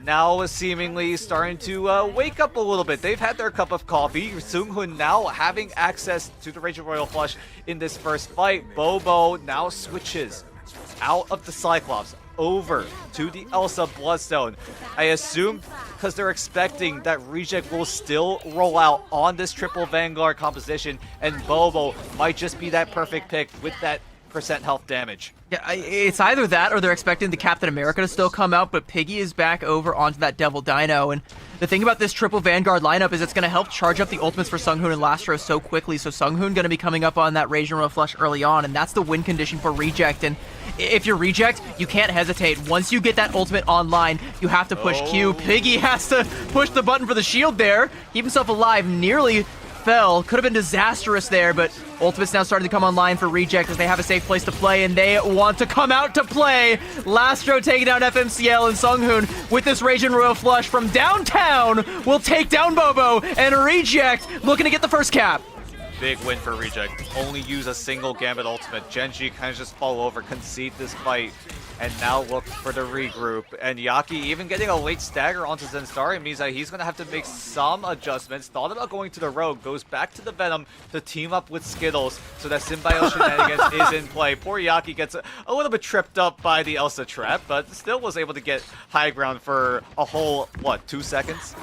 now is seemingly starting to wake up a little bit. They've had their cup of coffee. Seunghun now having access to the Raging Royal Flush in this first fight. Bobo now switches out of the Cyclops over to the Elsa Bloodstone. I assume because they're expecting that Reject will still roll out on this triple Vanguard composition, and Bobo might just be that perfect pick with that % health damage. Yeah, it's either that or they're expecting the Captain America to still come out, but Piggy is back over onto that Devil Dino. And the thing about this triple Vanguard lineup is it's going to help charge up the ultimates for Seunghun and Lastro so quickly. So Seunghun going to be coming up on that Raging Royal Flush early on, and that's the win condition for Reject. And if you're Reject, you can't hesitate. Once you get that ultimate online, you have to push Q. Piggy has to push the button for the shield there. Keep himself alive, nearly fell. Could have been disastrous there, but ultimate's now starting to come online for Reject as they have a safe place to play, and they want to come out to play. Lastro taking down FMCL, and Seunghun with this Raging Royal Flush from downtown will take down Bobo, and Reject looking to get the first cap. Big win for Reject. Only use a single Gambit ultimate. Gen.G kind of just fall over, concede this fight, and now look for the regroup. And Yaki even getting a late stagger onto Zenstari means that he's going to have to make some adjustments. Thought about going to the Rogue, goes back to the Venom to team up with Skittles so that Symbiote shenanigans is in play. Poor Yaki gets a little bit tripped up by the Elsa trap, but still was able to get high ground for a whole, what, 2 seconds?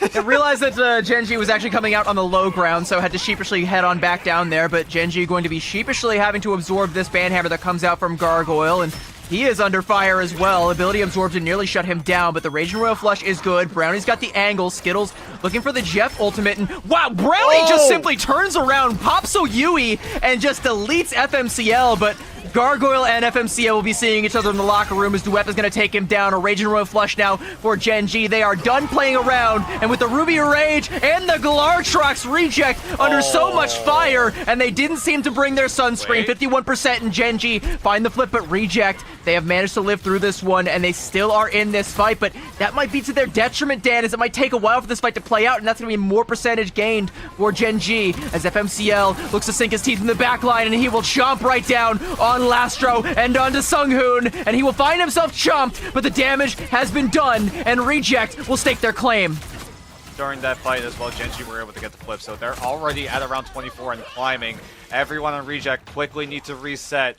I realized that Gen.G was actually coming out on the low ground, so had to sheepishly head on back down there, but Gen.G going to be sheepishly having to absorb this banhammer that comes out from Gargoyle, and he is under fire as well. Ability absorbed to nearly shut him down, but the Raging Royal Flush is good. Brownie's got the angle. Skittles looking for the Jeff ultimate, and wow, Brownie just simply turns around, pops a Yui, and just deletes FMCL, but Gargoyle and FMCL will be seeing each other in the locker room as Duep is going to take him down. A Raging Royal Flush now for Gen.G. They are done playing around, and with the Ruby Rage and the Galartrox Reject under so much fire, and they didn't seem to bring their sunscreen. 51% in Gen.G. Find the flip, but Reject, they have managed to live through this one, and they still are in this fight, but that might be to their detriment, Dan, as it might take a while for this fight to play out, and that's going to be more percentage gained for Gen.G. as FMCL looks to sink his teeth in the back line, and he will chomp right down on Lastro and onto Seunghun, and he will find himself chomped, but the damage has been done, and Reject will stake their claim. During that fight as well, Gen.G were able to get the flip, so they're already at around 24 and climbing. Everyone on Reject quickly need to reset.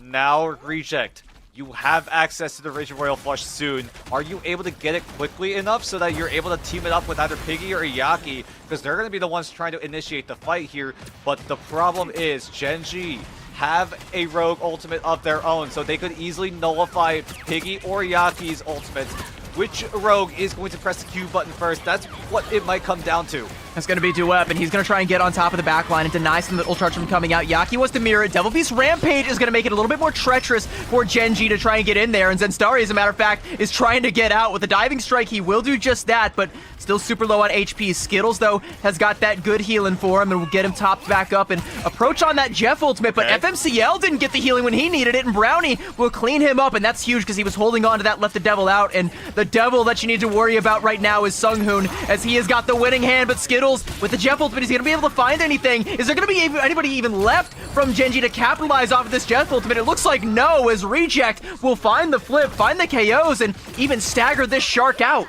Now Reject, you have access to the Raging Royal Flush soon. Are you able to get it quickly enough so that you're able to team it up with either Piggy or Yaki? Because they're going to be the ones trying to initiate the fight here, but the problem is Gen.G have a rogue ultimate of their own, so they could easily nullify Piggy or Yaki's ultimates which rogue is going to press the Q button first. That's what it might come down to. That's going to be Duep, and he's going to try and get on top of the backline and deny some of the ult charge from coming out. Yaki wants to mirror it. Devil Beast Rampage is going to make it a little bit more treacherous for Gen.G to try and get in there, and Zenstari, as a matter of fact, is trying to get out. With the diving strike, he will do just that, but still super low on HP. Skittles, though, has got that good healing for him, and will get him topped back up and approach on that Jeff ultimate, but FMCL didn't get the healing when he needed it, and Brownie will clean him up, and that's huge because he was holding on to that, left the Devil out, and the Devil that you need to worry about right now is Sunghoon, as he has got the winning hand, but Skittles, with the Jeff ultimate, he's going to be able to find anything. Is there going to be anybody even left from Gen.G to capitalize off of this Jeff ultimate? It looks like no, as Reject will find the flip, find the KOs, and even stagger this Shark out.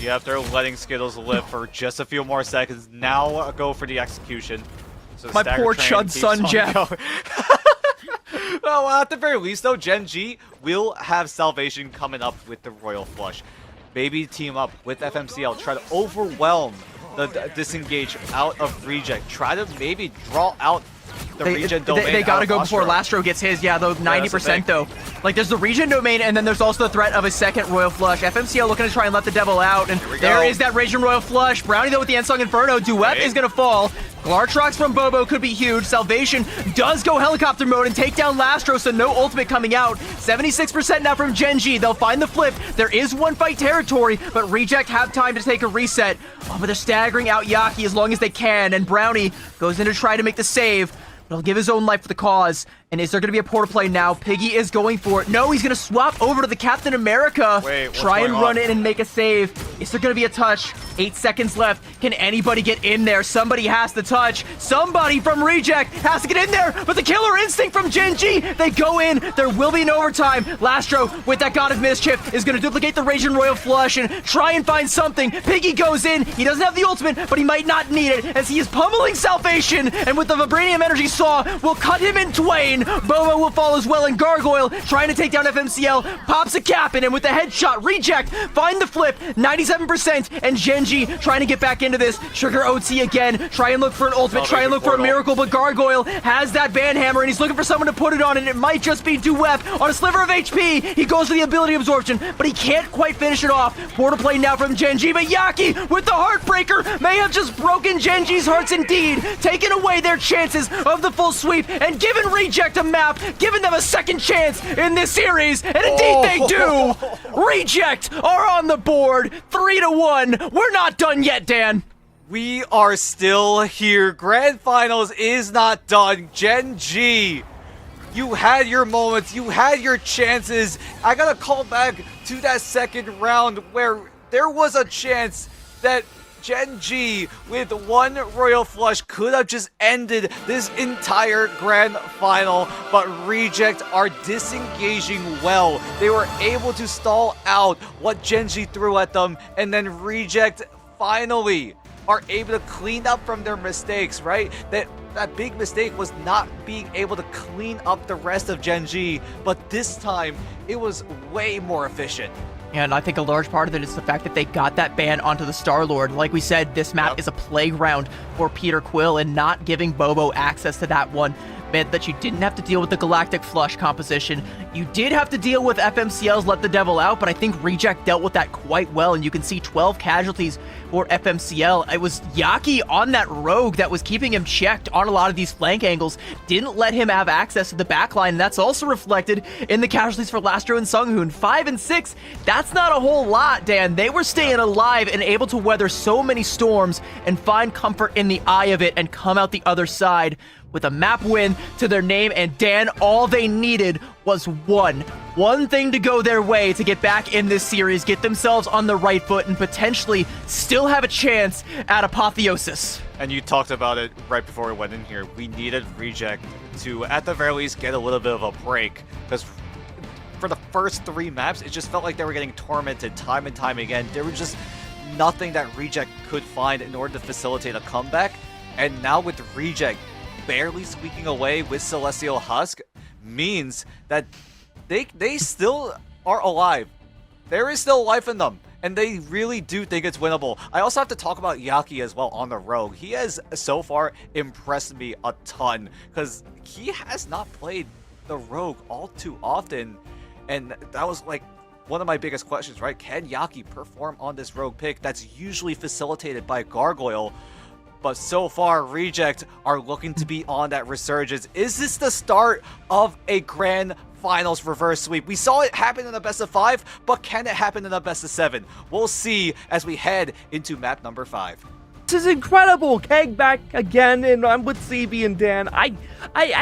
Yep, they're letting Skittles live for just a few more seconds. Now go for the execution. So My poor Chud son, Jeff. Well, at the very least, though, Gen.G will have Salvation coming up with the Royal Flush. Maybe team up with FMCL, try to overwhelm the disengage out of Reject. Try to maybe draw out the regen domain. They gotta go before Lastro gets his. Yeah, though 90% though. Like there's the regen domain, and then there's also the threat of a second Royal Flush. FMCL looking to try and let the Devil out, and there is that Raging Royal Flush. Brownie though with the Ensong Inferno. Duet is gonna fall. Glartrox from Bobo could be huge. Salvation does go helicopter mode and take down Lastro, so no ultimate coming out. 76% now from Gen.G. They'll find the flip. There is one fight territory, but Reject have time to take a reset. Oh, but they're staggering out Yaki as long as they can, and Brownie goes in to try to make the save. But he'll give his own life for the cause. And is there going to be a portal play now? Piggy is going for it. No, he's going to swap over to the Captain America. Try and run in and make a save. Is there going to be a touch? 8 seconds left. Can anybody get in there? Somebody has to touch. Somebody from Reject has to get in there. But the killer instinct from Gen.G. They go in. There will be an overtime. Lastro, with that God of Mischief, is going to duplicate the Raging Royal Flush and try and find something. Piggy goes in. He doesn't have the ultimate, but he might not need it as he is pummeling Salvation. And with the Vibranium Energy Saw, will cut him in twain. Bobo will fall as well, and Gargoyle trying to take down FMCL, pops a cap in, and with the headshot, Reject find the flip, 97%, and Gen.G trying to get back into this. Sugar OT again, try and look for an ultimate, try and look for a miracle, but Gargoyle has that Van Hammer, and he's looking for someone to put it on, and it might just be Duep on a sliver of HP. He goes for the ability absorption, but he can't quite finish it off. Portal play now from Gen.G, but Yaki with the Heartbreaker may have just broken Gen.G's hearts indeed, taking away their chances of the full sweep, and given Reject a map, giving them a second chance in this series, and indeed they do! Reject are on the board, 3-1. We're not done yet, Dan. We are still here. Grand Finals is not done. Gen.G, you had your moments, you had your chances. I gotta call back to that second round where there was a chance that Gen.G with one Royal Flush could have just ended this entire Grand Final, but Reject are disengaging well. They were able to stall out what Gen.G threw at them, and then Reject finally are able to clean up from their mistakes, right? That big mistake was not being able to clean up the rest of Gen.G, but this time it was way more efficient. And I think a large part of it is the fact that they got that ban onto the Star-Lord. Like we said, this map is a playground for Peter Quill, and not giving Bobo access to that one meant that you didn't have to deal with the Galactic Flush composition. You did have to deal with FMCL's Let the Devil Out, but I think Reject dealt with that quite well, and you can see 12 casualties for FMCL. It was Yaki on that rogue that was keeping him checked on a lot of these flank angles, didn't let him have access to the backline, and that's also reflected in the casualties for Lastro and Sunghoon. 5 and 6, that's not a whole lot, Dan. They were staying alive and able to weather so many storms and find comfort in the eye of it and come out the other side with a map win to their name. And Dan, all they needed was one thing to go their way to get back in this series, get themselves on the right foot, and potentially still have a chance at apotheosis. And you talked about it right before we went in here. We needed Reject to, at the very least, get a little bit of a break, because for the first 3 maps, it just felt like they were getting tormented time and time again. There was just nothing that Reject could find in order to facilitate a comeback. And now with Reject barely squeaking away with Celestial Husk, means that they still are alive. There is still life in them, and they really do think it's winnable. I also have to talk about Yaki as well on the rogue. He has so far impressed me a ton, because he has not played the rogue all too often, and that was like one of my biggest questions, right? Can Yaki perform on this rogue pick that's usually facilitated by Gargoyle? But so far, Reject are looking to be on that resurgence. Is this the start of a grand finals reverse sweep? We saw it happen in the best of 5, but can it happen in the best of 7? We'll see as we head into map number 5. This is incredible! Keg back again, and I'm with CB and Dan. I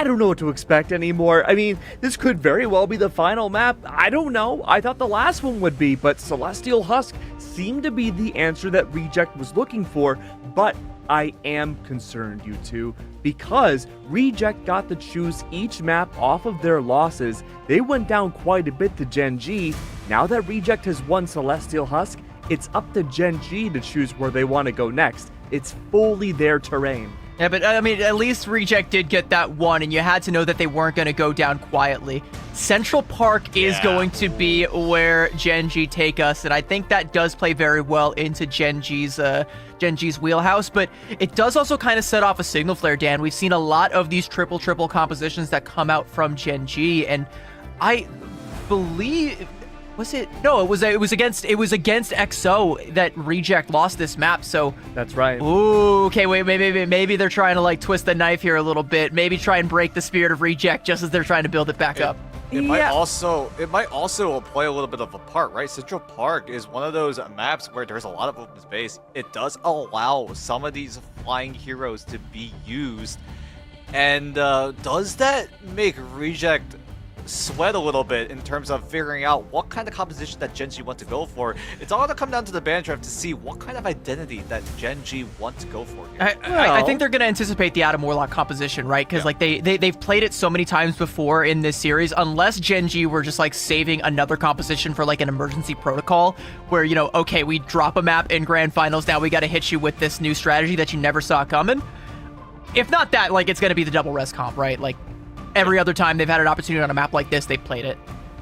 don't know what to expect anymore. I mean, this could very well be the final map. I don't know. I thought the last one would be, but Celestial Husk seemed to be the answer that Reject was looking for, but I am concerned, you two, because Reject got to choose each map off of their losses. They went down quite a bit to Gen.G. Now that Reject has won Celestial Husk, it's up to Gen.G to choose where they want to go next. It's fully their terrain. Yeah, but I mean, at least Reject did get that one, and you had to know that they weren't going to go down quietly. Central Park is going to be where Gen.G take us, and I think that does play very well into Gen.G's wheelhouse, but it does also kind of set off a signal flare, Dan. We've seen a lot of these triple compositions that come out from Gen.G, and I believe... Was it? No, it was against XO that Reject lost this map. So that's right. Ooh, okay, wait, maybe they're trying to like twist the knife here a little bit. Maybe try and break the spirit of Reject just as they're trying to build it back up. It might also play a little bit of a part, right? Central Park is one of those maps where there's a lot of open space. It does allow some of these flying heroes to be used, and does that make Reject sweat a little bit in terms of figuring out what kind of composition that Gen.G want to go for? It's all going to come down to the band draft to see what kind of identity that Gen.G want to go for here. I think they're going to anticipate the Adam Warlock composition, right? Because like they've played it so many times before in this series. Unless Gen.G were just like saving another composition for like an emergency protocol, where okay, we drop a map in grand finals, now we got to hit you with this new strategy that you never saw coming. If not that, like it's going to be the double res comp, right? Like every other time they've had an opportunity on a map like this, they've played it.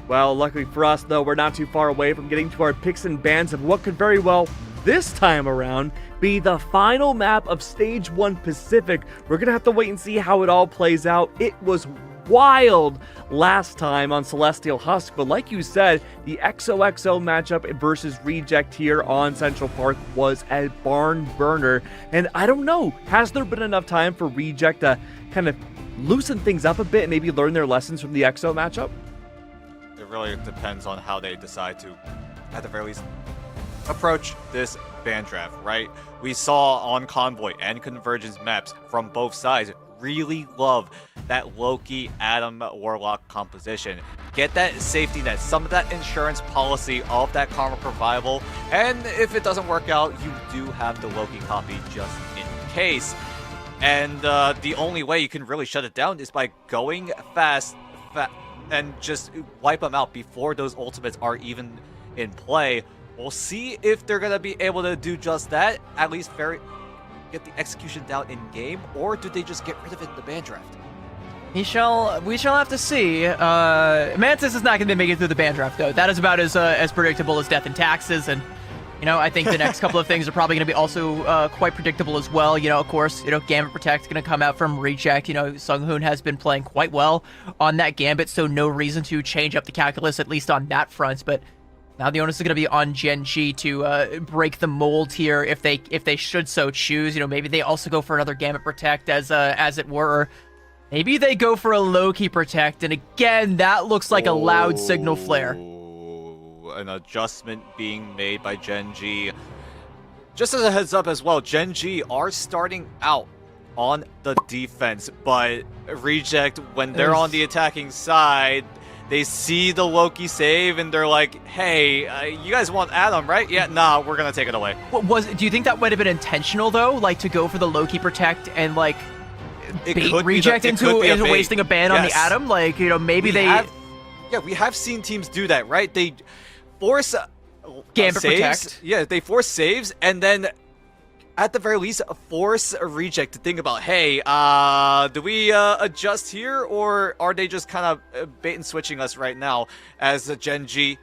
Well, luckily for us, though, we're not too far away from getting to our picks and bans of what could very well, this time around, be the final map of Stage 1 Pacific. We're going to have to wait and see how it all plays out. It was wild last time on Celestial Husk, but like you said, the XOXO matchup versus Reject here on Central Park was a barn burner. And I don't know, has there been enough time for Reject to kind of loosen things up a bit and maybe learn their lessons from the XO matchup? It really depends on how they decide to, at the very least, approach this ban draft, right? We saw on Convoy and Convergence maps from both sides really love that Loki, Adam, Warlock composition. Get that safety net, some of that insurance policy of that Karma Revival, and if it doesn't work out, you do have the Loki copy just in case. And the only way you can really shut it down is by going fast and just wipe them out before those ultimates are even in play. We'll see if they're going to be able to do just that, at least get the execution down in game, or do they just get rid of it in the ban draft? We shall have to see. Mantis is not going to make it through the ban draft, though. That is about as predictable as death and taxes, and I think the next couple of things are probably going to be also quite predictable as well. Of course, Gambit Protect is going to come out from Reject. Sunghoon has been playing quite well on that Gambit, so no reason to change up the calculus, at least on that front. But now the onus is going to be on Gen.G to break the mold here if they should so choose. Maybe they also go for another Gambit Protect as it were. Maybe they go for a low-key Protect, and again, that looks like a loud signal flare. An adjustment being made by Gen.G. Just as a heads up as well, Gen.G are starting out on the defense, but Reject, when they're on the attacking side, they see the Loki save and they're like, hey, you guys want Adam, right? Yeah, nah, we're gonna take it away. Do you think that might have been intentional though? Like to go for the Loki Protect and like bait Reject into wasting a ban on the Adam? Like, maybe we have seen teams do that, right? They force Gambit saves. Protect. Yeah, they force saves, and then at the very least force a Reject to think about, hey, do we adjust here, or are they just kind of bait and switching us right now? As Gen.G,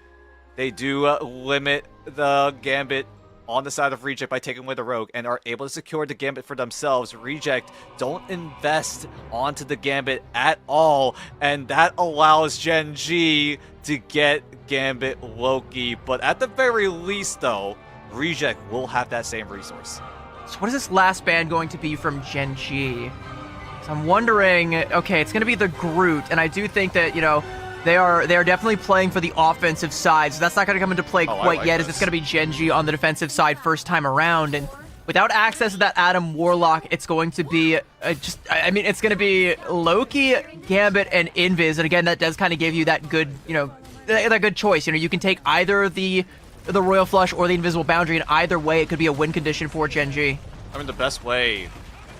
they do limit the Gambit on the side of Reject by taking away the Rogue and are able to secure the Gambit for themselves. Reject don't invest onto the Gambit at all, and that allows Gen.G to get Gambit Loki. But at the very least, though, Reject will have that same resource. So what is this last ban going to be from Gen.G? So I'm wondering, okay, it's going to be the Groot, and I do think that, you know, they are definitely playing for the offensive side, so that's not going to come into play quite yet, as it's going to be Gen.G on the defensive side first time around, and without access to that Adam Warlock, it's going to be it's going to be Loki, Gambit, and Invis, and again, that does kind of give you that good, you know, that good choice. You know, you can take either the Royal Flush or the Invisible Boundary, and either way, it could be a win condition for Gen.G. I mean, the best way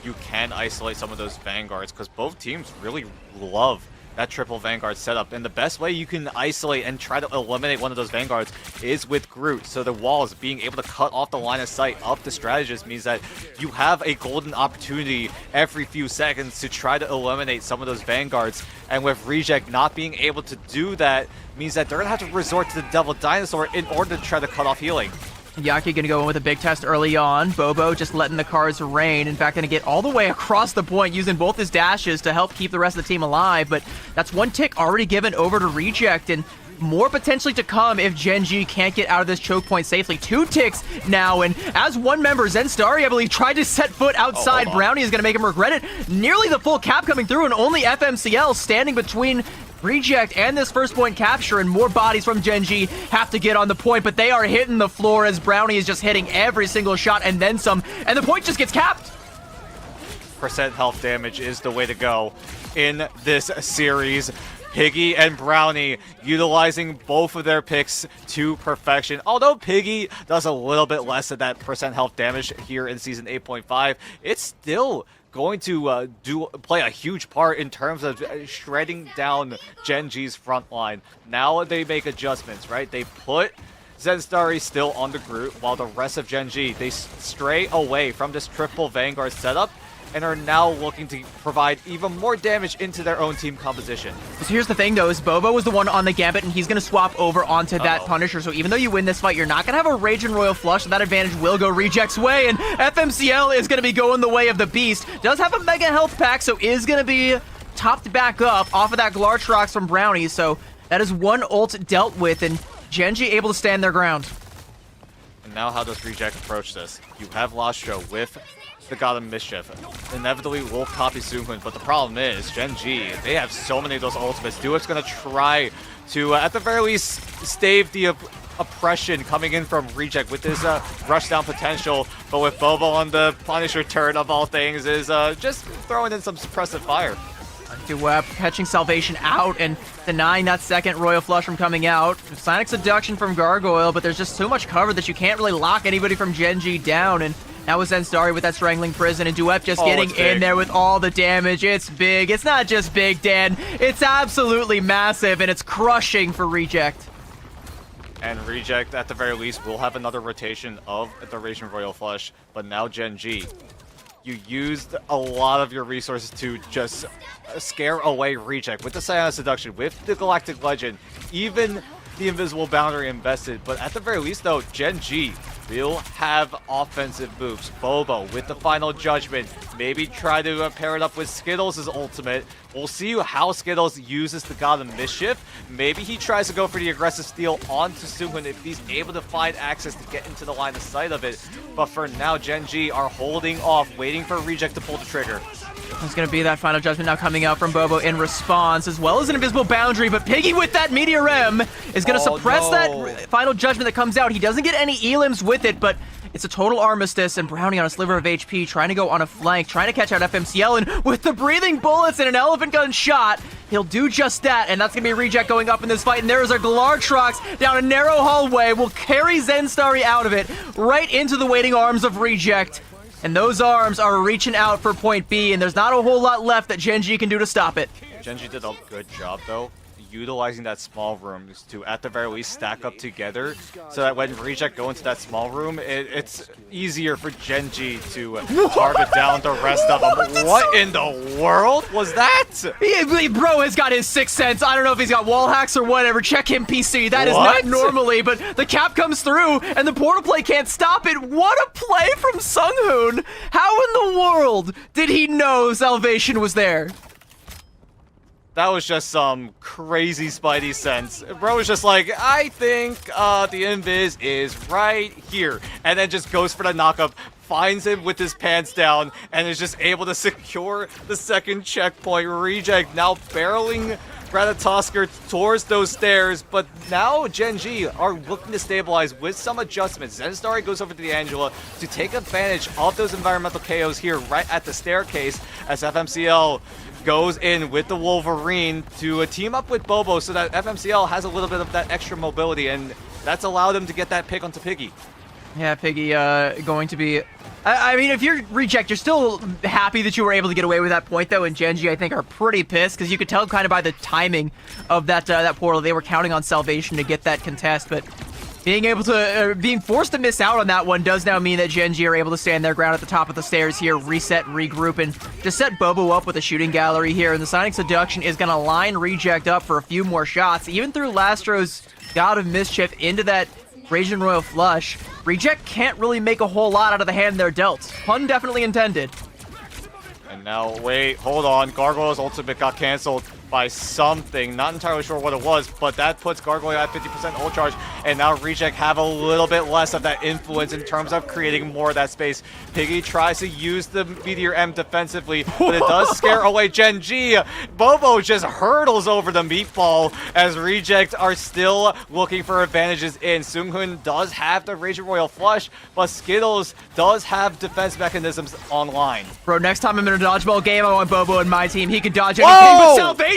you can isolate some of those Vanguards, because both teams really love that triple Vanguard setup, and the best way you can isolate and try to eliminate one of those Vanguards is with Groot. So the walls being able to cut off the line of sight of the strategist means that you have a golden opportunity every few seconds to try to eliminate some of those Vanguards, and with Reject not being able to do that means that they're going to have to resort to the Devil Dinosaur in order to try to cut off healing. Yaki gonna go in with a big test early on. Bobo just letting the cars rain. In fact, gonna get all the way across the point using both his dashes to help keep the rest of the team alive. But that's one tick already given over to Reject, and more potentially to come if Gen.G can't get out of this choke point safely. 2 ticks now, and as one member, Zenstari, I believe, tried to set foot outside. Brownie is gonna make him regret it. Nearly the full cap coming through, and only FMCL standing between Reject and this first point capture, and more bodies from Gen.G have to get on the point, but they are hitting the floor as Brownie is just hitting every single shot and then some, and the point just gets capped. Percent health damage is the way to go in this series. Piggy and Brownie utilizing both of their picks to perfection. Although Piggy does a little bit less of that percent health damage here in Season 8.5, it's still going to play a huge part in terms of shredding down Gen.G's front line. Now they make adjustments, right? They put Zenstari still on the Groot, while the rest of Gen.G, they stray away from this triple Vanguard setup and are now looking to provide even more damage into their own team composition. So here's the thing, though, is Bobo was the one on the Gambit, and he's going to swap over onto that Punisher. So even though you win this fight, you're not going to have a Rage and Royal Flush, so that advantage will go Reject's way, and FMCL is going to be going the way of the Beast. Does have a Mega Health Pack, so is going to be topped back up off of that Glartrox from Brownie, so that is one ult dealt with, and Gen.G able to stand their ground. And now how does Reject approach this? You have Lostro with the God of Mischief. Inevitably will copy Suhun, but the problem is Gen.G, they have so many of those ultimates. Duet's gonna try to, at the very least, stave the oppression coming in from Reject with his rush down potential, but with Bobo on the Punisher turn of all things is just throwing in some suppressive fire. Duet catching Salvation out and denying that second Royal Flush from coming out. Sonic Seduction from Gargoyle, but there's just so much cover that you can't really lock anybody from Gen.G down, and now with Zenstari with that Strangling Prison, and Duet just getting in there with all the damage. It's big. It's not just big, Dan. It's absolutely massive, and it's crushing for Reject. And Reject, at the very least, will have another rotation of the Rage and Royal Flush, but now Gen.G, you used a lot of your resources to just scare away Reject with the Psionic Seduction, with the Galactic Legend, even the Invisible Boundary invested. But at the very least, though, Gen.G will have offensive moves. Bobo with the Final Judgment. Maybe try to pair it up with Skittles' ultimate. We'll see how Skittles uses the God of Mischief. Maybe he tries to go for the aggressive steal onto Suhun if he's able to find access to get into the line of sight of it. But for now, Gen.G are holding off, waiting for Reject to pull the trigger. There's going to be that Final Judgment now coming out from Bobo in response, as well as an Invisible Boundary, but Piggy with that Meteor M is going to suppress that Final Judgment that comes out. He doesn't get any elims with it, but it's a total armistice, and Brownie on a sliver of HP, trying to go on a flank, trying to catch out FMCL, and with the breathing bullets and an Elephant Gun shot, he'll do just that, and that's going to be Reject going up in this fight, and there is a Glartrox down a narrow hallway, will carry Zenstari out of it, right into the waiting arms of Reject. And those arms are reaching out for point B, and there's not a whole lot left that Gen.G can do to stop it. Gen.G did a good job, though, utilizing that small room to, at the very least, stack up together so that when Reject go into that small room, it's easier for Gen.G to target down the rest of them. What in the world was that? Bro has got his sixth sense. I don't know if he's got wall hacks or whatever. Check him, PC. That is not normally, but the cap comes through, and the portal play can't stop it. What a play from Sunghoon. How in the world did he know Salvation was there? That was just some crazy Spidey sense. Bro was just like, I think the invis is right here. And then just goes for the knockup, finds him with his pants down, and is just able to secure the second checkpoint. Reject now barreling Ratatosker towards those stairs, but now Gen.G are looking to stabilize with some adjustments. Zenstari goes over to the Angela to take advantage of those environmental KOs here right at the staircase as FMCL goes in with the Wolverine to team up with Bobo so that FMCL has a little bit of that extra mobility, and that's allowed them to get that pick onto Piggy. Yeah, Piggy going to be... I mean, if you're Reject, you're still happy that you were able to get away with that point, though, and Gen.G, I think, are pretty pissed, because you could tell kind of by the timing of that portal, they were counting on Salvation to get that contest, but being forced to miss out on that one does now mean that Gen.G are able to stand their ground at the top of the stairs here, reset, regroup, and just set Bobo up with a shooting gallery here, and the Sonic Seduction is going to line Reject up for a few more shots, even through Lastro's God of Mischief into that Raging Royal Flush. Reject can't really make a whole lot out of the hand they're dealt. Pun definitely intended. And now, wait, hold on. Gargoyle's ultimate got canceled by something. Not entirely sure what it was, but that puts Gargoyle at 50% ult charge, and now Reject have a little bit less of that influence in terms of creating more of that space. Piggy tries to use the Meteor M defensively, but it does scare away Gen.G. Bobo just hurdles over the meatball as Reject are still looking for advantages in. Sunghoon does have the Raging Royal Flush, but Skittles does have defense mechanisms online. Bro, next time I'm in a dodgeball game, I want Bobo in my team. He can dodge anything but Salvation.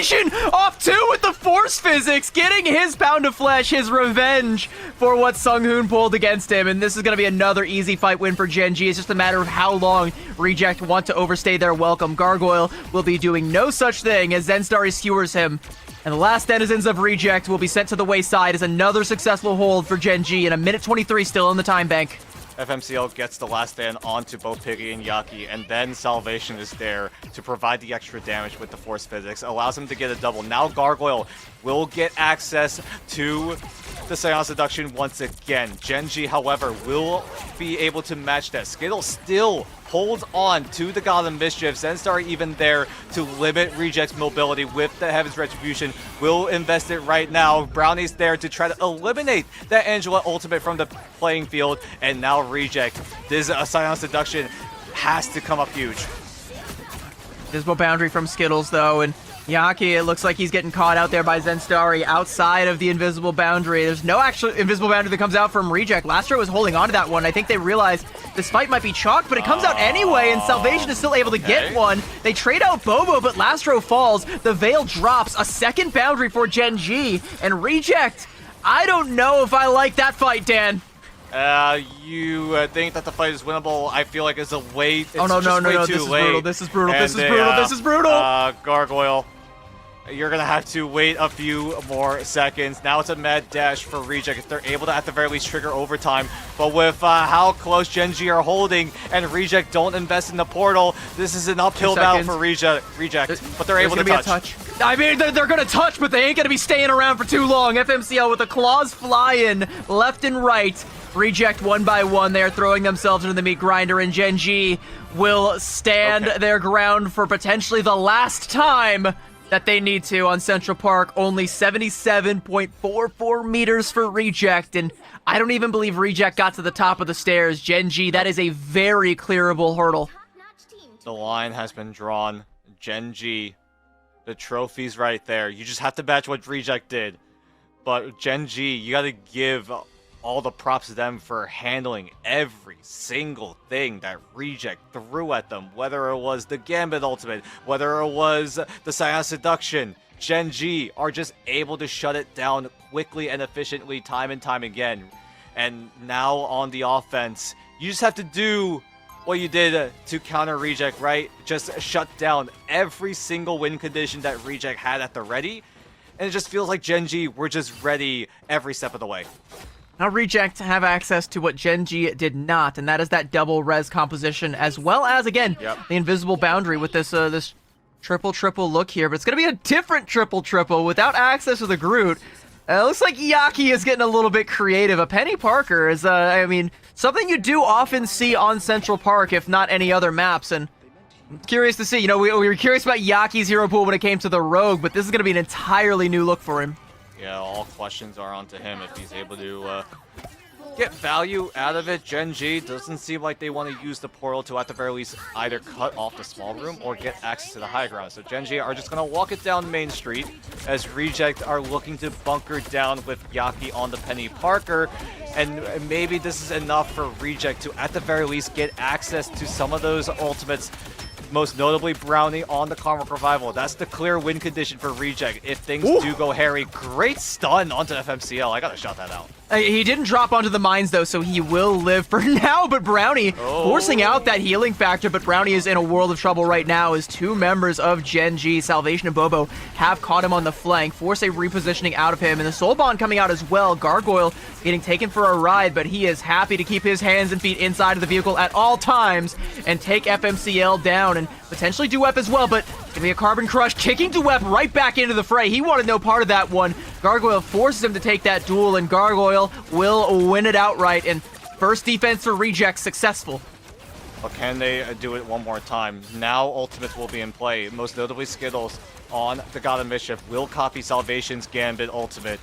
Off two with the force physics, getting his pound of flesh, his revenge for what Sunghoon pulled against him. And this is going to be another easy fight win for Gen.G. It's just a matter of how long Reject want to overstay their welcome. Gargoyle will be doing no such thing as Zenstari skewers him. And the last denizens of Reject will be sent to the wayside as another successful hold for Gen.G in a minute 23 still in the time bank. FMCL gets the last stand onto both Piggy and Yaki, and then Salvation is there to provide the extra damage with the force physics, allows him to get a double. Now Gargoyle will get access to the Seance Seduction once again. Gen.G, however, will be able to match that. Skittle still holds on to the God of Mischief. Zenstar even there to limit Reject's mobility with the Heaven's Retribution. Will invest it right now. Brownie's there to try to eliminate that Angela ultimate from the playing field. And now Reject, this Seance Seduction has to come up huge. Visible boundary from Skittles, though, and Yaki, it looks like he's getting caught out there by Zenstari outside of the invisible boundary. There's no actual invisible boundary that comes out from Reject. Lastro was holding on to that one. I think they realized this fight might be chalked, but it comes out anyway, and Salvation is still able to get one. They trade out Bobo, but Lastro falls. The Veil drops. A second boundary for Gen.G, and Reject. I don't know if I like that fight, Dan. You think that the fight is winnable? I feel like it's a way. It's no, this is brutal. This is brutal. This is brutal. Gargoyle, you're gonna have to wait a few more seconds. Now it's a mad dash for Reject if they're able to at the very least trigger overtime. But with how close Gen.G are holding and Reject don't invest in the portal, this is an uphill battle for Reject. But they're able to touch. I mean, they're gonna touch, but they ain't gonna be staying around for too long. FMCL with the claws flying left and right. Reject one by one. They are throwing themselves into the meat grinder, and Gen.G will stand their ground for potentially the last time that they need to on Central Park. Only 77.44 meters for Reject, and I don't even believe Reject got to the top of the stairs. Gen.G, that is a very clearable hurdle. The line has been drawn. Gen.G, the trophy's right there. You just have to match what Reject did. But Gen.G, you gotta give all the props to them for handling every single thing that Reject threw at them, whether it was the Gambit ultimate, whether it was the Seance Seduction. Gen.G are just able to shut it down quickly and efficiently time and time again. And now on the offense, you just have to do what you did to counter Reject, right? Just shut down every single win condition that Reject had at the ready. and it just feels like Gen.G were just ready every step of the way. Now Reject have access to what Gen.G did not, and that is that double res composition, as well as, again, the invisible boundary with this this triple look here. But it's going to be a different triple without access to the Groot. It looks like Yaki is getting a little bit creative. A Penny Parker is, I mean, something you do often see on Central Park, if not any other maps, and I'm curious to see. You know, we were curious about Yaki's hero pool when it came to the Rogue, but this is going to be an entirely new look for him. Yeah, all questions are onto him if he's able to get value out of it. Gen.G doesn't seem like they want to use the portal to, at the very least, either cut off the small room or get access to the high ground. So Gen.G are just going to walk it down Main Street as Reject are looking to bunker down with Yaki on the Penny Parker. And maybe this is enough for Reject to, at the very least, get access to some of those ultimates. Most notably, Brownie on the Karmic Revival. That's the clear win condition for Reject if things do go hairy. Great stun onto FMCL. I gotta shout that out. He didn't drop onto the mines, though, so he will live for now. But Brownie forcing out that healing factor. But Brownie is in a world of trouble right now as two members of Gen.G, Salvation and Bobo, have caught him on the flank. Force a repositioning out of him. And the Soul Bond coming out as well. Gargoyle getting taken for a ride, but he is happy to keep his hands and feet inside of the vehicle at all times and take FMCL down and potentially Duep as well. But gonna be a Carbon Crush, kicking Duep right back into the fray. He wanted no part of that one. Gargoyle forces him to take that duel, and Gargoyle will win it outright. And first defense for Reject successful. But can they do it one more time? Now ultimates will be in play. Most notably Skittles on the God of Mischief will copy Salvation's Gambit ultimate.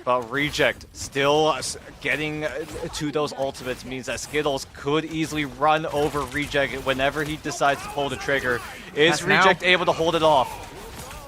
But Reject still getting to those ultimates means that Skittles could easily run over Reject whenever he decides to pull the trigger. Is Reject able to hold it off?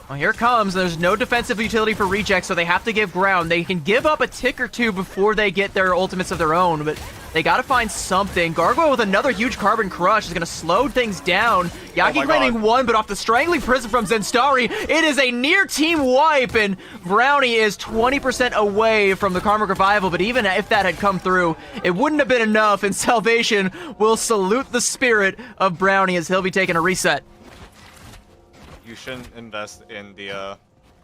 Well, here it comes. There's no defensive utility for Reject, so they have to give ground. They can give up a tick or two before they get their ultimates of their own, but they got to find something. Gargoyle with another huge Carbon Crush is going to slow things down. Yaki claiming one, but off the Strangling Prison from Zenstari, it is a near team wipe, and Brownie is 20% away from the Karmic Revival, but even if that had come through, it wouldn't have been enough, and Salvation will salute the spirit of Brownie as he'll be taking a reset. You shouldn't invest in the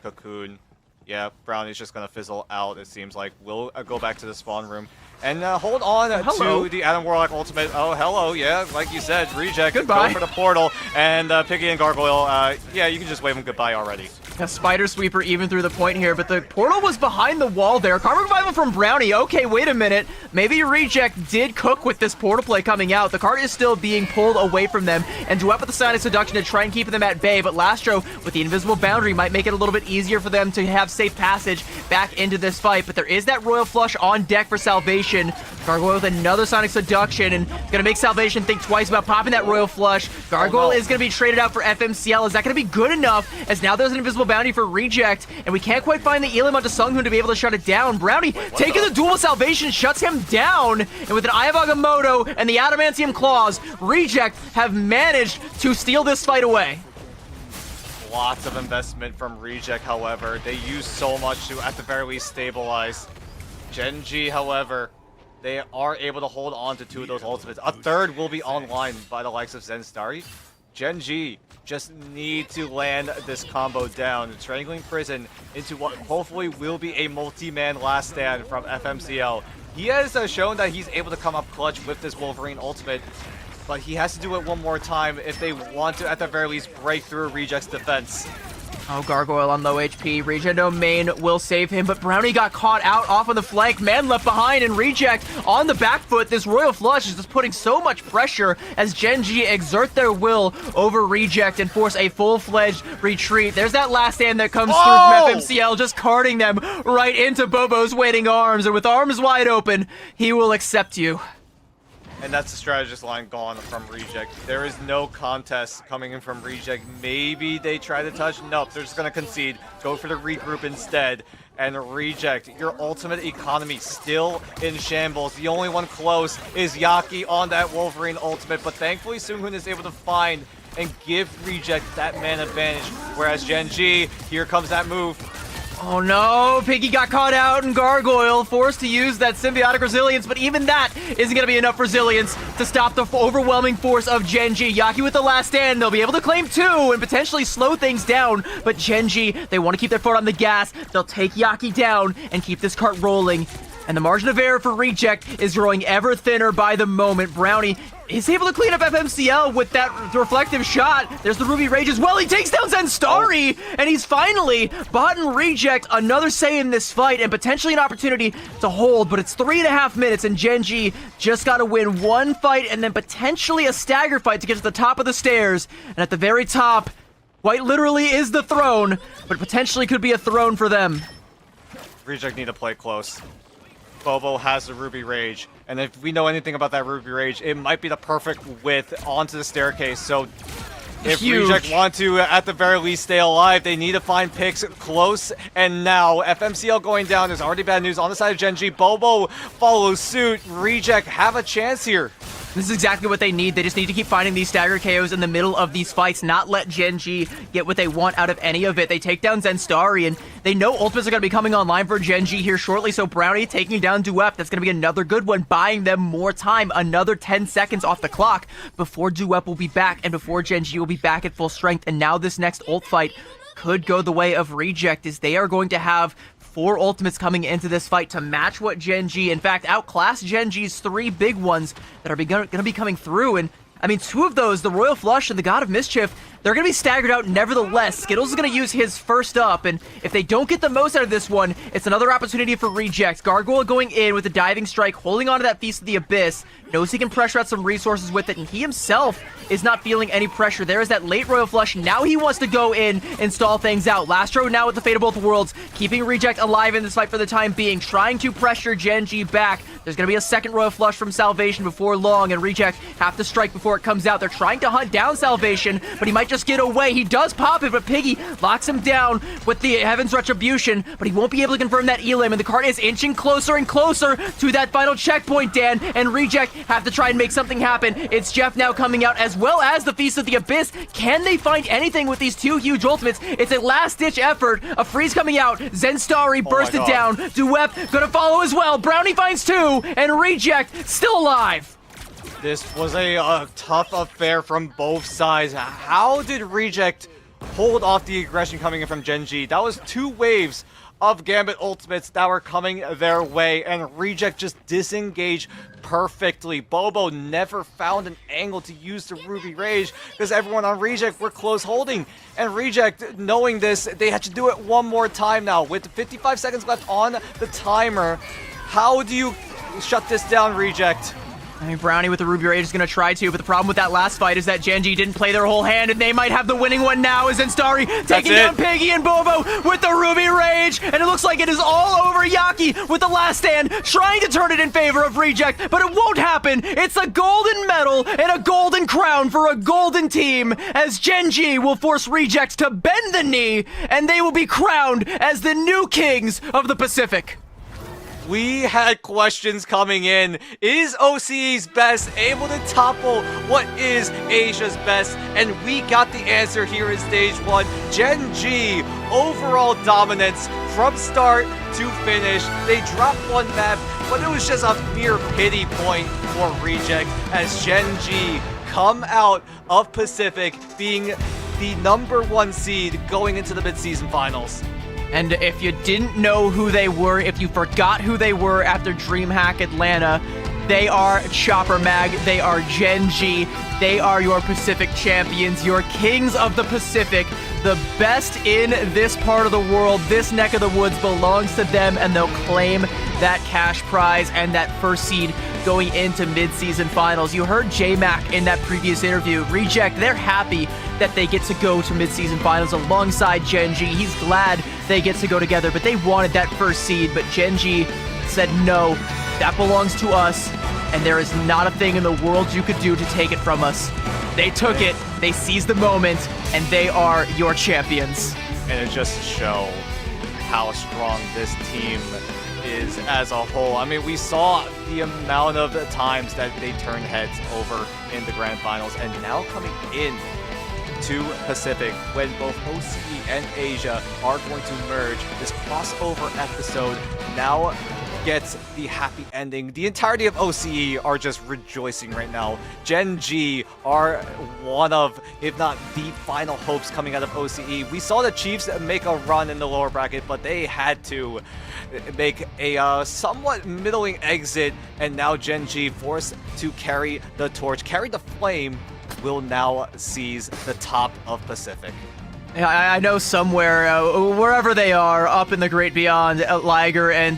cocoon. Yeah, Brownie's just going to fizzle out, it seems like. We'll go back to the spawn room. And hold on to the Adam Warlock ultimate. Oh, hello, yeah, like you said, Reject. Goodbye. Go for the portal. And Piggy and Gargoyle, yeah, you can just wave them goodbye already. A Spider Sweeper even through the point here, but the portal was behind the wall there. Karmic Revival from Brownie. Okay, wait a minute. Maybe Reject did cook with this portal play coming out. The cart is still being pulled away from them, and Duep with the Sonic Seduction to try and keep them at bay, but Lastro with the invisible boundary might make it a little bit easier for them to have safe passage back into this fight, but there is that Royal Flush on deck for Salvation. Gargoyle with another Sonic Seduction, and gonna make Salvation think twice about popping that Royal Flush. Gargoyle is gonna be traded out for FMCL. Is that gonna be good enough? As now there's an invisible bounty for Reject, and we can't quite find the Elim onto Sunghoon to be able to shut it down. Brownie taking the duel with Salvation shuts him down, and with an Eye of Agamotto and the Adamantium Claws, Reject have managed to steal this fight away. Lots of investment from Reject, however. They use so much to, at the very least, stabilize. Gen.G, however, they are able to hold on to two of those ultimates. A third will be online by the likes of Zenstari. Gen.G just need to land this combo down. Strangling Prison into what hopefully will be a multi-man last stand from FMCL. He has shown that he's able to come up clutch with this Wolverine ultimate, but he has to do it one more time if they want to, at the very least, break through Reject's defense. Oh, Gargoyle on low HP. Regen Domain will save him, but Brownie got caught out off on the flank. Man left behind, and Reject on the back foot. This Royal Flush is just putting so much pressure as Gen.G exert their will over Reject and force a full-fledged retreat. There's that last stand that comes through from FMCL, just carting them right into Bobo's waiting arms, and with arms wide open, he will accept you. And that's the strategist line gone from Reject. There is no contest coming in from Reject. Maybe they try to touch. Nope, they're just going to concede. Go for the regroup instead. And Reject, your ultimate economy still in shambles. The only one close is Yaki on that Wolverine ultimate. But thankfully, Sunghoon is able to find and give Reject that man advantage. Whereas Gen.G, here comes that move. Oh no, Piggy got caught out and Gargoyle forced to use that symbiotic resilience, but even that isn't going to be enough resilience to stop the overwhelming force of Gen.G. Yaki with the last stand, they'll be able to claim 2 and potentially slow things down, but Gen.G, they want to keep their foot on the gas, they'll take Yaki down and keep this cart rolling. And the margin of error for Reject is growing ever thinner by the moment. Brownie is able to clean up FMCL with that reflective shot. There's the Ruby Rage as well. He takes down Zenstari, and he's finally bought and Reject another say in this fight and potentially an opportunity to hold, but it's 3.5 minutes, and Gen.G just got to win one fight and then potentially a stagger fight to get to the top of the stairs. And at the very top, quite literally is the throne, but potentially could be a throne for them. Reject need to play close. Bobo has the Ruby Rage, and if we know anything about that Ruby Rage, it might be the perfect width onto the staircase, so if Reject want to, at the very least, stay alive, they need to find picks close, and now FMCL going down. There's already bad news on the side of Gen.G. Bobo follows suit. Reject have a chance here. This is exactly what they need. They just need to keep finding these stagger KOs in the middle of these fights, not let Gen.G get what they want out of any of it. They take down Zenstari, and they know ultimates are going to be coming online for Gen.G here shortly, so Brownie taking down Duep, that's going to be another good one, buying them more time, another 10 seconds off the clock before Duep will be back and before Gen.G will be back at full strength. And now this next ult fight could go the way of Reject, as they are going to have 4 ultimates coming into this fight to match what Gen.G, in fact, outclass Gen.G's 3 big ones that are going to be coming through. And I mean, 2 of those, the Royal Flush and the God of Mischief, they're going to be staggered out nevertheless. Skittles is going to use his first up, and if they don't get the most out of this one, it's another opportunity for Reject. Gargoyle going in with the diving strike, holding on to that Feast of the Abyss, knows he can pressure out some resources with it, and he himself is not feeling any pressure. There is that late Royal Flush. Now he wants to go in and stall things out. Lastro now with the Fate of Both Worlds, keeping Reject alive in this fight for the time being, trying to pressure Gen.G back. There's going to be a second Royal Flush from Salvation before long, and Reject have to strike before it comes out. They're trying to hunt down Salvation, but he might just get away. He does pop it, but Piggy locks him down with the Heaven's Retribution, but he won't be able to confirm that elim, and the cart is inching closer and closer to that final checkpoint, Dan, and Reject have to try and make something happen. It's Jeff now coming out, as well as the Feast of the Abyss. Can they find anything with these 2 huge ultimates? It's a last-ditch effort. A freeze coming out. Zenstari bursted down. Duep gonna follow as well. Brownie finds 2, and Reject still alive. This was a tough affair from both sides. How did Reject hold off the aggression coming in from Gen.G? That was 2 waves of Gambit ultimates that were coming their way, and Reject just disengaged perfectly. Bobo never found an angle to use the Ruby Rage because everyone on Reject were close holding, and Reject, knowing this, they had to do it one more time now with 55 seconds left on the timer. How do you shut this down, Reject? I mean, Brownie with the Ruby Rage is going to try to, but the problem with that last fight is that Gen.G didn't play their whole hand, and they might have the winning one now, as Zenstari taking down Piggy and Bobo with the Ruby Rage, and it looks like it is all over. Yaki with the last stand, trying to turn it in favor of Reject, but it won't happen. It's a golden medal and a golden crown for a golden team, as Gen.G will force Reject to bend the knee, and they will be crowned as the new kings of the Pacific. We had questions coming in. Is OCE's best able to topple what is Asia's best? And we got the answer here in stage 1. Gen.G, overall dominance from start to finish. They dropped 1 map, but it was just a mere pity point for Reject as Gen.G come out of Pacific being the #1 seed going into the mid-season finals. And if you didn't know who they were, if you forgot who they were after DreamHack Atlanta, they are Chopper Mag, they are Gen.G, they are your Pacific champions, your kings of the Pacific. The best in this part of the world, this neck of the woods belongs to them, and they'll claim that cash prize and that first seed going into mid-season finals. You heard J-Mac in that previous interview. Reject, they're happy that they get to go to mid-season finals alongside Gen.G. He's glad they get to go together, but they wanted that first seed, but Gen.G said no, that belongs to us, and there is not a thing in the world you could do to take it from us. They took it, they seized the moment, and they are your champions. And it just to show how strong this team is as a whole. I mean, we saw the amount of times that they turned heads over in the grand finals, and now coming in to Pacific when both OCE and Asia are going to merge. This crossover episode now gets the happy ending. The entirety of OCE are just rejoicing right now. Gen.G are one of, if not the final hopes coming out of OCE. We saw the Chiefs make a run in the lower bracket, but they had to make a somewhat middling exit, and now Gen.G forced to carry the torch, carry the flame, will now seize the top of Pacific. I know somewhere, wherever they are, up in the great beyond, Liger and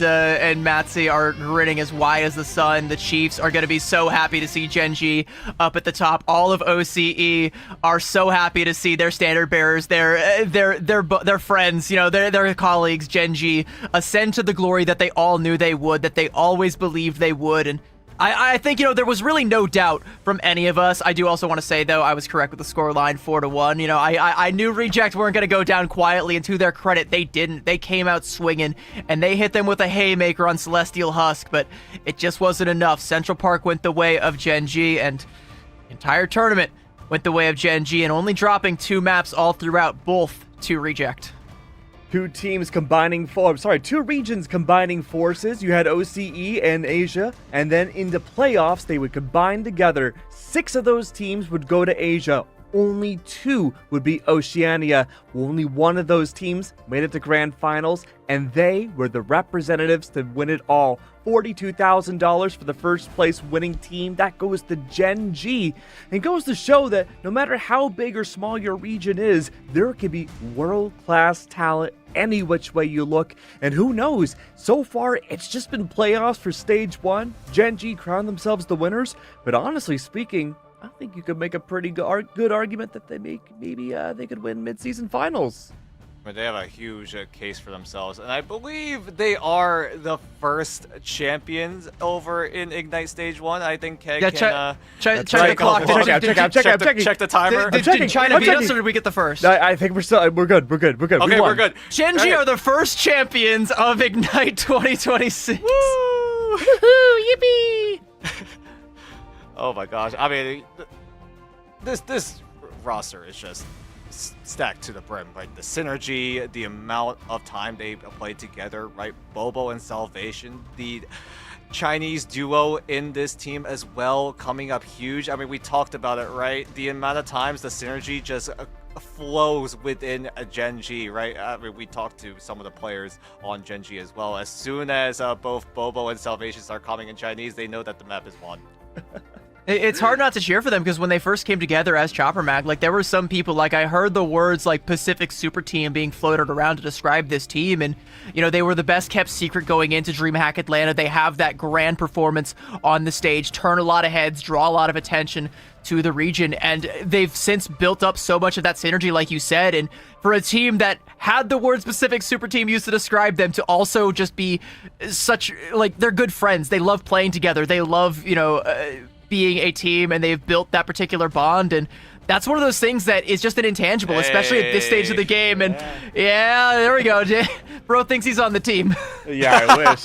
Matsi are grinning as wide as the sun. The Chiefs are going to be so happy to see Gen.G up at the top. All of OCE are so happy to see their standard bearers, their friends, you know, their colleagues, Gen.G, ascend to the glory that they all knew they would, that they always believed they would. And I think, you know, there was really no doubt from any of us. I do also want to say, though, I was correct with the scoreline 4-1. You know, I knew Reject weren't going to go down quietly, and to their credit, they didn't. They came out swinging, and they hit them with a haymaker on Celestial Husk, but it just wasn't enough. Central Park went the way of Gen.G, and the entire tournament went the way of Gen.G, and only dropping 2 maps all throughout, both to Reject. Two regions combining forces. You had OCE and Asia, and then in the playoffs, they would combine together. 6 of those teams would go to Asia. Only 2 would be Oceania. Only one of those teams made it to grand finals, and they were the representatives to win it all. $42,000 for the first place winning team. That goes to Gen.G. And goes to show that no matter how big or small your region is, there can be world-class talent any which way you look. And who knows, so far it's just been playoffs for stage 1. Gen.G crowned themselves the winners, but honestly speaking, I think you could make a pretty good argument that maybe they could win mid-season finals. But they have a huge case for themselves, and I believe they are the first champions over in Ignite Stage 1. I think Keg can check the clock. Check the timer. Did China beat us, or did we get the first? I think we're good. Okay, we're good. Gen.G are the first champions of Ignite 2026. Woo! Yippee! Oh my gosh! I mean, this roster is just stacked to the brim, right? The synergy, the amount of time they played together, right? Bobo and Salvation, the Chinese duo in this team as well, coming up huge. I mean, we talked about it, right? The amount of times the synergy just flows within a Gen.G, right? I mean, we talked to some of the players on Gen.G as well. As soon as both Bobo and Salvation start coming in Chinese, they know that the map is won. It's hard not to cheer for them, because when they first came together as Chopper Mag, like, there were some people, like, I heard the words like Pacific Super Team being floated around to describe this team, and, you know, they were the best kept secret going into DreamHack Atlanta. They have that grand performance on the stage, turn a lot of heads, draw a lot of attention to the region, and they've since built up so much of that synergy, like you said. And for a team that had the word Pacific Super Team used to describe them, to also just be such, like, they're good friends. They love playing together. They love, you know, being a team, and they've built that particular bond, and that's one of those things that is just an intangible, especially at this stage of the game. And yeah, there we go. Bro thinks he's on the team. Yeah,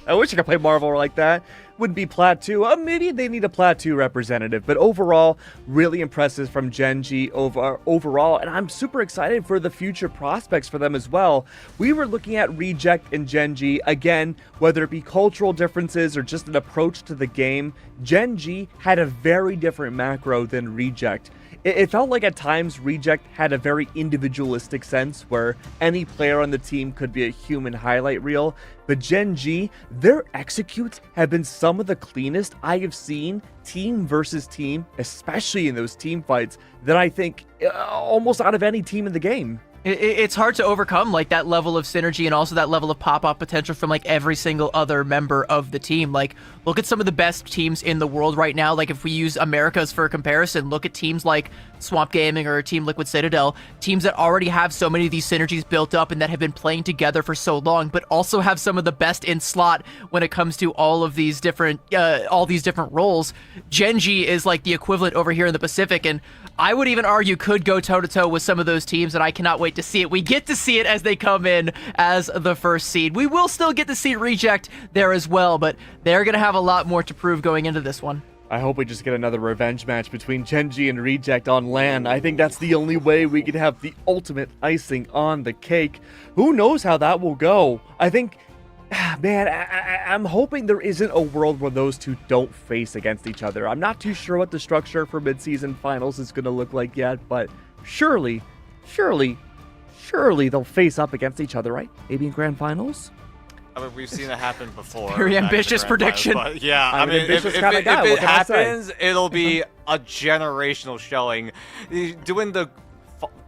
I wish I could play Marvel like that. Would be Plat 2. Maybe they need a Plat 2 representative, but overall, really impressive from Gen.G overall, and I'm super excited for the future prospects for them as well. We were looking at Reject and Gen.G, again, whether it be cultural differences or just an approach to the game, Gen.G had a very different macro than Reject. It felt like at times Reject had a very individualistic sense where any player on the team could be a human highlight reel, but Gen.G, their executes have been some of the cleanest I have seen team versus team, especially in those team fights, that I think almost out of any team in the game. It's hard to overcome, like, that level of synergy and also that level of pop-up potential from, like, every single other member of the team. Like, look at some of the best teams in the world right now. Like, if we use Americas for a comparison, look at teams like Swamp Gaming or Team Liquid Citadel, teams that already have so many of these synergies built up and that have been playing together for so long, but also have some of the best in slot when it comes to all these different roles. Gen.G is like the equivalent over here in the Pacific, and I would even argue could go toe-to-toe with some of those teams, and I cannot wait to see it. We get to see it as they come in as the first seed. We will still get to see Reject there as well, but they're going to have a lot more to prove going into this one. I hope we just get another revenge match between Gen.G and Reject on LAN. I think that's the only way we could have the ultimate icing on the cake. Who knows how that will go? I think, man, I'm hoping there isn't a world where those two don't face against each other. I'm not too sure what the structure for mid-season finals is going to look like yet, but surely they'll face up against each other, right? Maybe in grand finals? I mean, we've seen it happen before. Very ambitious prediction. But yeah, I'm I mean, an if ambitious it kinda guy, what can I say? happens, it'll be a generational showing. Doing the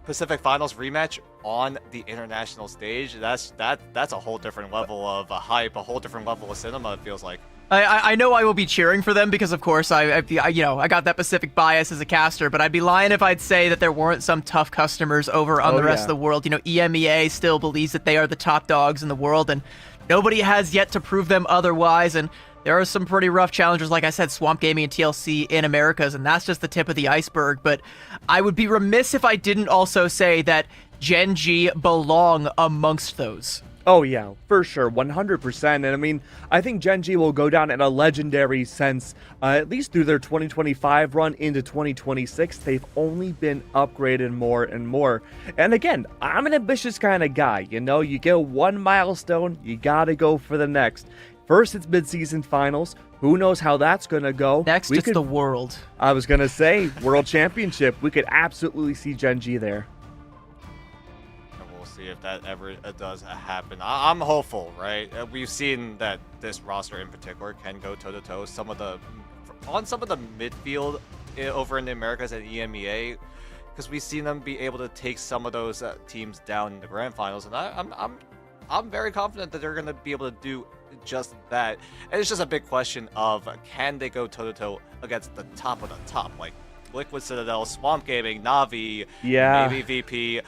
Pacific Finals rematch on the international stage, that's a whole different level of hype, a whole different level of cinema, it feels like. I know I will be cheering for them because, of course, I got that Pacific bias as a caster, but I'd be lying if I'd say that there weren't some tough customers over on the rest of the world. You know, EMEA still believes that they are the top dogs in the world, and nobody has yet to prove them otherwise, and there are some pretty rough challengers, like I said, Swamp Gaming and TLC in Americas, and that's just the tip of the iceberg, but I would be remiss if I didn't also say that Gen.G belong amongst those. Oh yeah, for sure, 100%. And I mean, I think Gen.G will go down in a legendary sense, at least through their 2025 run into 2026. They've only been upgraded more and more. And again, I'm an ambitious kind of guy. You know, you get one milestone, you gotta go for the next. First, it's mid-season finals. Who knows how that's gonna go? Next, it's the world. I was gonna say, World Championship. We could absolutely see Gen.G there. See if that ever does happen. I'm hopeful, right? We've seen that this roster in particular can go toe-to-toe on some of the midfield over in the Americas and EMEA, because we've seen them be able to take some of those teams down in the grand finals, and I'm very confident that they're going to be able to do just that. And it's just a big question of, can they go toe-to-toe against the top of the top, like Liquid Citadel, Swamp Gaming, Na'Vi, maybe VP.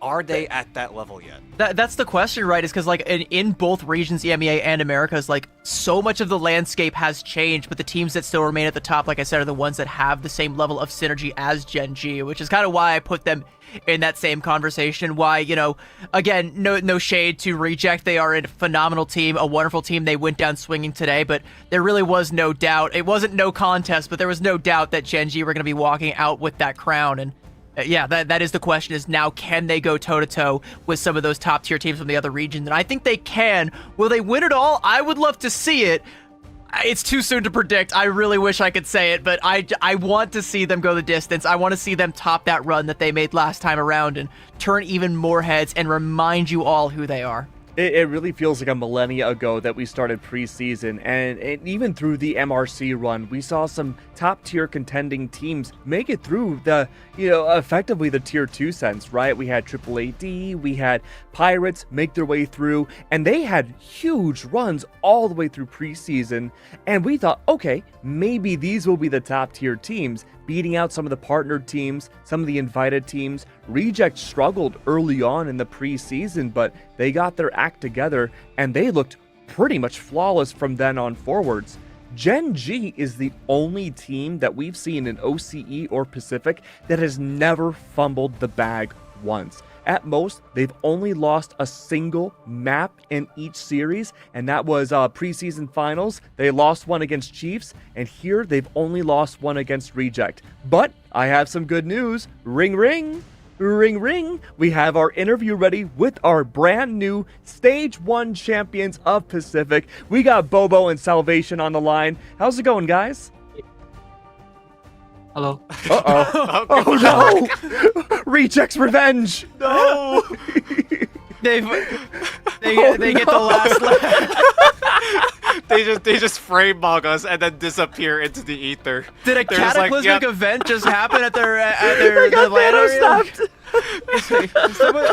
Are they at that level yet? That's the question, right? Is because, like, in both regions, EMEA and Americas, like, so much of the landscape has changed, but the teams that still remain at the top, like I said, are the ones that have the same level of synergy as Gen.G, which is kind of why I put them in that same conversation. Why, you know, again, no shade to Reject. They are a phenomenal team, a wonderful team. They went down swinging today, but there really was no doubt. It wasn't no contest, but there was no doubt that Gen.G were going to be walking out with that crown. And yeah, that is the question, is now, can they go toe-to-toe with some of those top-tier teams from the other regions? And I think they can. Will they win it all? I would love to see it. It's too soon to predict. I really wish I could say it, but I want to see them go the distance. I want to see them top that run that they made last time around and turn even more heads and remind you all who they are. It really feels like a millennia ago that we started preseason, and even through the MRC run, we saw some top-tier contending teams make it through the, effectively the Tier 2 sense, right? We had AAAD, we had Pirates make their way through, and they had huge runs all the way through preseason, and we thought, okay, maybe these will be the top-tier teams, beating out some of the partnered teams, some of the invited teams. Reject struggled early on in the preseason, but they got their act together, and they looked pretty much flawless from then on forwards. Gen.G is the only team that we've seen in OCE or Pacific that has never fumbled the bag once. At most, they've only lost a single map in each series, and that was preseason finals. They lost one against Chiefs, and here they've only lost one against Reject. But I have some good news. Ring, ring. Ring, ring. We have our interview ready with our brand new Stage 1 champions of Pacific. We got Bobo and Salvation on the line. How's it going, guys? Hello. Uh-oh. Oh, no. Reject's revenge. No. They get the last laugh. They just frame bog us and then disappear into the ether. Did a They're just cataclysmic like, yep. event just happen at their the land area?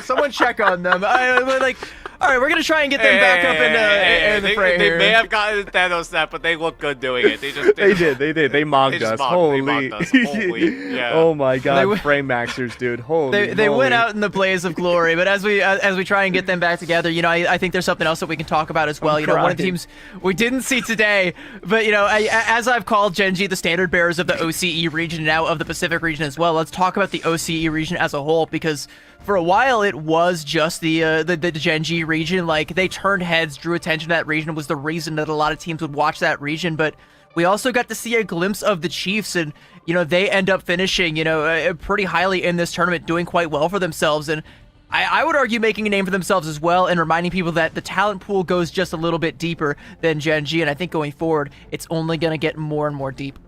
Someone check on them. All right, we're gonna try and get them back up in the fray They here. may have gotten Thanos snap, but they look good doing it. They did. They mocked us. Holy. Yeah. Oh my God, frame maxers, dude. Holy. They went out in the blaze of glory, but as we try and get them back together, I think there's something else that we can talk about as well. One of the teams we didn't see today, but as I've called Gen.G the standard bearers of the OCE region, now of the Pacific region as well. Let's talk about the OCE region as a whole, because for a while it was just the Gen.G region. Like, they turned heads, drew attention to that region, was the reason that a lot of teams would watch that region. But We also got to see a glimpse of the Chiefs, and they end up finishing pretty highly in this tournament, doing quite well for themselves, and I would argue making a name for themselves as well, and reminding people that the talent pool goes just a little bit deeper than Gen.G, and I think going forward, it's only going to get more and more deep.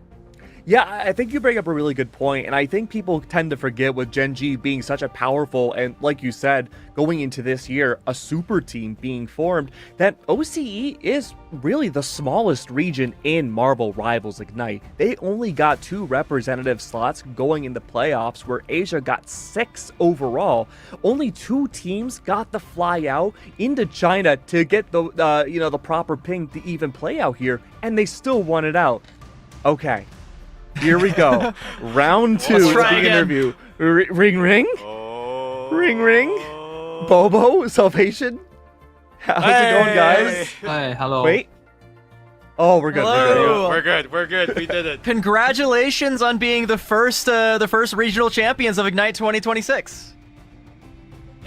Yeah, I think you bring up a really good point, and I think people tend to forget with Gen.G being such a powerful, and like you said, going into this year, a super team being formed, that OCE is really the smallest region in Marvel Rivals Ignite. They only got 2 representative slots going in the playoffs, where Asia got 6 overall. Only 2 teams got to fly out into China to get the the proper ping to even play out here, and they still won it out. Okay. Here we go. Round 2 of the interview. Ring ring? Oh. Ring ring? Bobo? Salvation? How's it going, guys? Hi, hello. Wait. Oh, we're good. Hello. We're good. We did it. Congratulations on being the first regional champions of Ignite 2026.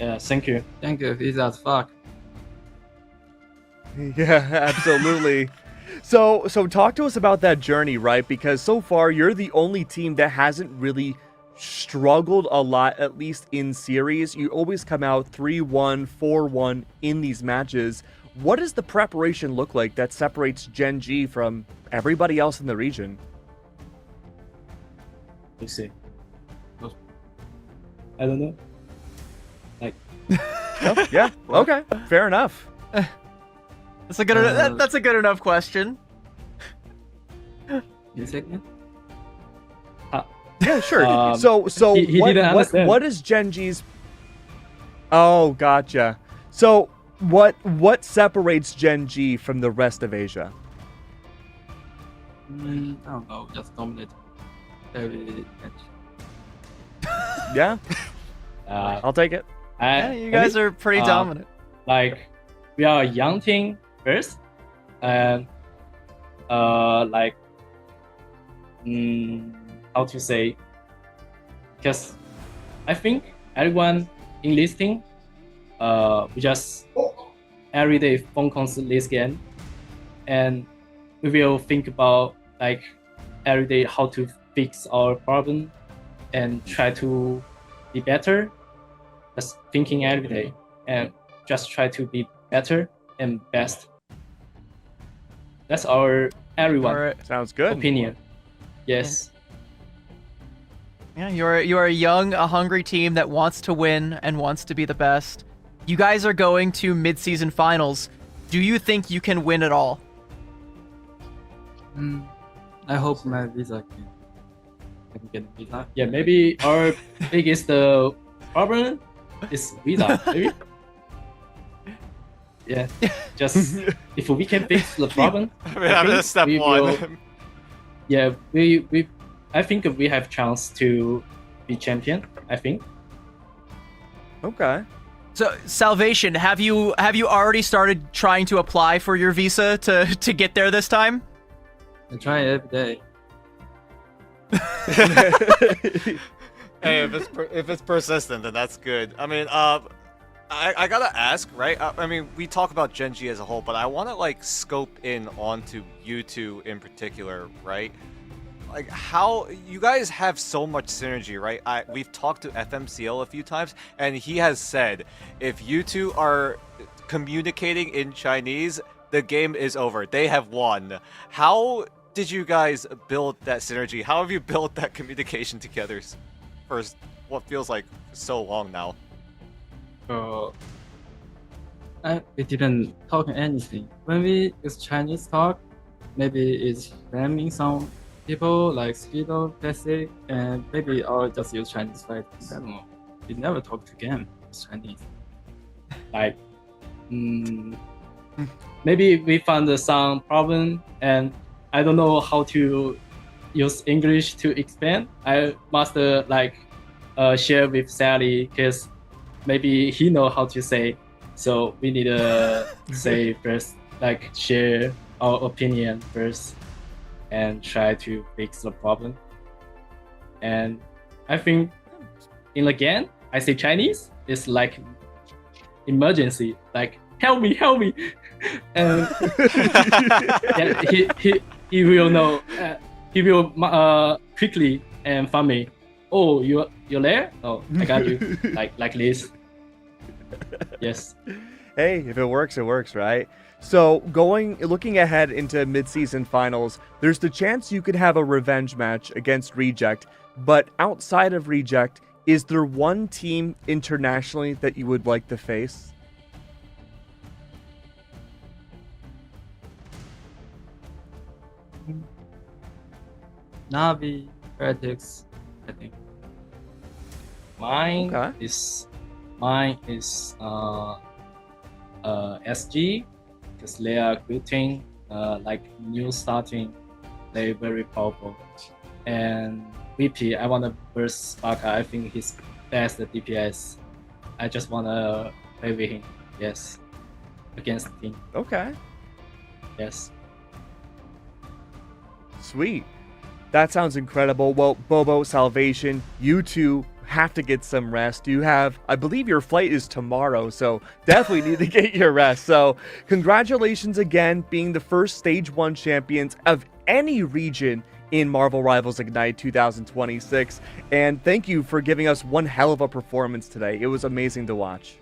Yeah, thank you. Thank you. It's as fuck. Yeah, absolutely. So talk to us about that journey, right? Because so far you're the only team that hasn't really struggled a lot, at least in series. You always come out 3-1, 4-1 in these matches. What does the preparation look like that separates Gen.G from everybody else in the region? You see. I don't know. Like. Oh, yeah. Okay. Fair enough. That's a good. That's a good enough question. You second? Yeah, sure. So he didn't understand. what is Gen.G's? Oh, gotcha. So what separates Gen.G from the rest of Asia? I don't know. Just dominate every match. Yeah, Uh, I'll take it. Yeah, you guys are pretty dominant. Like, we are a young team first, and like, how to say? Because I think everyone in this team, we just every day focus this game, and we will think about like every day how to fix our problem and try to be better. Just thinking every day and just try to be better and best. That's our everyone All right. Sounds good. opinion. Yes. Yeah, you're a young, a hungry team that wants to win and wants to be the best. You guys are going to mid-season finals. Do you think you can win it all? I hope my visa I can get a visa. Yeah, maybe our biggest problem is visa. Maybe. Yeah, just if we can fix the problem. I mean, that's step we one. will- yeah, I think we have chance to be champion. I think. Okay. So, Salvation, have you already started trying to apply for your visa to get there this time? I try every day. Hey, if it's persistent, then that's good. I mean, I gotta ask, right? I mean, we talk about Gen.G as a whole, but I want to like scope in onto you two in particular, right? Like, how you guys have so much synergy, right? We've talked to FMCL a few times, and he has said if you two are communicating in Chinese, the game is over. They have won. How did you guys build that synergy? How have you built that communication together for what feels like so long now? We didn't talk anything. When we use Chinese talk, maybe it's spamming some people like Speedo, Basic, and maybe I'll just use Chinese fight. I don't know. We never talk to game Chinese. Like, maybe we found some problem and I don't know how to use English to explain. I must share with Sally because maybe he know how to say. So we need to say first, like share our opinion first and try to fix the problem. And I think in the game, I say Chinese, it's like emergency, like help me. And yeah, he will know. He will quickly and find me. Oh, you're there? Oh, I got you. like this. Yes. Hey, if it works, right? So, looking ahead into mid-season finals, there's the chance you could have a revenge match against Reject, but outside of Reject, is there one team internationally that you would like to face? Navi, Heretics, I think. Mine Okay. is SG, because they are good team, like new starting, they very powerful. And VP, I want to burst Sparka. I think he's best at DPS. I just want to play with him. Yes, against the team. Okay. Yes. Sweet. That sounds incredible. Well, Bobo, Salvation, you two have to get some rest. I believe your flight is tomorrow, so definitely need to get your rest. So congratulations again, being the first Stage 1 champions of any region in Marvel Rivals Ignite 2026. And thank you for giving us one hell of a performance today. It was amazing to watch.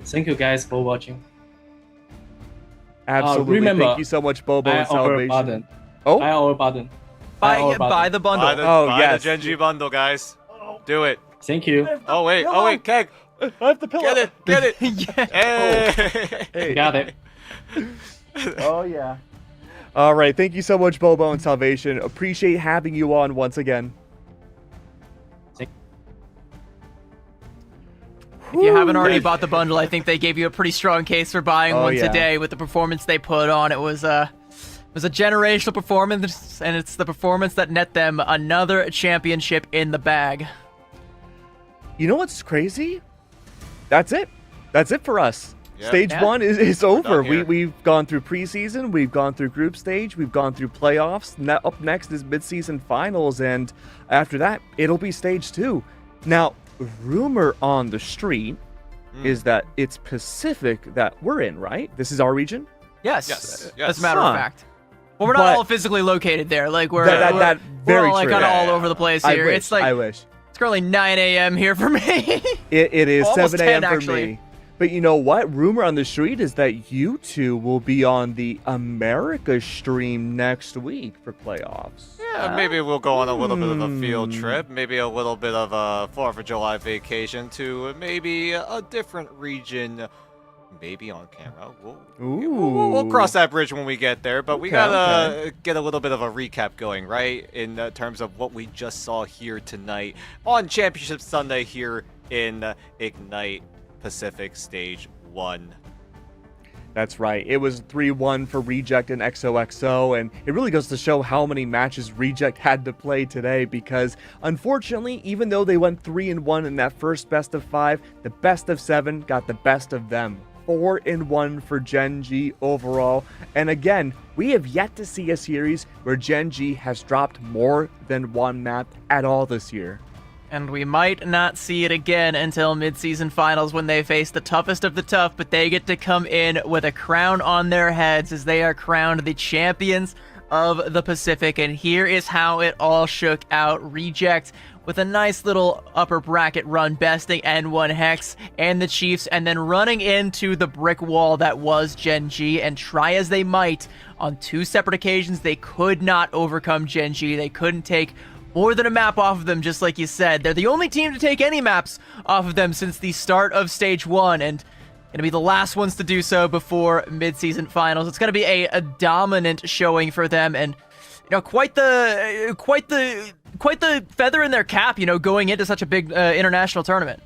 Thank you guys for watching. Absolutely. Remember, thank you so much, Bobo and Buy our Salvation. button. Oh, Buy our button. Buy our button. the bundle. Buy yes. the Gen.G bundle, guys. Do it. Thank you. Oh wait, Keg. I have the pillow. Get it. Yeah. Hey. Hey. Got it. Oh, yeah. All right. Thank you so much, Bobo and Salvation. Appreciate having you on once again. If you haven't already bought the bundle, I think they gave you a pretty strong case for buying Oh, one yeah. today with the performance they put on. It was a generational performance, and it's the performance that net them another championship in the bag. You know what's crazy? That's it. That's it for us. Yep. Stage Yeah. 1 is over. done here. We've gone through preseason. We've gone through group stage. We've gone through playoffs. Up next is midseason finals. And after that, it'll be stage 2. Now, rumor on the street is that it's Pacific that we're in, right? This is our region? Yes. Yes. As a matter Huh. of fact. Well, we're not But- all physically located there. Like we're That we're, very we're all like true. kind of Yeah, all yeah. over the place I here. wish. It's like I wish. it's currently 9 a.m. here for me. It is Almost 7 a.m. 10 for actually. me. But you know what? Rumor on the street is that you two will be on the America stream next week for playoffs. Yeah, maybe we'll go on a little bit of a field trip, maybe a little bit of a 4th of July vacation to maybe a different region, maybe on camera. We'll cross that bridge when we get there, but we Okay, gotta get a little bit of a recap going, right? In terms of what we just saw here tonight on Championship Sunday here in Ignite Pacific Stage 1. That's right. It was 3-1 for Reject and XOXO, and it really goes to show how many matches Reject had to play today because, unfortunately, even though they went 3-1 in that first best of 5, the best of 7 got the best of them. 4-1 for Gen.G overall, and again, we have yet to see a series where Gen.G has dropped more than one map at all this year. And we might not see it again until mid-season finals when they face the toughest of the tough, but they get to come in with a crown on their heads as they are crowned the champions of the Pacific. And here is how it all shook out. Reject with a nice little upper bracket run, besting N1 Hex and the Chiefs, and then running into the brick wall that was Gen.G. And try as they might, on 2 separate occasions, they could not overcome Gen.G. They couldn't take more than a map off of them, just like you said. They're the only team to take any maps off of them since the start of Stage 1, and going to be the last ones to do so before mid-season finals. It's going to be a dominant showing for them, and quite the feather in their cap, going into such a big international tournament.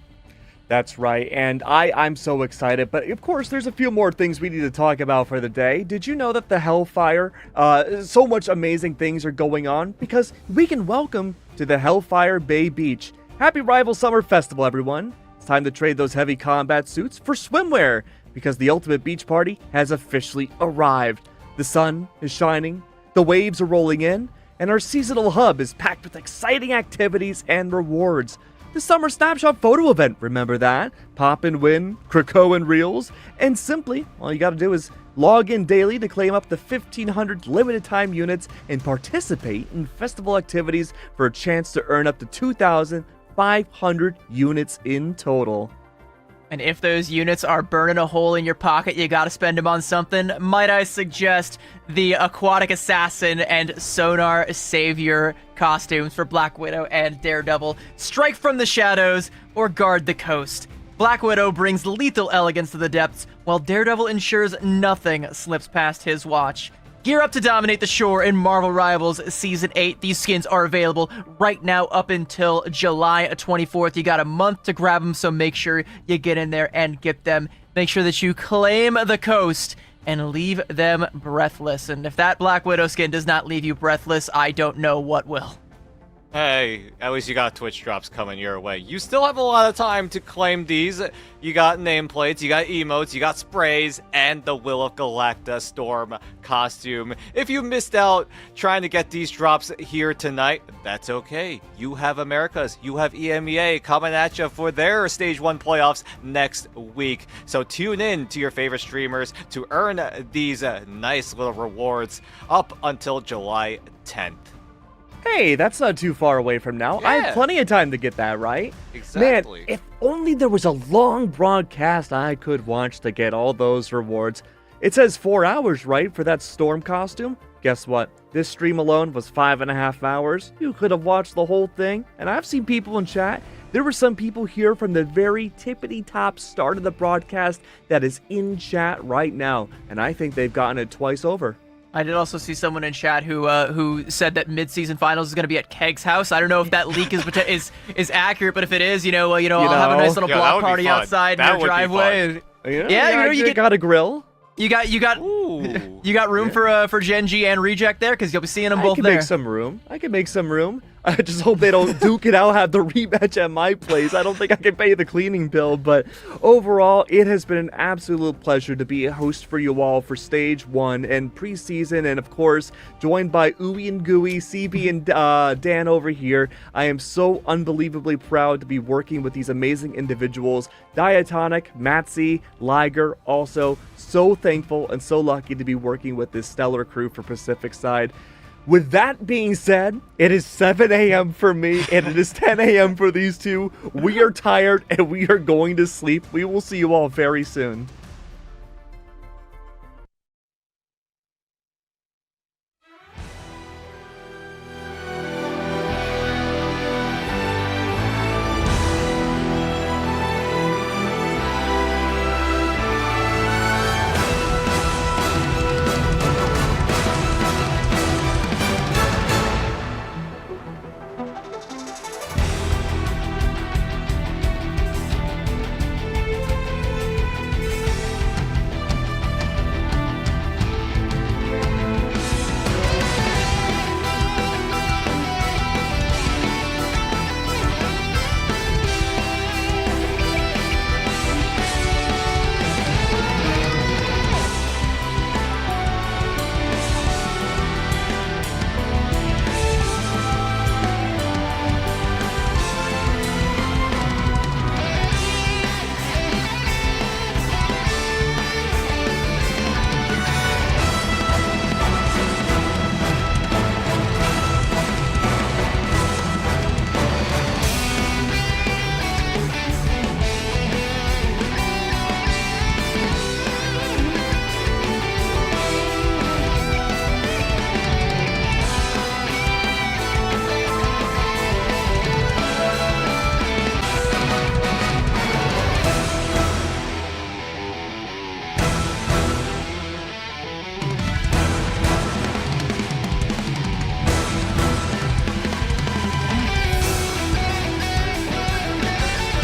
That's right, and I'm so excited, but of course there's a few more things we need to talk about for the day. Did you know that the Hellfire, so much amazing things are going on? Because we can welcome to the Hellfire Bay Beach. Happy Rival Summer Festival, everyone. It's time to trade those heavy combat suits for swimwear, because the Ultimate Beach Party has officially arrived. The sun is shining, the waves are rolling in, and our seasonal hub is packed with exciting activities and rewards. The Summer Snapshot photo event, remember that? Pop and win, Krakoan reels, and simply, all you gotta do is Log in daily to claim up to 1,500 limited time units and participate in festival activities for a chance to earn up to 2,500 units in total. And if those units are burning a hole in your pocket, you gotta spend them on something. Might I suggest the Aquatic Assassin and Sonar Savior costumes for Black Widow and Daredevil. Strike from the shadows or guard the coast. Black Widow brings lethal elegance to the depths, while Daredevil ensures nothing slips past his watch. Gear up to dominate the shore in Marvel Rivals Season 8. These skins are available right now up until July 24th. You got a month to grab them, so make sure you get in there and get them. Make sure that you claim the coast and leave them breathless. And if that Black Widow skin does not leave you breathless, I don't know what will. Hey, at least you got Twitch drops coming your way. You still have a lot of time to claim these. You got nameplates, you got emotes, you got sprays, and the Will of Galacta Storm costume. If you missed out trying to get these drops here tonight, that's okay. You have Americas, you have EMEA coming at you for their Stage 1 playoffs next week. So tune in to your favorite streamers to earn these nice little rewards up until July 10th. Hey, that's not too far away from now. I Yeah. have plenty of time to get that right. Exactly. Man, if only there was a long broadcast I could watch to get all those rewards. It says 4 hours, right, for that Storm costume? Guess what? This stream alone was 5.5 hours. You could have watched the whole thing. And I've seen people in chat. There were some people here from the very tippity-top start of the broadcast that is in chat right now. And I think they've gotten it twice over. I did also see someone in chat who said that mid-season finals is going to be at Keg's house. I don't know if that leak is accurate, but if it is, I'll have a nice little Yeah, that block would be party fun. outside That in would your be driveway. Yeah, you got a grill. You got Ooh. you got room for Gen.G and Reject there, because you'll be seeing them both I can there. make some room. I just hope they don't duke it out, have the rematch at my place. I don't think I can pay the cleaning bill, but overall, it has been an absolute pleasure to be a host for you all for Stage 1 and preseason, and of course, joined by Ooey and Gooey, CB and Dan over here. I am so unbelievably proud to be working with these amazing individuals. Diatonic, Matsy, Liger, also so thankful and so lucky to be working with this stellar crew for Pacific Side. With that being said, it is 7 a.m. for me, and it is 10 a.m. for these two. We are tired, and we are going to sleep. We will see you all very soon.